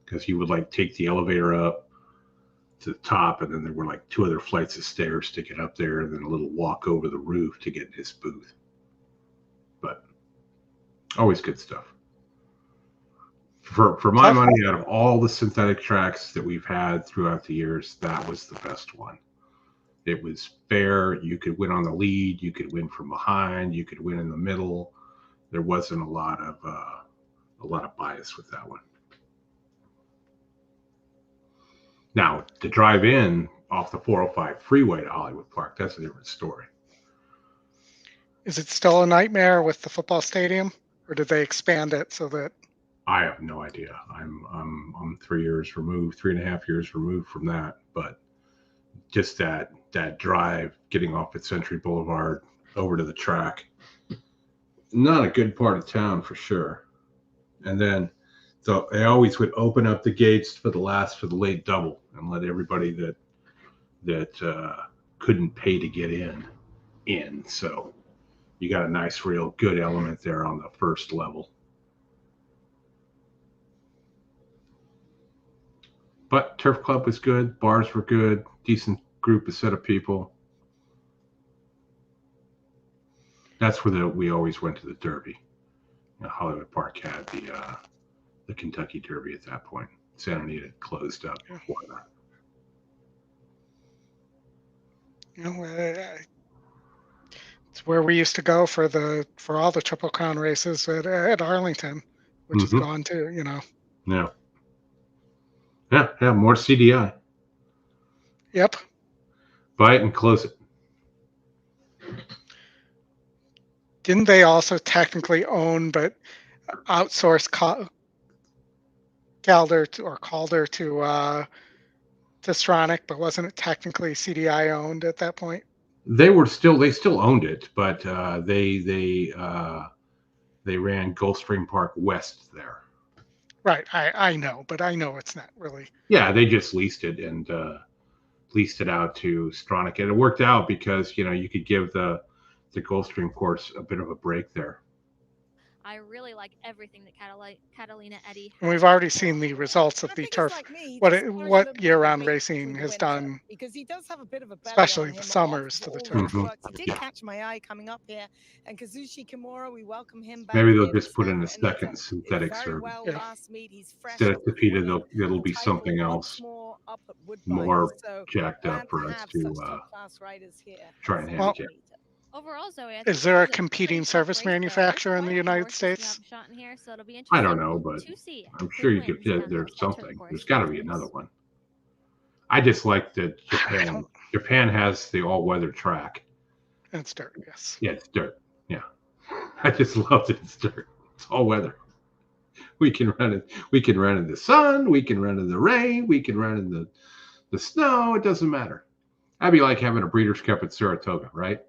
because you would like take the elevator up to the top, and then there were like 2 other flights of stairs to get up there, and then a little walk over the roof to get in his booth. But always good stuff. For my money, out of all the synthetic tracks that we've had throughout the years, that was the best one. It was fair. You could win on the lead. You could win from behind. You could win in the middle. There wasn't a lot of bias with that one. Now, to drive in off the 405 freeway to Hollywood Park, that's a different story. Is it still a nightmare with the football stadium, or did they expand it so that? I have no idea. I'm 3 years removed, 3.5 years removed from that, but just that drive, getting off at Century Boulevard over to the track, not a good part of town for sure. And then they always would open up the gates for the late double and let everybody that couldn't pay to get in. So you got a nice, real good element there on the first level. But Turf Club was good. Bars were good. Decent group, a set of people. That's where we always went to the Derby. Hollywood Park had the Kentucky Derby at that point. Santa Anita closed up before that. It's where we used to go for all the Triple Crown races at Arlington, which is gone too. Yeah. Yeah. More CDI. Yep. Buy it and close it. Didn't they also technically own but outsource Calder to Stronach, but wasn't it technically CDI owned at that point? They still owned it, but they ran Gulfstream Park West there. Right, I know, but I know it's not really. Yeah, they just leased it and leased it out to Stronach, and it worked out because you could give the Gulfstream course a bit of a break there. I really like everything that Catalina Eddy. And we've already seen the results of the turf. What year-round racing has done, because he does have a bit of a especially the summers to the turf. He did catch my eye coming up here, and Kazushi Kimura, we welcome him back. Maybe they'll just put in a second synthetic serve. Instead of Tapeta, it'll be something else more jacked up for us to try and handicap. Overall, Zoe, is there a competing service manufacturer in the United States? I don't know, but I'm sure you could. There's something. There's got to be another one. I just like that Japan. Japan has the all-weather track. And it's dirt, yes. Yeah, it's dirt. Yeah, I just love that it's dirt. It's all weather. We can run it. We can run in the sun. We can run in the rain. We can run in the snow. It doesn't matter. That'd be like having a Breeders' Cup at Saratoga, right?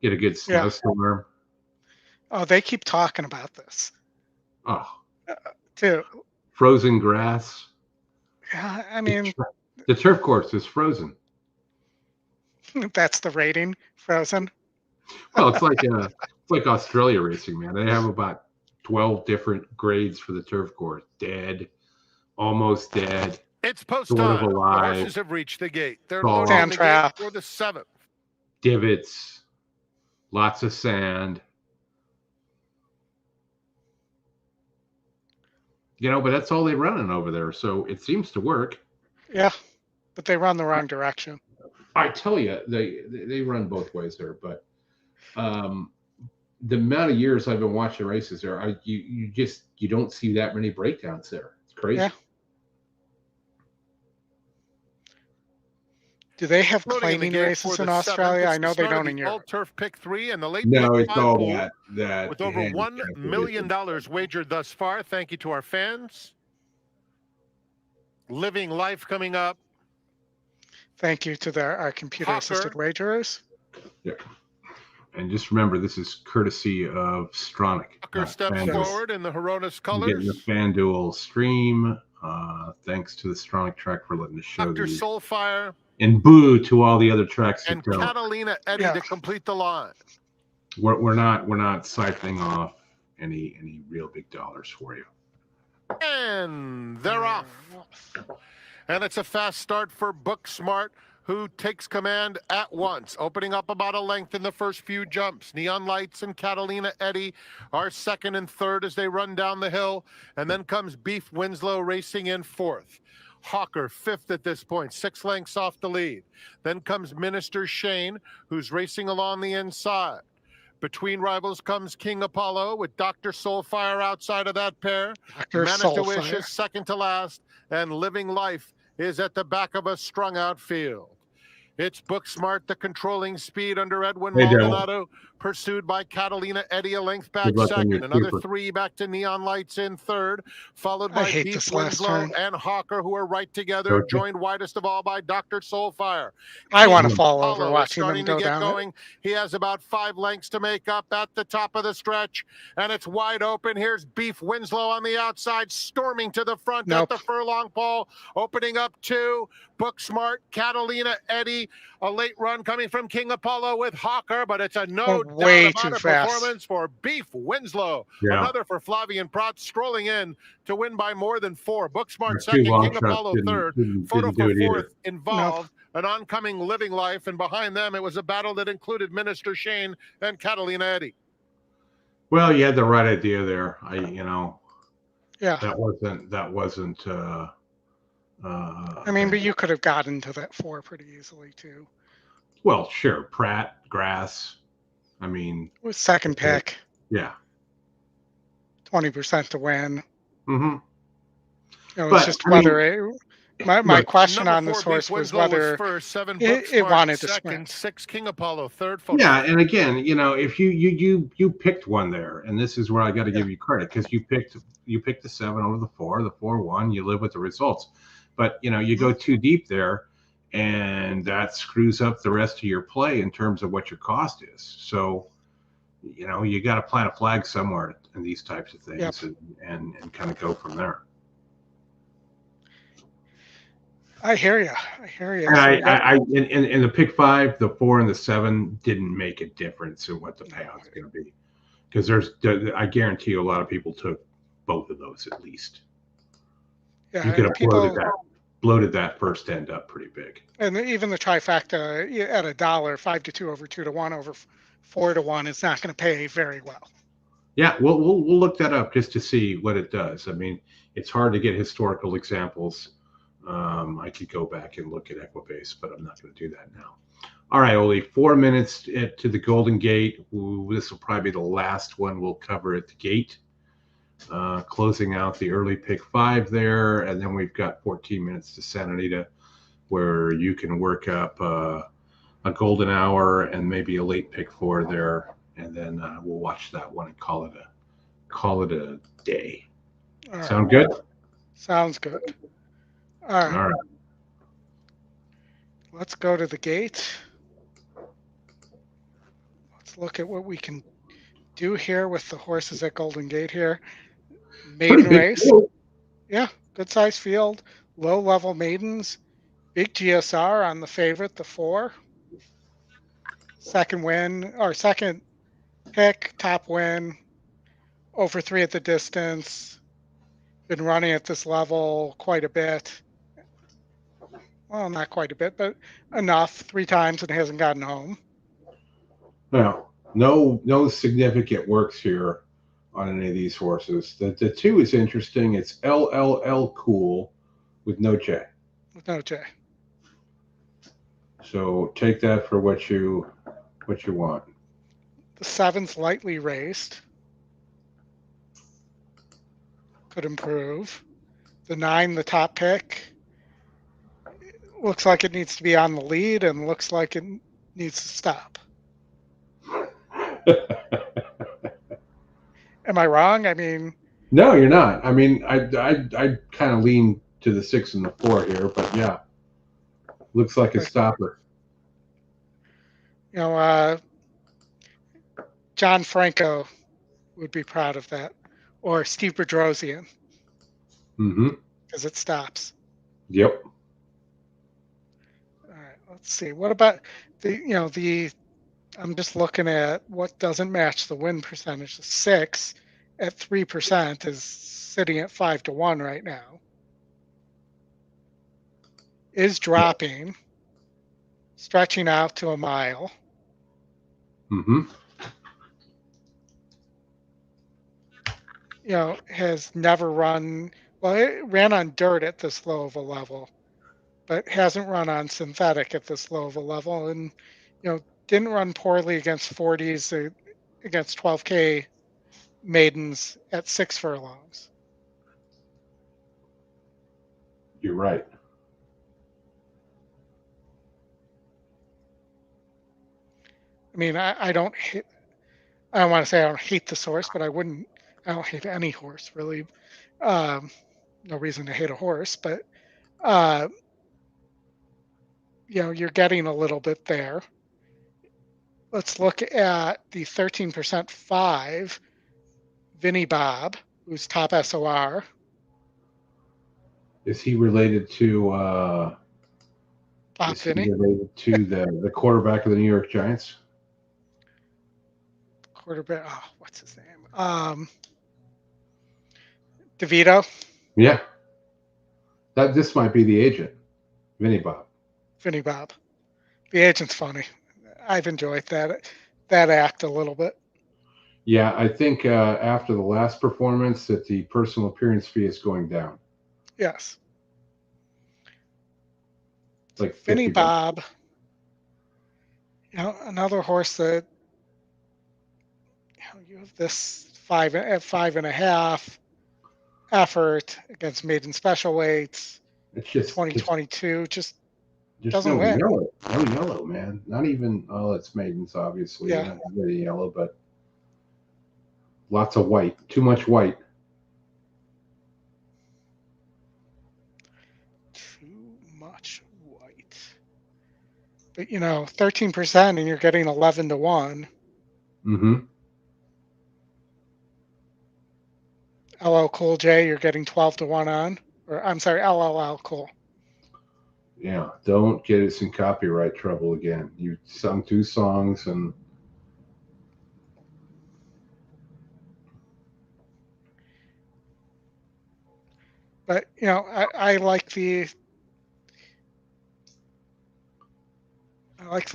Get a good snowstorm. Oh, they keep talking about this. Oh, too. Frozen grass. Yeah, I mean, the turf course is frozen. That's the rating, frozen. Well, it's like Australia racing, man. They have about 12 different grades for the turf course: dead, almost dead. It's post time. The horses have reached the gate. They're loading the gate for the 7th. Divots. Lots of sand. But that's all they're running over there. So it seems to work. Yeah, but they run the wrong direction. I tell you, they run both ways there. But the amount of years I've been watching races there, you don't see that many breakdowns there. It's crazy. Yeah. Do they have claiming races in Australia? I know they don't in Europe. Old Turf Pick 3 and the late no, it's all that. With over $1 million wagered thus far. Thank you to our fans. Living Life coming up. Thank you to our computer-assisted wagerers. Yeah. And just remember, this is courtesy of Stronach. Hawker steps forward in the Horonis colors. Getting the FanDuel stream. Thanks to the Stronach track for letting us show Dr. Soulfire. And boo to all the other tracks. And Catalina Eddy to complete the line. We're not siphoning off any real big dollars for you. And they're off. And it's a fast start for Booksmart, who takes command at once, opening up about a length in the first few jumps. Neon Lights and Catalina Eddy are second and third as they run down the hill. And then comes Beef Winslow racing in fourth. Hawker fifth at this point, 6 lengths off the lead. Then comes Minister Shane, who's racing along the inside. Between rivals comes King Apollo with Dr. Soulfire outside of that pair. Manitou is second to last, and Living Life is at the back of a strung-out field. It's Booksmart, the controlling speed under Edwin Maldonado, pursued by Catalina Eddy, a length back second. Another 3 back to Neon Lights in third, followed by Beef Winslow and Hawker, who are right together, joined widest of all by Dr. Soulfire. I want to fall over watching them go down. Going. He has about 5 lengths to make up at the top of the stretch, and it's wide open. Here's Beef Winslow on the outside, storming to the front at the furlong pole, opening up 2. Booksmart, Catalina Eddy, a late run coming from King Apollo with Hawker, but it's a way too fast performance for Beef Winslow. Another for Flavian Prot, strolling in to win by more than 4. Booksmart second, King Apollo third. Photo for fourth involved an oncoming Living Life, and behind them it was a battle that included Minister Shane and Catalina Eddy. Well, you had the right idea there. That wasn't. I mean, but you could have gotten to that 4 pretty easily too. Well, sure, Pratt, Grass. I mean, second pick. Yeah. 20% to win. Mm-hmm. It's just whether my question on this horse was whether first, it wanted to second, sprint. 6 King Apollo third. Yeah, and again, if you picked one there, and this is where I got to give you credit because you picked the 7 over the 4. The 4 won. You live with the results, but you go too deep there, and that screws up the rest of your play in terms of what your cost is. So, you got to plant a flag somewhere in these types of things, and kind of go from there. I hear you. And I in the pick 5, the 4 and the 7 didn't make a difference in what the payout's going to be, because I guarantee you a lot of people took both of those at least. Yeah, you could have bloated that first end up pretty big. And even the trifecta at $1, 5 to 2 over 2 to 1 over 4 to 1 is not going to pay very well. Yeah, we'll look that up just to see what it does. I mean, it's hard to get historical examples. I could go back and look at Equibase, but I'm not going to do that now. All right, Ollie, 4 minutes to the Golden Gate. This will probably be the last one we'll cover at the gate. Closing out the early pick 5 there, and then we've got 14 minutes to Santa Anita, where you can work up a golden hour and maybe a late pick 4 there, and then we'll watch that one and call it a day. All Sound right. good? Sounds good. All right. Let's go to the gate. Let's look at what we can do here with the horses at Golden Gate here. Maiden race. Yeah, good size field. Low level maidens. Big GSR on the favorite, the 4. Second win, or second pick, top win. Over 3 at the distance. Been running at this level quite a bit. Well, not quite a bit, but enough. 3 times and hasn't gotten home. Well, no significant works here on any of these horses. The 2 is interesting. It's LLL Cool with no J. With no J. So take that for what you want. The 7's lightly raced. Could improve. The 9, the top pick. Looks like it needs to be on the lead and looks like it needs to stop. Am I wrong? I mean, no, you're not. I mean, I kind of lean to the 6 and the 4 here, but yeah, looks like a stopper. John Franco would be proud of that, or Steve Bedrosian, because it stops. Yep. All right, let's see. What about the I'm just looking at what doesn't match the win percentage. The 6 at 3% is sitting at 5 to 1 right now. Is dropping, stretching out to a mile. Has never run. Well, it ran on dirt at this low of a level, but hasn't run on synthetic at this low of a level, and didn't run poorly against 40s, against 12K maidens at 6 furlongs. You're right. I mean, I don't want to say I don't hate this horse, but I don't hate any horse really. No reason to hate a horse, but you're getting a little bit there. Let's look at the 13% 5, Vinnie Bob, who's top SOR. Is he related to Bob Vinnie? Related to the quarterback of the New York Giants? Quarterback. Oh, what's his name? DeVito. Yeah. This might be the agent, Vinnie Bob. Vinnie Bob. The agent's funny. I've enjoyed that act a little bit. Yeah, I think after the last performance that the personal appearance fee is going down. Yes. Like Vinnie Bob. Another horse that You have this 5.5 effort against maiden special weights. It's just 2022. Just doesn't win. Yellow. No yellow, man. Not even. Oh, it's maidens, obviously. Yeah. Not really yellow, but lots of white. Too much white. Too much white. But 13%, and you're getting 11 to 1. Mm-hmm. LL Cool J, you're getting 12 to 1 on. Or I'm sorry, LLL Cool. Yeah, don't get us in copyright trouble again. You sung 2 songs and but I like the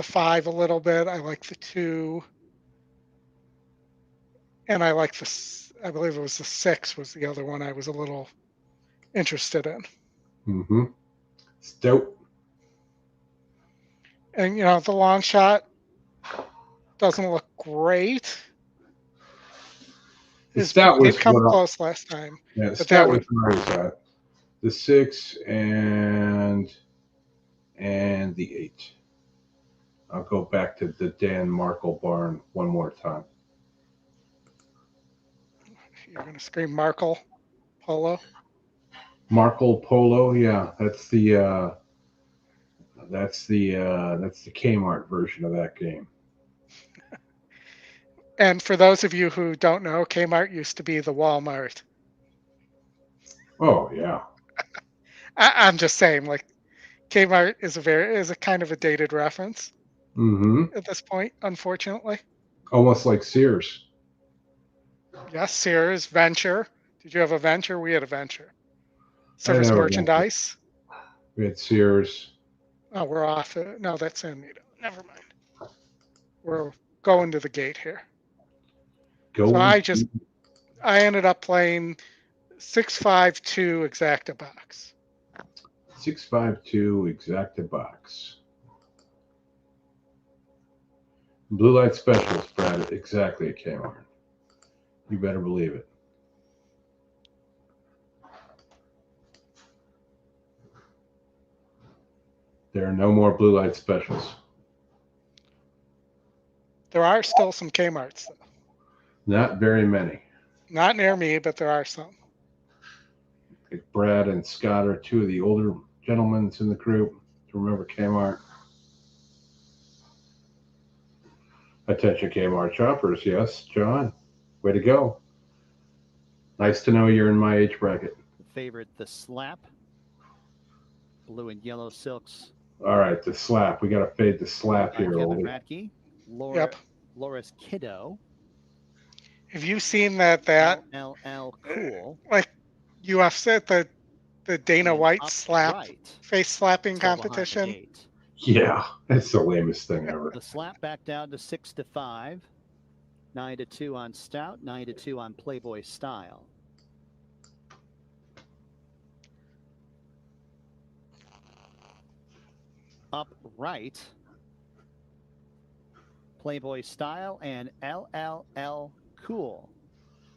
5 a little bit. I like the 2, and I like I believe it was the 6 was the other one I was a little interested in. Mm-hmm. It's dope. And the long shot doesn't look great. That was come close last time. Yeah, but that was the 6 and the 8. I'll go back to the Dan Markle barn one more time. You're going to scream Markle Polo? Markle Polo, yeah. That's the Kmart version of that game. And for those of you who don't know, Kmart used to be the Walmart. Oh yeah. I'm just saying, like, Kmart is a kind of a dated reference at this point, unfortunately. Almost like Sears. Yes, Sears, Venture. Did you have a Venture? We had a Venture. Service merchandise. We had Sears. Oh, we're off. No, that's Santa Anita. Never mind. We're going to the gate here. So I ended up playing 652 exacta box. 652 exacta box. Blue light specials, Brad. Exactly at Kmart. You better believe it. There are no more blue light specials. There are still some Kmarts, though. Not very many. Not near me, but there are some. Brad and Scott are 2 of the older gentlemen in the group to remember Kmart. Attention Kmart shoppers. Yes, John. Way to go. Nice to know you're in my age bracket. Favorite, the Slap. Blue and yellow silks. All right, the Slap. We got to fade the Slap here. Kevin Radke. Laura's Kiddo. Have you seen that LL Cool? Like UFC, the Dana White slap face slapping competition? Yeah, that's the lamest thing ever. The Slap back down to 6 to 5, 9 to 2 on Stout, 9 to 2 on Playboy Style. Upright, Playboy Style, and LLL Cool.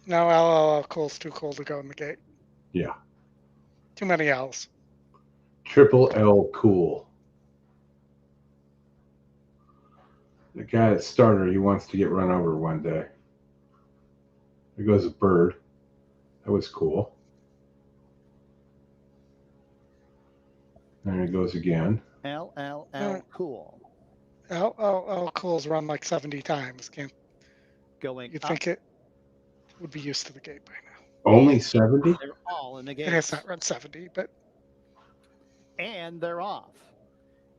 No, LLL Cool's too cool to go in the gate. Yeah. Too many L's. Triple L Cool. The guy at starter, he wants to get run over one day. There goes a bird. That was cool. There he goes again. LLL Cool. LLL Cool's run like 70 times. You'd think it would be used to the gate by now. Only 70? They're all in the gate. It has not run 70, but. And they're off.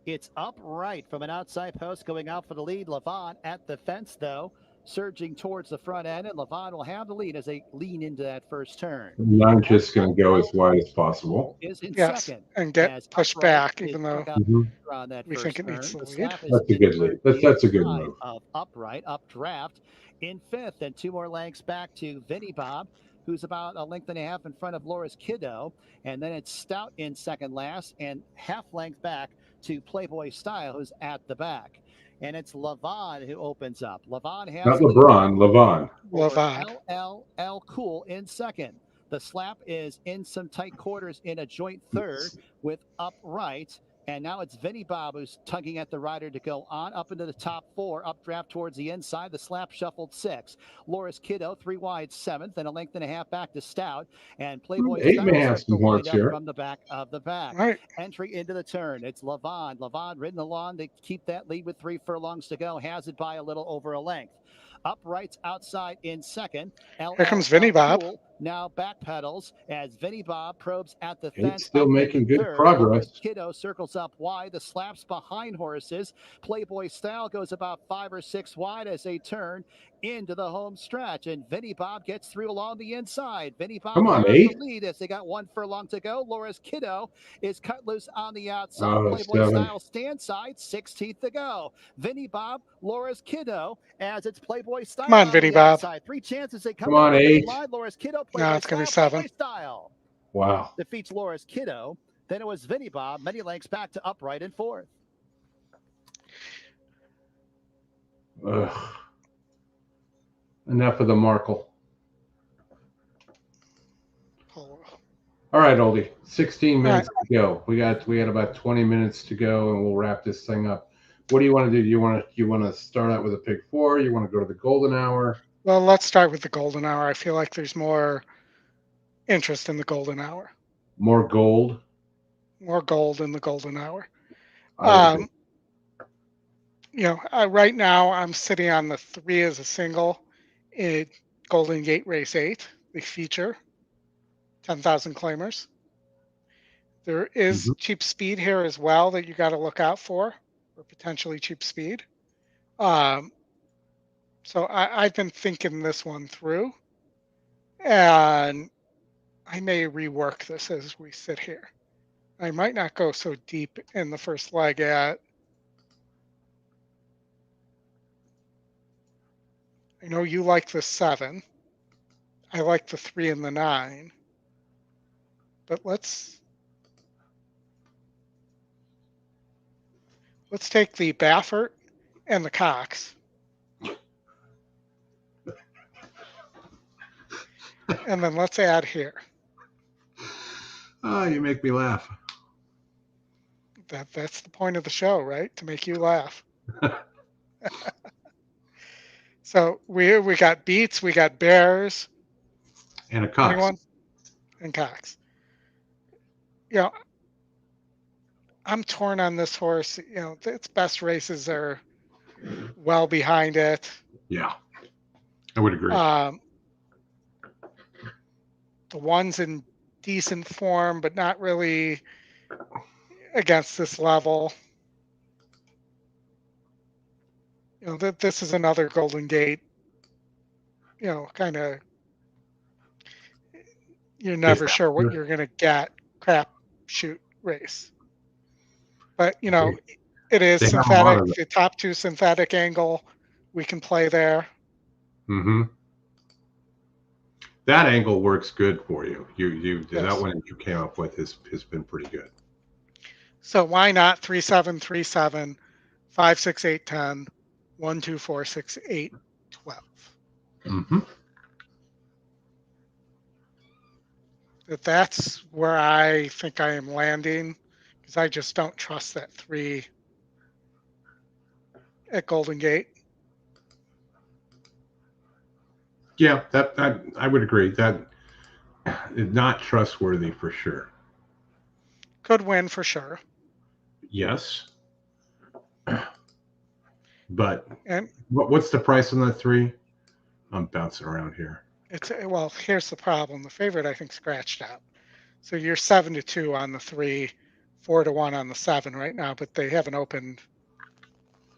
It's Upright from an outside post going out for the lead. Levon at the fence, though, surging towards the front end, and Levon will have the lead as they lean into that first turn. I'm just going to go as wide as possible. Is in second, and get pushed back, even though we think it needs the lead. That's a good lead. That's a good move. Of Upright, updraft in 5th, and 2 more lengths back to Vinny Bob, who's about a length and a half in front of Laura's Kiddo. And then it's Stout in second last, and half length back to Playboy Style, who's at the back. and it's Levon who opens up. Levon has not LeBron, Levon. LL Cool in second. The slap is in some tight quarters in a joint third with Upright. And now it's Vinny Bob who's tugging at the rider to go on up into the top 4, updraft towards the inside. The slap shuffled 6. Loris Kiddo 3 wide 7th and a length and a half back to Stout. And Playboy 8 may have some horns here. from the back of the pack. Right. Entry into the turn. It's Levon. Levon ridden along to keep that lead with 3 furlongs to go. Has it by a little over a length. Uprights outside in second. Here comes Vinny Bob. Now backpedals as Vinny Bob probes at the fence. It's still making good progress. Kiddo circles up wide. The slaps behind horses. Playboy Style goes about 5 or 6 wide as they turn into the home stretch. And Vinny Bob gets through along the inside. Vinny Bob the lead as they got 1 furlong to go. Loris Kiddo is cut loose on the outside. Playboy 7. Style stand side. 16th to go. Vinny Bob, Loris Kiddo as it's Playboy Style. Come on, Vinny Bob. Outside. 3 chances. They come on, 8. Loris Kiddo. No, it's going to be 7. Style. Wow. Defeats Loris Kiddo. Then it was Vinny Bob. Many lengths back to Upright in 4th. Ugh. Enough of the Markle. All right, Oldie. 16 minutes to go. We got about 20 minutes to go, and we'll wrap this thing up. What do you want to do? Do you want to start out with a pick 4? You want to go to the golden hour? Well, let's start with the golden hour. I feel like there's more interest in the golden hour. More gold? More gold in the golden hour. Right now I'm sitting on the 3 as a single in Golden Gate Race 8, the feature, 10,000 claimers. There is cheap speed here as well that you got to look out for, or potentially cheap speed. So I've been thinking this one through, and I may rework this as we sit here. I might not go so deep in the first leg at. I know you like the 7. I like the 3 and the 9. But let's take the Baffert and the Cox. And then let's add here. Oh, you make me laugh. That's the point of the show, right? To make you laugh. So we got Beats, we got Bears, and a Cox. Anyone? And Cox. I'm torn on this horse. Its best races are well behind it. Yeah, I would agree. The one's in decent form, but not really against this level. This is another Golden Gate, kind of, you're never sure what you're going to get crap shoot race. But, it is synthetic. The top 2 synthetic angle, we can play there. Mm-hmm. That angle works good for you. Yes. That one you came up with has been pretty good. So why not 3, 7, 3, 7, 5, 6, 8, 10, 1, 2, 4, 6, 8, 12. Mm-hmm. That's where I think I am landing, because I just don't trust that 3 at Golden Gate. Yeah, that I would agree. That is not trustworthy for sure. Could win for sure. Yes. But and what's the price on that 3? I'm bouncing around here. Here's the problem. The favorite, I think, scratched out. So you're 7-2 on the 3, 4-1 on the 7 right now, but they haven't opened.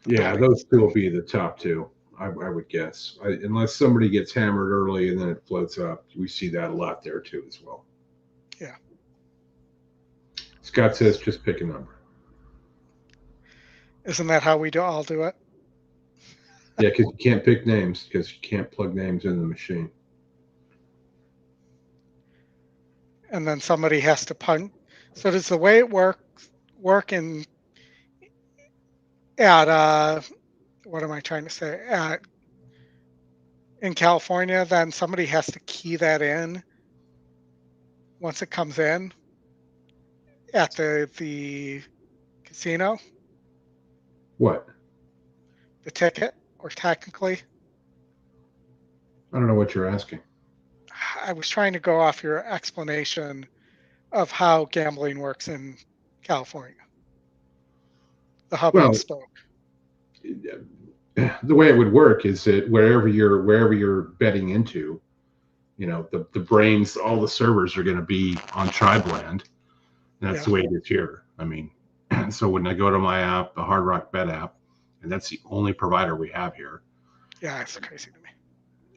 Yeah, those 2 will be the top 2. I would guess, unless somebody gets hammered early and then it floats up. We see that a lot there too as well. Yeah. Scott says just pick a number. Isn't that how we all do it? Yeah, because you can't pick names because you can't plug names in the machine. And then somebody has to punt. So does the way it work at what am I trying to say? In California, then somebody has to key that in once it comes in at the casino. What? The ticket, or technically? I don't know what you're asking. I was trying to go off your explanation of how gambling works in California. The hub and spoke. The way it would work is that wherever you're betting into, the brains, all the servers are going to be on tribe land. That's the way it is here. I mean, so when I go to my app, the Hard Rock Bet app, and that's the only provider we have here. Yeah, it's crazy to me.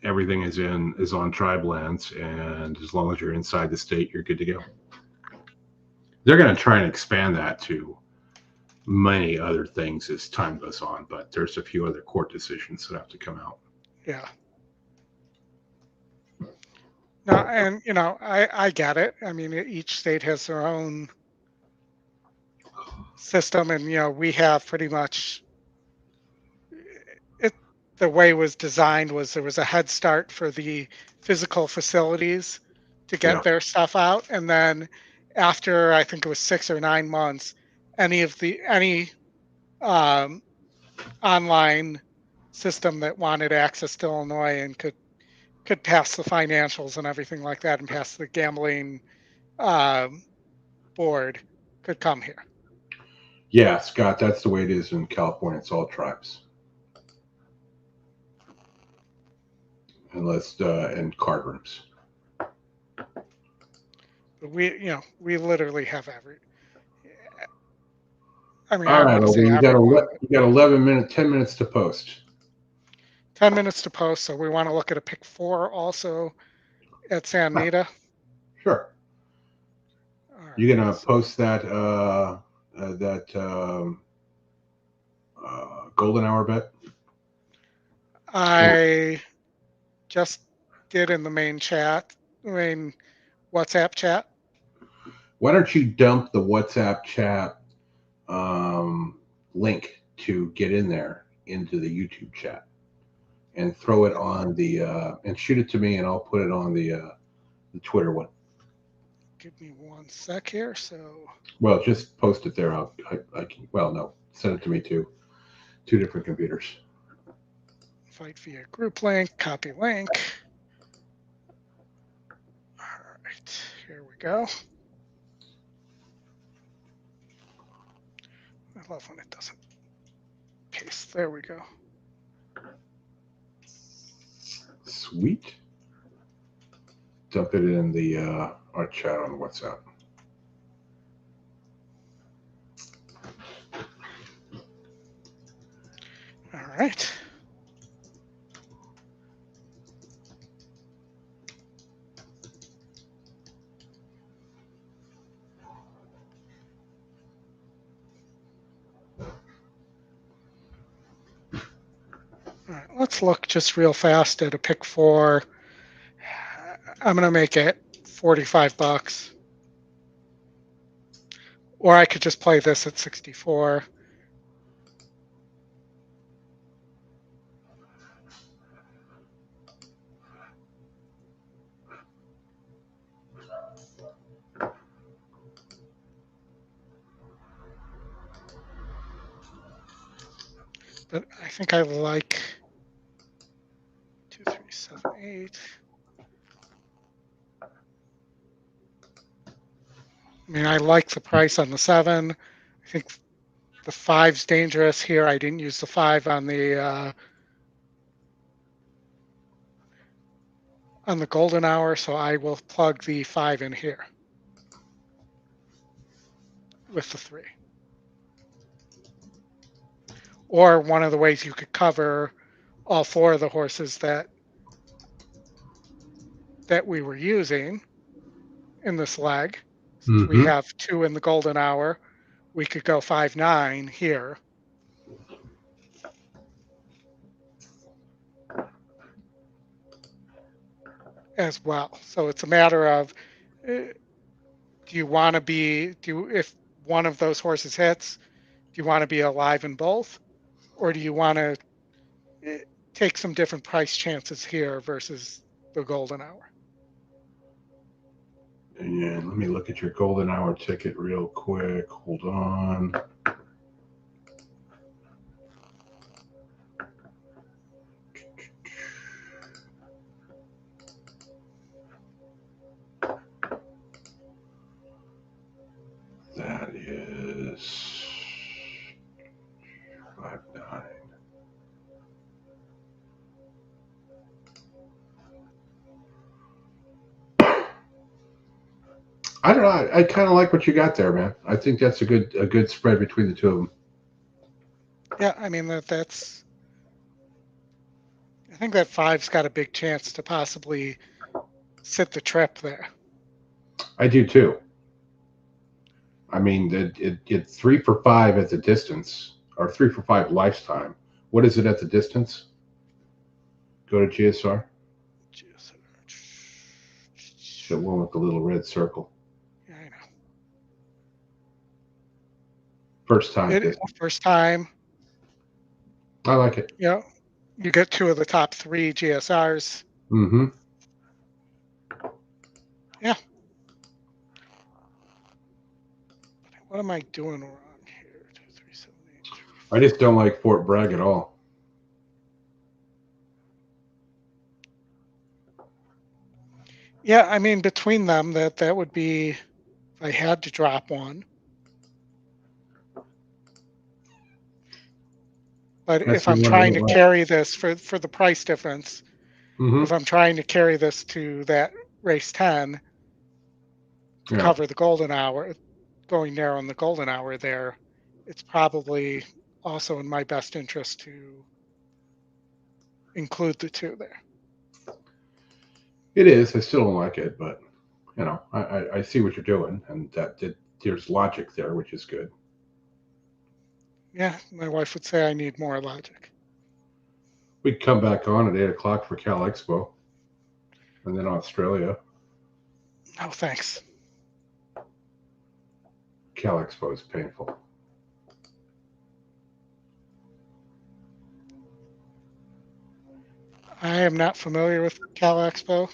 Everything is on tribe lands, and as long as you're inside the state, you're good to go. They're going to try and expand that to many other things as time goes on, but there's a few other court decisions that have to come out. Yeah. No, and I get it. I mean, each state has their own system, and we have pretty much it. The way it was designed was there was a head start for the physical facilities to get their stuff out, and then after I think it was 6 or 9 months, any online system that wanted access to Illinois and could pass the financials and everything like that and pass the gambling board could come here. Yeah, Scott, that's the way it is in California. It's all tribes. And card rooms. But we literally have every. I mean, all right, you got 10 minutes to post. 10 minutes to post. So we want to look at a pick 4 also at Santa Anita. Sure. Right, you're gonna post that golden hour bet. I just did in the main WhatsApp chat. Why don't you dump the WhatsApp chat link to get in there into the YouTube chat and throw it on the and shoot it to me, and I'll put it on the Twitter one. Give me 1 sec here. Well, just post it there. I can. Well, no, send it to me too. 2 different computers. Fight via group link. Copy link. All right, here we go. I love when it doesn't paste. There we go. Sweet. Dump it in the our chat on WhatsApp. All right. All right, let's look just real fast at a pick 4. I'm going to make it $45. Or I could just play this at 64. But I think I like 2, 3, 7, 8. I mean, I like the price on the 7. I think the 5's dangerous here. I didn't use the 5 on the golden hour, so I will plug the 5 in here with the 3. Or one of the ways you could cover all 4 of the horses that we were using in this leg. Since we have 2 in the golden hour, we could go 5-9 here. As well. So it's a matter of, do you want to be, if one of those horses hits, do you want to be alive in both? Or do you want to take some different price chances here versus the golden hour. And let me look at your golden hour ticket real quick. Hold on. That is 5-9. I don't know. I kind of like what you got there, man. I think that's a good spread between the two of them. Yeah, I mean that's. I think that 5's got a big chance to possibly sit the trip there. I do too. I mean, it 3 for 5 at the distance, or 3 for 5 lifetime. What is it at the distance? Go to GSR. The one with the little red circle. Yeah, I know. First time. First time. I like it. Yeah, you get 2 of the top 3 GSRs. Mm-hmm. Yeah. What am I doing wrong here? 2, 3, 7, 8, 3, 4. I just don't like Fort Bragg at all. Yeah, I mean, between them, that would be, if I had to drop one. But if I'm trying to carry this for the price difference, if I'm trying to carry this to that race 10 to cover the golden hour, going narrow on the golden hour there, it's probably also in my best interest to include the 2 there. It is. I still don't like it, but you know, I see what you're doing, and there's logic there, which is good. Yeah, my wife would say I need more logic. We'd come back on at 8 o'clock for Cal Expo, and then Australia. No, thanks. Cal Expo is painful. I am not familiar with Cal Expo.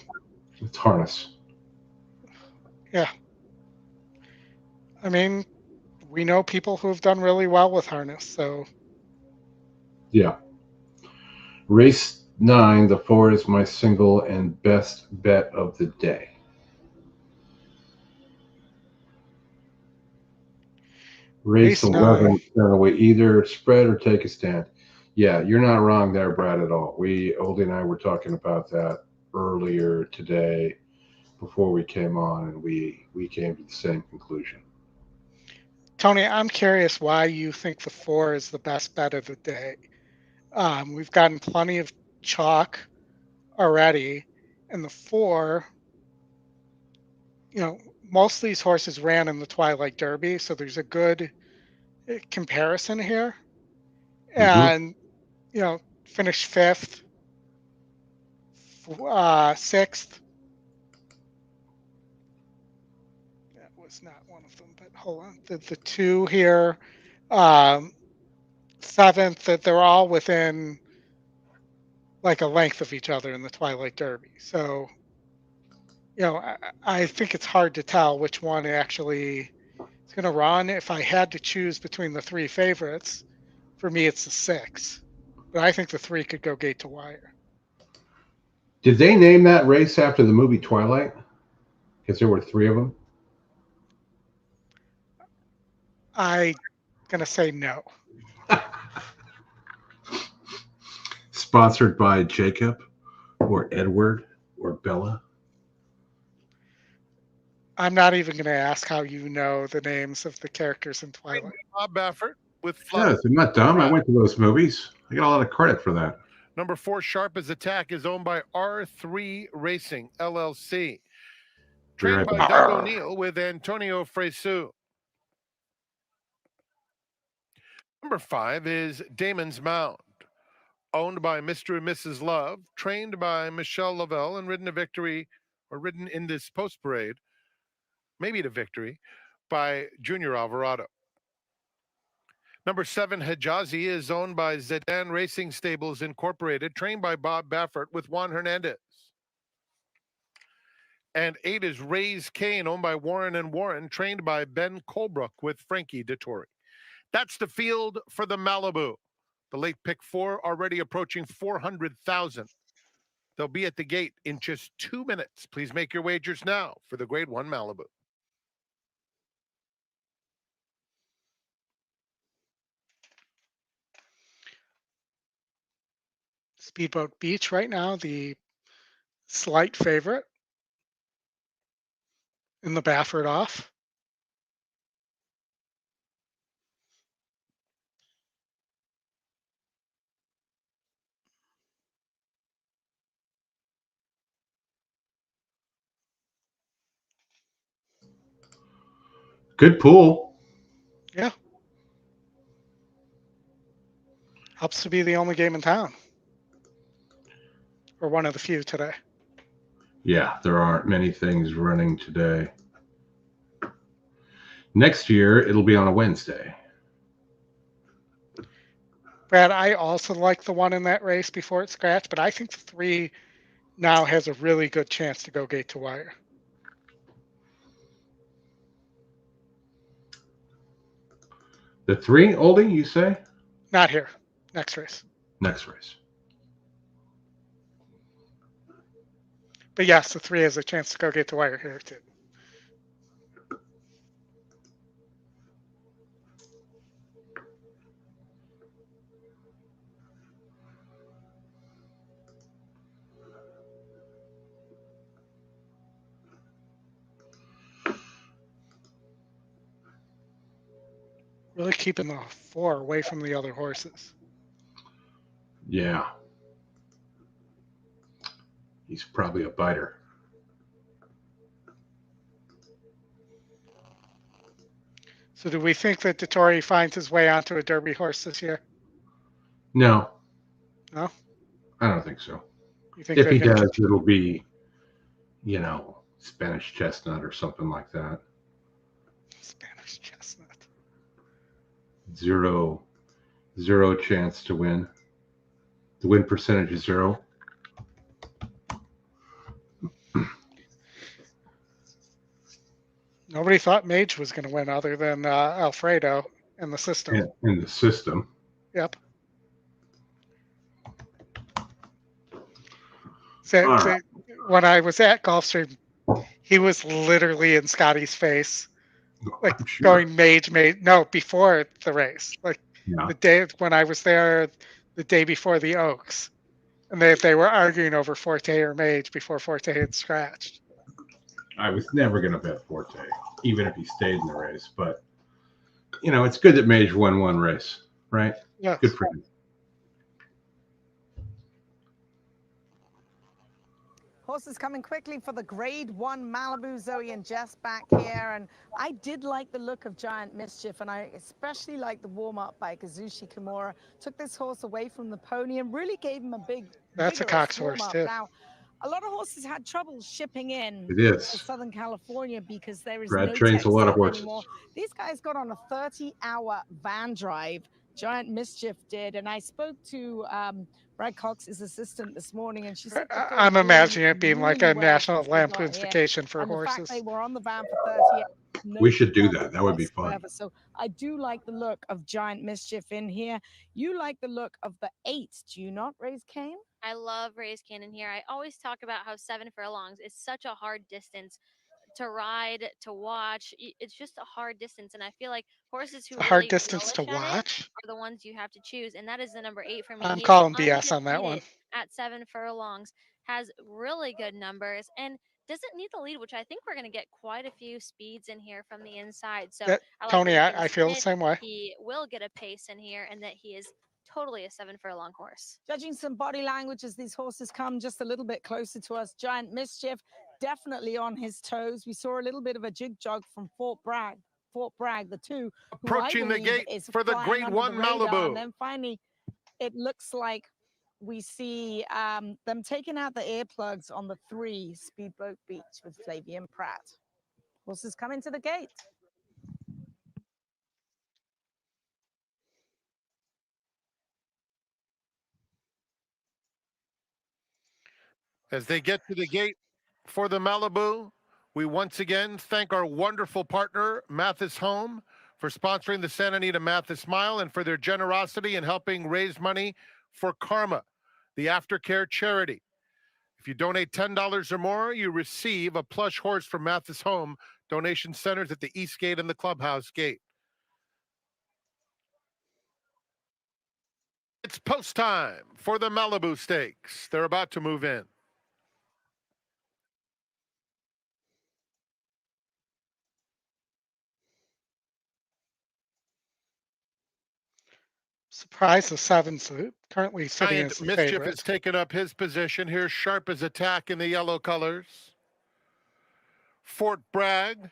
It's harness. Yeah. I mean, we know people who've done really well with harness, so. Yeah. Race 9, the 4 is my single and best bet of the day. Race 11, turn away either spread or take a stand. Yeah, you're not wrong there, Brad, at all. Oldy and I were talking about that earlier today before we came on, and we came to the same conclusion. Tony, I'm curious why you think the 4 is the best bet of the day. We've gotten plenty of chalk already, and the 4, you know, most of these horses ran in the Twilight Derby, so there's a good comparison here. And, you know, finished 5th, 6th. That was not one of them, but hold on. The 2 here, 7th, that they're all within like a length of each other in the Twilight Derby. So, you know, I think it's hard to tell which one actually is going to run. If I had to choose between the 3 favorites, for me, it's the 6. But I think the 3 could go gate to wire. Did they name that race after the movie Twilight? Because there were 3 of them. I'm going to say no. Sponsored by Jacob or Edward or Bella? I'm not even going to ask how you know the names of the characters in Twilight. Bob Baffert with Yes, I'm not dumb. I went to those movies. I got a lot of credit for that. Number 4, Sharp as Attack, is owned by R3 Racing, LLC. Trained by Doug O'Neill with Antonio Fresu. Number 5 is Damon's Mound, owned by Mr. and Mrs. Love, trained by Michelle Lavelle, and ridden in this post parade, maybe to victory, by Junior Alvarado. Number 7, Hijazi, is owned by Zedan Racing Stables Incorporated, trained by Bob Baffert with Juan Hernandez. And 8 is Raise Kane, owned by Warren and Warren, trained by Ben Colebrook with Frankie Dettori. That's the field for the Malibu. The late pick 4 already approaching 400,000. They'll be at the gate in just 2 minutes. Please make your wagers now for the Grade 1 Malibu. Speedboat Beach right now, the slight favorite in the Baffert off. Good pool. Yeah. Helps to be the only game in town. Or one of the few today. Yeah, there aren't many things running today. Next year, it'll be on a Wednesday. Brad, I also like the one in that race before it scratched, but I think the 3 now has a really good chance to go gate to wire. The 3, Oldie, you say? Not here. Next race. Next race. But yes, the 3 has a chance to go gate to wire here too. Really keeping the 4 away from the other horses. Yeah. He's probably a biter. So do we think that Dettori finds his way onto a Derby horse this year? No. No? I don't think so. You think if he does, it'll be, Spanish Chestnut or something like that. Spanish Chestnut. Zero chance to win. The win percentage is 0. Nobody thought Mage was going to win other than Alfredo in the system. In the system. Yep. So, when I was at Gulfstream, he was literally in Scotty's face, like going Mage. No, before the race, the day when I was there, the day before the Oaks, and they were arguing over Forte or Mage before Forte had scratched. I was never going to bet Forte, even if he stayed in the race. But, it's good that Mage won one race, right? Yeah. Good for him. Horses coming quickly for the Grade 1 Malibu. Zoe and Jess back here. And I did like the look of Giant Mischief, and I especially like the warm-up by Kazushi Kimura. Took this horse away from the pony and really gave him a big... That's a Cox horse, too. Now, a lot of horses had trouble shipping in to Southern California because there is Brad no trains a lot of horses anymore. These guys got on a 30-hour van drive. Giant Mischief did, and I spoke to Brad Cox's assistant this morning, and she said I'm imagining it being like a National Lampoon's Vacation for horses. The fact they were on the van for 30 hours. We should do that. That would be fun. So I do like the look of Giant Mischief in here. You like the look of the 8, do you not, Raise Kane? I love Raise Kane in here. I always talk about how 7 furlongs is such a hard distance to ride, to watch. It's just a hard distance, and I feel like horses who a hard distance to watch are the ones you have to choose, and that is the number 8 for me. I'm calling BS on that one. At 7 furlongs, has really good numbers and doesn't need the lead, which I think we're going to get quite a few speeds in here from the inside. So Tony, I feel the same way. He will get a pace in here, and that he is totally a 7 furlong horse. Judging some body language as these horses come just a little bit closer to us, Giant Mischief definitely on his toes. We saw a little bit of a jig jog from Fort Bragg, the 2. Approaching the gate for the Grade 1 Malibu. And then finally, it looks like we see them taking out the earplugs on the 3, Speedboat Beach with Flavian Pratt. Horses coming to the gate. As they get to the gate for the Malibu, we once again thank our wonderful partner, Mathis Home, for sponsoring the Santa Anita Mathis Mile and for their generosity in helping raise money for Karma, the aftercare charity. If you donate $10 or more, you receive a plush horse from Mathis Home donation centers at the East Gate and the Clubhouse Gate. It's post time for the Malibu Stakes. They're about to move in. Surprised the seven's currently sitting Giant as the Mischief favorite. has taken up his position. Here's Sharp as Attack in the yellow colors. Fort Bragg,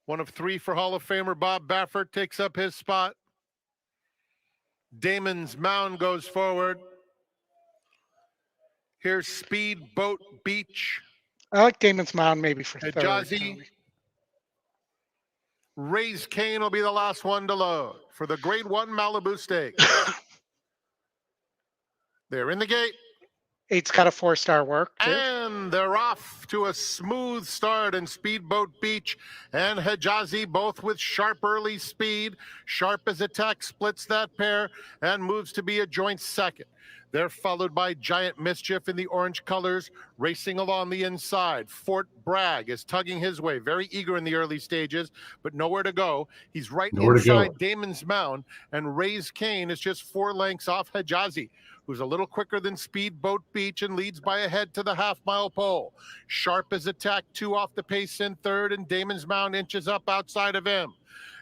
one of three for Hall of Famer Bob Baffert, takes up his spot. Damon's Mound goes forward. Here's Speedboat Beach. I like Damon's Mound maybe for third. Hijazi. Raise Cane will be the last one to load for the Grade 1 Malibu Stakes. They're in the gate. 8's got a 4-star work, too. And they're off to a smooth start in Speedboat Beach and Hijazi, both with sharp early speed. Sharp as Attack splits that pair and moves to be a joint second. They're followed by Giant Mischief in the orange colors, racing along the inside. Fort Bragg is tugging his way, very eager in the early stages, but nowhere to go. He's right inside Damon's Mound, and Raise Cane is just 4 lengths off Hijazi, who's a little quicker than Speedboat Beach and leads by a head to the half-mile pole. Sharp as Attack, 2 off the pace in third, and Damon's Mound inches up outside of him.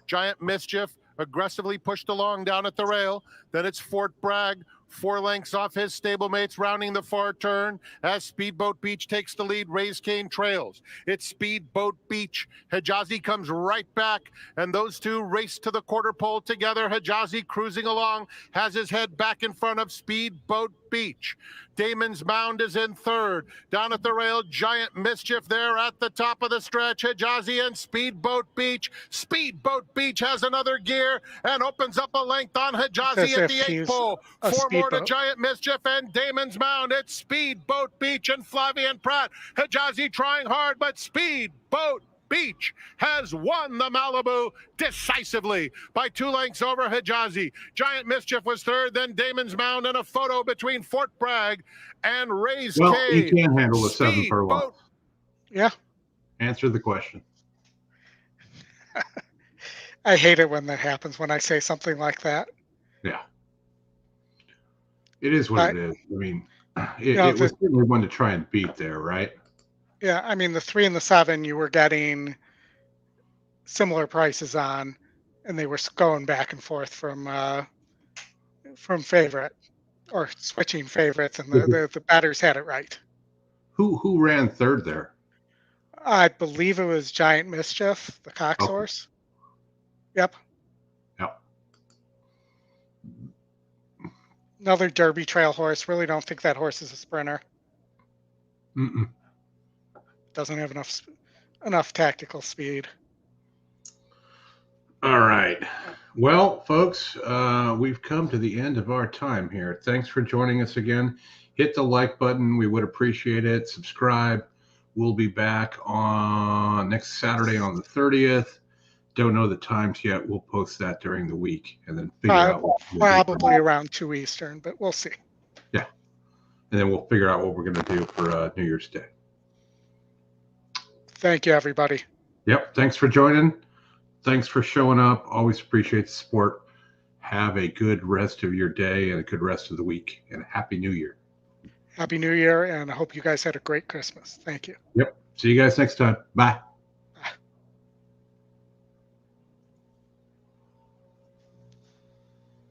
Giant Mischief aggressively pushed along down at the rail. Then it's Fort Bragg, 4 lengths off his stablemates, rounding the far turn as Speedboat Beach takes the lead. Raise Cane trails. It's Speedboat Beach. Hijazi comes right back, and those two race to the quarter pole together. Hijazi cruising along, has his head back in front of Speedboat Beach. Damon's Mound is in third. Down at the rail, Giant Mischief there at the top of the stretch. Hijazi and Speedboat Beach. Speedboat Beach has another gear and opens up a length on Hijazi at the 8th pole. 4 more to Giant Mischief and Damon's Mound. It's Speedboat Beach and Flavian Pratt. Hijazi trying hard, but Speedboat Beach has won the Malibu decisively by 2 lengths over Hijazi. Giant Mischief was third, then Damon's Mound, and a photo between Fort Bragg and Raise Cane. Well, you can't handle a 7 furlong. Yeah. Answer the question. I hate it when that happens, when I say something like that. Yeah. It is what it is. I mean, it was certainly one to try and beat there, right? Yeah, I mean, the 3 and the 7, you were getting similar prices on, and they were going back and forth from favorite or switching favorites, and the batters had it right. Who ran third there? I believe it was Giant Mischief, the Cox horse. Yep. Yep. Another Derby Trail horse. Really don't think that horse is a sprinter. Doesn't have enough tactical speed. All right. Well, folks, we've come to the end of our time here. Thanks for joining us again. Hit the like button. We would appreciate it. Subscribe. We'll be back on next Saturday on the 30th. Don't know the times yet. We'll post that during the week and then figure out. Probably around 2 Eastern, but we'll see. Yeah. And then we'll figure out what we're going to do for New Year's Day. Thank you, everybody. Yep. Thanks for joining. Thanks for showing up. Always appreciate the support. Have a good rest of your day and a good rest of the week. And Happy New Year. Happy New Year, and I hope you guys had a great Christmas. Thank you. Yep. See you guys next time. Bye.